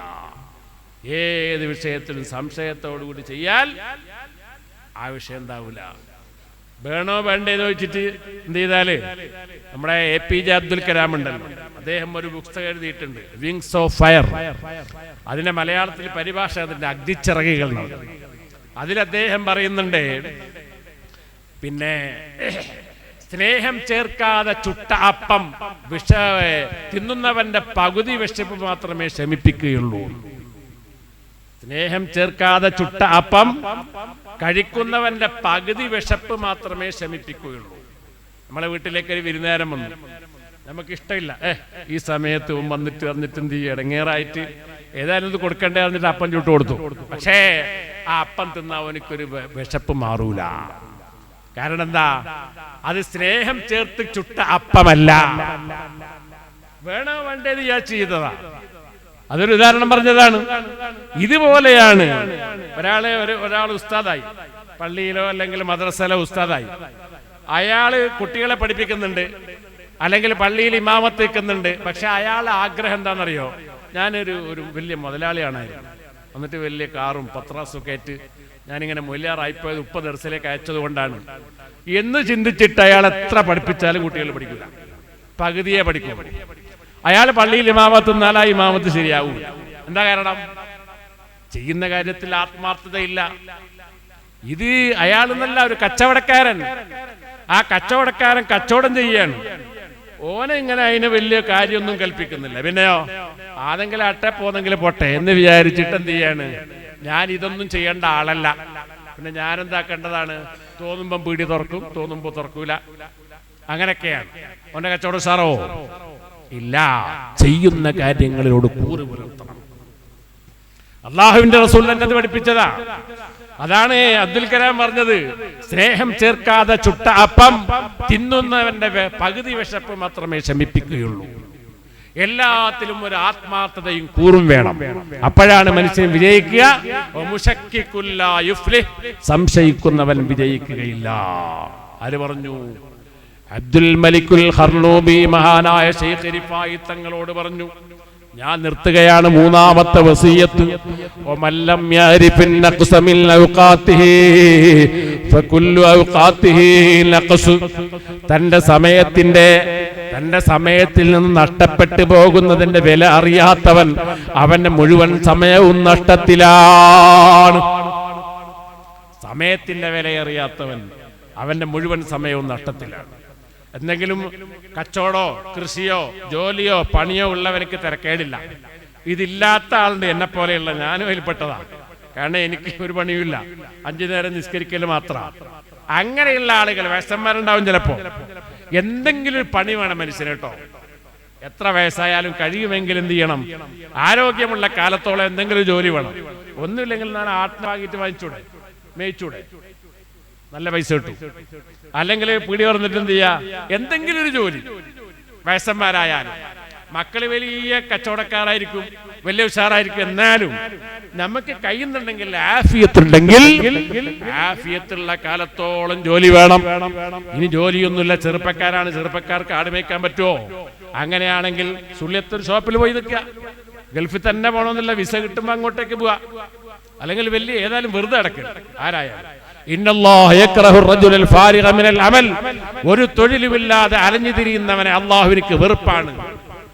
ഏത് വിഷയത്തിലും സംശയത്തോടുകൂടി ചെയ്യാൽ ആ വിഷയം ഉണ്ടാവില്ല. വേണോ വേണ്ടേന്ന് ചോദിച്ചിട്ട് എന്ത് ചെയ്താല് നമ്മുടെ APJ അബ്ദുൽ കലാം ഉണ്ടല്ലോ, അദ്ദേഹം ഒരു പുസ്തകം എഴുതിയിട്ടുണ്ട്, വിങ്സ് ഓഫ് ഫയർ. അതിന്റെ മലയാളത്തിൽ പരിഭാഷ അതിന്റെ അഗ്നിച്ചിറകുകൾ. അതിൽ അദ്ദേഹം പറയുന്നുണ്ട്, പിന്നെ സ്നേഹം ചേർക്കാതെ ചുട്ട അപ്പം തിന്നുന്നവന്റെ പകുതി വിശപ്പ് മാത്രമേ ശമിപ്പിക്കുകയുള്ളൂ. സ്നേഹം ചേർക്കാതെ ചുട്ട അപ്പം കഴിക്കുന്നവന്റെ പകുതി വിശപ്പ് മാത്രമേ ശമിപ്പിക്കുകയുള്ളൂ. നമ്മളെ വീട്ടിലേക്ക് ഒരു വിരുന്നേരം വന്നു, നമുക്കിഷ്ടമില്ല, ഈ സമയത്ത് വന്നിട്ട് എന്ത് ചെയ്യും, ഇടങ്ങേറായിട്ട് ഏതായാലും ഇത് കൊടുക്കണ്ടേ പറഞ്ഞിട്ട് അപ്പം ചുട്ട് കൊടുത്തു. പക്ഷേ ആ അപ്പം തിന്നാ അവനിക്കൊരു വിശപ്പ് മാറൂല. കാരണം എന്താ, അത് സ്നേഹം ചേർത്ത് ചുട്ട അപ്പമല്ല, വേണോ വേണ്ടേത് വിചാരിച്ച് ചെയ്തതാ. അതൊരു ഉദാഹരണം പറഞ്ഞതാണ്. ഇതുപോലെയാണ് ഒരാൾ ഉസ്താദായി, പള്ളിയിലോ അല്ലെങ്കിൽ മദ്രസയിലോ ഉസ്താദായി. അയാള് കുട്ടികളെ പഠിപ്പിക്കുന്നുണ്ട്, അല്ലെങ്കിൽ പള്ളിയിൽ ഇമാമത്ത് വെക്കുന്നുണ്ട്. പക്ഷെ അയാളുടെ ആഗ്രഹം എന്താണെന്നറിയോ, ഞാനൊരു വലിയ മുതലാളിയാണായിരുന്നു, എന്നിട്ട് വലിയ കാറും പത്രാസും ഒക്കെ ആയിട്ട് ഞാനിങ്ങനെ മൊല്യാറായിപ്പോയത് ദർസിലേക്ക് അയച്ചത് കൊണ്ടാണ് എന്ന് ചിന്തിച്ചിട്ട് അയാൾ എത്ര പഠിപ്പിച്ചാലും കുട്ടികൾ പഠിക്കില്ല, പകുതിയെ പഠിക്കും. അയാൾ പള്ളിയിൽ ഇമാമത്ത് നിന്നാൽ ആ ഇമാമത്ത് ശരിയാവൂ. എന്താ കാരണം? ചെയ്യുന്ന കാര്യത്തിൽ ആത്മാർത്ഥതയില്ല. ഇത് അയാൾ എന്നല്ല, ഒരു കച്ചവടക്കാരൻ. ആ കച്ചവടക്കാരൻ കച്ചവടം ചെയ്യാണ്, ഓനെ ഇങ്ങനെ അതിന് വലിയ കാര്യമൊന്നും കൽപ്പിക്കുന്നില്ല. പിന്നെയോ ആരെങ്കിലും അട്ടെ പോന്നെങ്കിലും പോട്ടെ എന്ന് വിചാരിച്ചിട്ട് എന്ത് ചെയ്യാണ്, ഞാൻ ഇതൊന്നും ചെയ്യേണ്ട ആളല്ല, പിന്നെ ഞാനെന്താക്കേണ്ടതാണ്, തോന്നുമ്പം പീടി തുറക്കും, തോന്നുമ്പോ തുറക്കൂല, അങ്ങനെയൊക്കെയാണ്. ഓന്റെ കച്ചവടം സാറോ ഇല്ല. ചെയ്യുന്ന കാര്യങ്ങളിലോട് കൂറ് പുലർത്തണം. അള്ളാഹുവിന്റെ റസൂൽ എന്നത് പഠിപ്പിച്ചതാ. അതാണ് അബ്ദുൽ കലാം പറഞ്ഞത്, സ്നേഹം ചേർക്കാതെ ചുട്ട അപ്പം തിന്നുന്നവന്റെ പകുതി വിശപ്പ് മാത്രമേ ശമിപ്പിക്കുകയുള്ളൂ. എല്ലാത്തിലും ഒരു ആത്മാർത്ഥതയും കൂറും വേണം. അപ്പോഴാണ് മനുഷ്യൻ വിജയിക്കുക. സംശയിക്കുന്നവൻ വിജയിക്കുകയില്ല. ആര് പറഞ്ഞു? അബ്ദുൽ മലിക്കുൽ ഖർനൂബി മഹാനായ ശൈഖ് റിഫായി തങ്ങളോട് പറഞ്ഞു, ഞാൻ നിർത്തുകയാണ് മൂന്നാമത്തെ വസിയത്ത്. വമല്ലം യഅരിഫിൻ നഖ്സ മിൻ ഔഖാതിഹി ഫകുല്ലു ഔഖാതിഹി നഖ്സ്. തന്റെ സമയത്തിൽ നിന്ന് നഷ്ടപ്പെട്ടു പോകുന്നതിന്റെ വില അറിയാത്തവൻ അവന്റെ മുഴുവൻ സമയവും നഷ്ടത്തിലാണ്. സമയത്തിന്റെ വില അറിയാത്തവൻ അവന്റെ മുഴുവൻ സമയവും നഷ്ടത്തിലാണ്. എന്തെങ്കിലും കച്ചവടോ കൃഷിയോ ജോലിയോ പണിയോ ഉള്ളവനക്ക് തിരക്കേടില്ല. ഇതില്ലാത്ത ആളുണ്ട്, എന്നെ പോലെയുള്ള, ഞാനും അതിൽപ്പെട്ടതാണ്. കാരണം എനിക്ക് ഒരു പണിയുമില്ല, 5 നേരം നിസ്കരിക്കൽ മാത്രമാണ്. അങ്ങനെയുള്ള ആളുകൾ വയസ്സന്മാരുണ്ടാവും. ചിലപ്പോ എന്തെങ്കിലും ഒരു പണി വേണം മനുഷ്യന് കേട്ടോ. എത്ര വയസ്സായാലും കഴിയുമെങ്കിൽ എന്ത് ചെയ്യണം, ആരോഗ്യമുള്ള കാലത്തോളം എന്തെങ്കിലും ജോലി വേണം. ഒന്നുമില്ലെങ്കിൽ ഞാൻ ആത്മാകിട്ട് വാങ്ങിച്ചൂടെ, മേയിച്ചൂടെ, നല്ല പൈസ കിട്ടും. അല്ലെങ്കിൽ പിടി പറഞ്ഞിട്ട് എന്ത് ചെയ്യാ, എന്തെങ്കിലും ഒരു ജോലി. വയസ്സന്മാരായാലും മക്കള് വലിയ കച്ചവടക്കാരായിരിക്കും, വലിയ ഉഷാറായിരിക്കും. എന്നാലും നമുക്ക് കഴിയുന്നുണ്ടെങ്കിൽ, ആഫിയത്തുണ്ടെങ്കിൽ, ആഫിയത്തുള്ള കാലത്തോളം ജോലി വേണം. ഇനി ജോലിയൊന്നുമില്ല, ചെറുപ്പക്കാരാണ്, ചെറുപ്പക്കാർക്ക് ആട് മേയ്ക്കാൻ പറ്റുമോ? അങ്ങനെയാണെങ്കിൽ സുള്ളിയത്തൊരു ഷോപ്പിൽ പോയി നിൽക്കുക. ഗൾഫിൽ തന്നെ പോകണമെന്നില്ല, വിസ കിട്ടുമ്പോൾ അങ്ങോട്ടേക്ക് പോവാ. അല്ലെങ്കിൽ വലിയ ഏതായാലും വെറുതെ അടക്കുക. ആരായാലും ഒരു തൊഴിലുമില്ലാതെ അലഞ്ഞു തിരിയുന്നവനെ അള്ളാഹുവിനിക്ക് വെറുപ്പാണ്.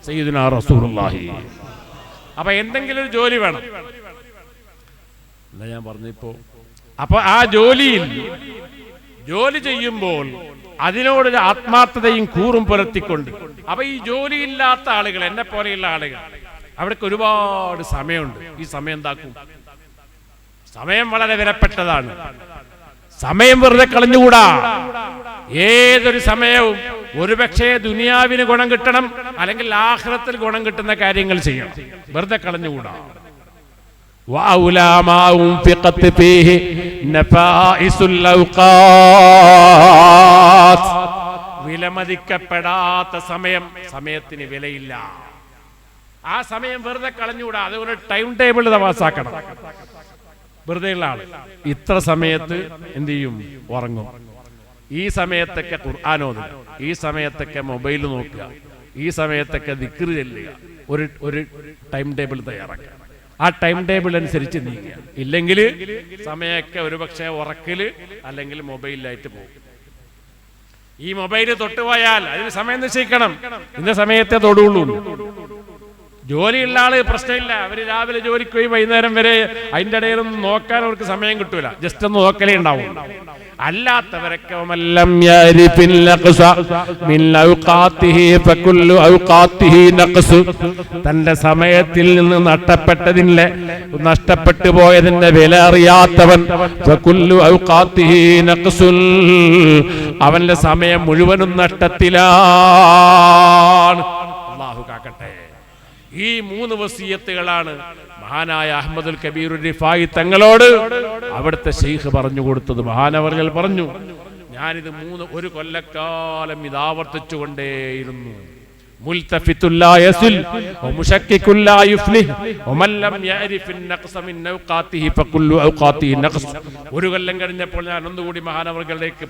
സയ്യിദുനാ റസൂലുള്ളാഹി. അപ്പൊ എന്തെങ്കിലും ഒരു ജോലി വേണം എന്നാ ഞാൻ പറഞ്ഞപ്പോ. അപ്പൊ ആ ജോലി ചെയ്യുമ്പോൾ അതിനോടൊരു ആത്മാർത്ഥതയും കൂറും പുലർത്തിക്കൊണ്ട്, അപ്പൊ ഈ ജോലിയില്ലാത്ത ആളുകൾ, എന്നെ പോലെയുള്ള ആളുകൾ, അവിടേക്ക് ഒരുപാട് സമയമുണ്ട്. ഈ സമയം എന്താക്കും? സമയം വളരെ വിലപ്പെട്ടതാണ്. സമയം വെറുതെ കളഞ്ഞുകൂടാ. ഏതൊരു സമയവും ഒരുപക്ഷെ ദുനിയാവിന് ഗുണം കിട്ടണം, അല്ലെങ്കിൽ ആഖിറത്തിൽ ഗുണം കിട്ടുന്ന കാര്യങ്ങൾ ചെയ്യണം. വെറുതെ കളഞ്ഞുകൂടാ. വിലമതിക്കപ്പെടാത്ത സമയത്തിന് വിലയില്ല. ആ സമയം വെറുതെ കളഞ്ഞുകൂടാ. അതുകൊണ്ട് ടൈം ടേബിൾ തവാസാക്കണം. വെറുതെ ഉള്ള ആള് ഇത്ര സമയത്ത് എന്ത് ചെയ്യും? ഉറങ്ങും. ഈ സമയത്തൊക്കെ ഖുർആൻ ഓതുക, ഈ സമയത്തൊക്കെ മൊബൈൽ നോക്കുക, ഈ സമയത്തൊക്കെ ദിക്ർ ചെല്ലുക. ഒരു ടൈം ടേബിൾ തയ്യാറാക്കുക. ആ ടൈം ടേബിൾ അനുസരിച്ച് നീങ്ങുക. ഇല്ലെങ്കിൽ സമയമൊക്കെ ഒരുപക്ഷെ ഉറക്കിൽ അല്ലെങ്കിൽ മൊബൈലിലായിട്ട് പോകും. ഈ മൊബൈൽ തൊട്ടുപോയാൽ അതിന് സമയം നിശ്ചയിക്കണം. ഇന്ന സമയത്തെ തൊടുള്ളൂ. ജോലിയുള്ള ആള് പ്രശ്നമില്ല, അവര് രാവിലെ ജോലിക്ക് പോയി വൈകുന്നേരം വരെ അതിൻ്റെ ഇടയിലൊന്നും നോക്കാൻ അവർക്ക് സമയം കിട്ടൂല, ജസ്റ്റ് ഒന്ന് നോക്കലേ ഉണ്ടാവും. അല്ലാത്തവരൊക്കെ തന്റെ സമയത്തിൽ നിന്ന് നഷ്ടപ്പെട്ടു പോയതിന്റെ വില അറിയാത്തവൻ അവന്റെ സമയം മുഴുവനും നഷ്ടത്തിലാണ്. അല്ലാഹു കാക്കട്ടെ. ഈ 3 വസിയത്തുകളാണ് മഹാനായ അഹ്മദുൽ കബീർ റിഫായി തങ്ങളോട് അവിടുത്തെ ശൈഖ് പറഞ്ഞു കൊടുത്തത്. മഹാനവർകൾ പറഞ്ഞു, ഞാനിത് 1 കൊല്ലക്കാലം ഇത് ആവർത്തിച്ചുകൊണ്ടേയിരുന്നു. ഒരു കൊല്ലം കഴിഞ്ഞപ്പോൾ ഞാൻ ഒന്നുകൂടി മഹാനവർകളിലേക്ക്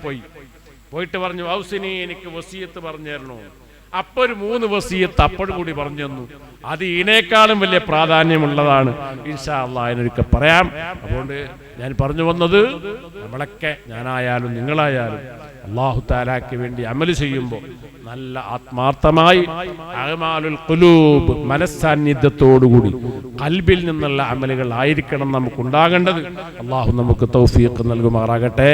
പോയിട്ട് പറഞ്ഞു, ഔസിനി എനിക്ക് വസിയത്ത് പറഞ്ഞു തരണോ. അപ്പോൾ ഒരു 3 വസിയത്ത് അപ്പോഴും കൂടി പറഞ്ഞു തന്നു. അത് ഇതിനേക്കാളും വലിയ പ്രാധാന്യമുള്ളതാണ്. ഇൻഷാ അല്ലാഹ് അതിനൊരിക്കൽ പറയാം. അതുകൊണ്ട് ഞാൻ പറഞ്ഞു വന്നത്, നമ്മളൊക്കെ, ഞാനായാലും നിങ്ങളായാലും അല്ലാഹു തആലയ്ക്ക് വേണ്ടി അമൽ ചെയ്യുമ്പോൾ നല്ല ആത്മാർത്ഥമായി അഅ്മാലുൽ ഖുലൂബ് മനസ്സാന്നിധ്യത്തോടുകൂടി ഖൽബിൽ നിന്നുള്ള അമലുകൾ ആയിരിക്കണം നമുക്കുണ്ടാകേണ്ടത്. അല്ലാഹു നമുക്ക് തൗഫീഖ് നൽകുമാറാകട്ടെ.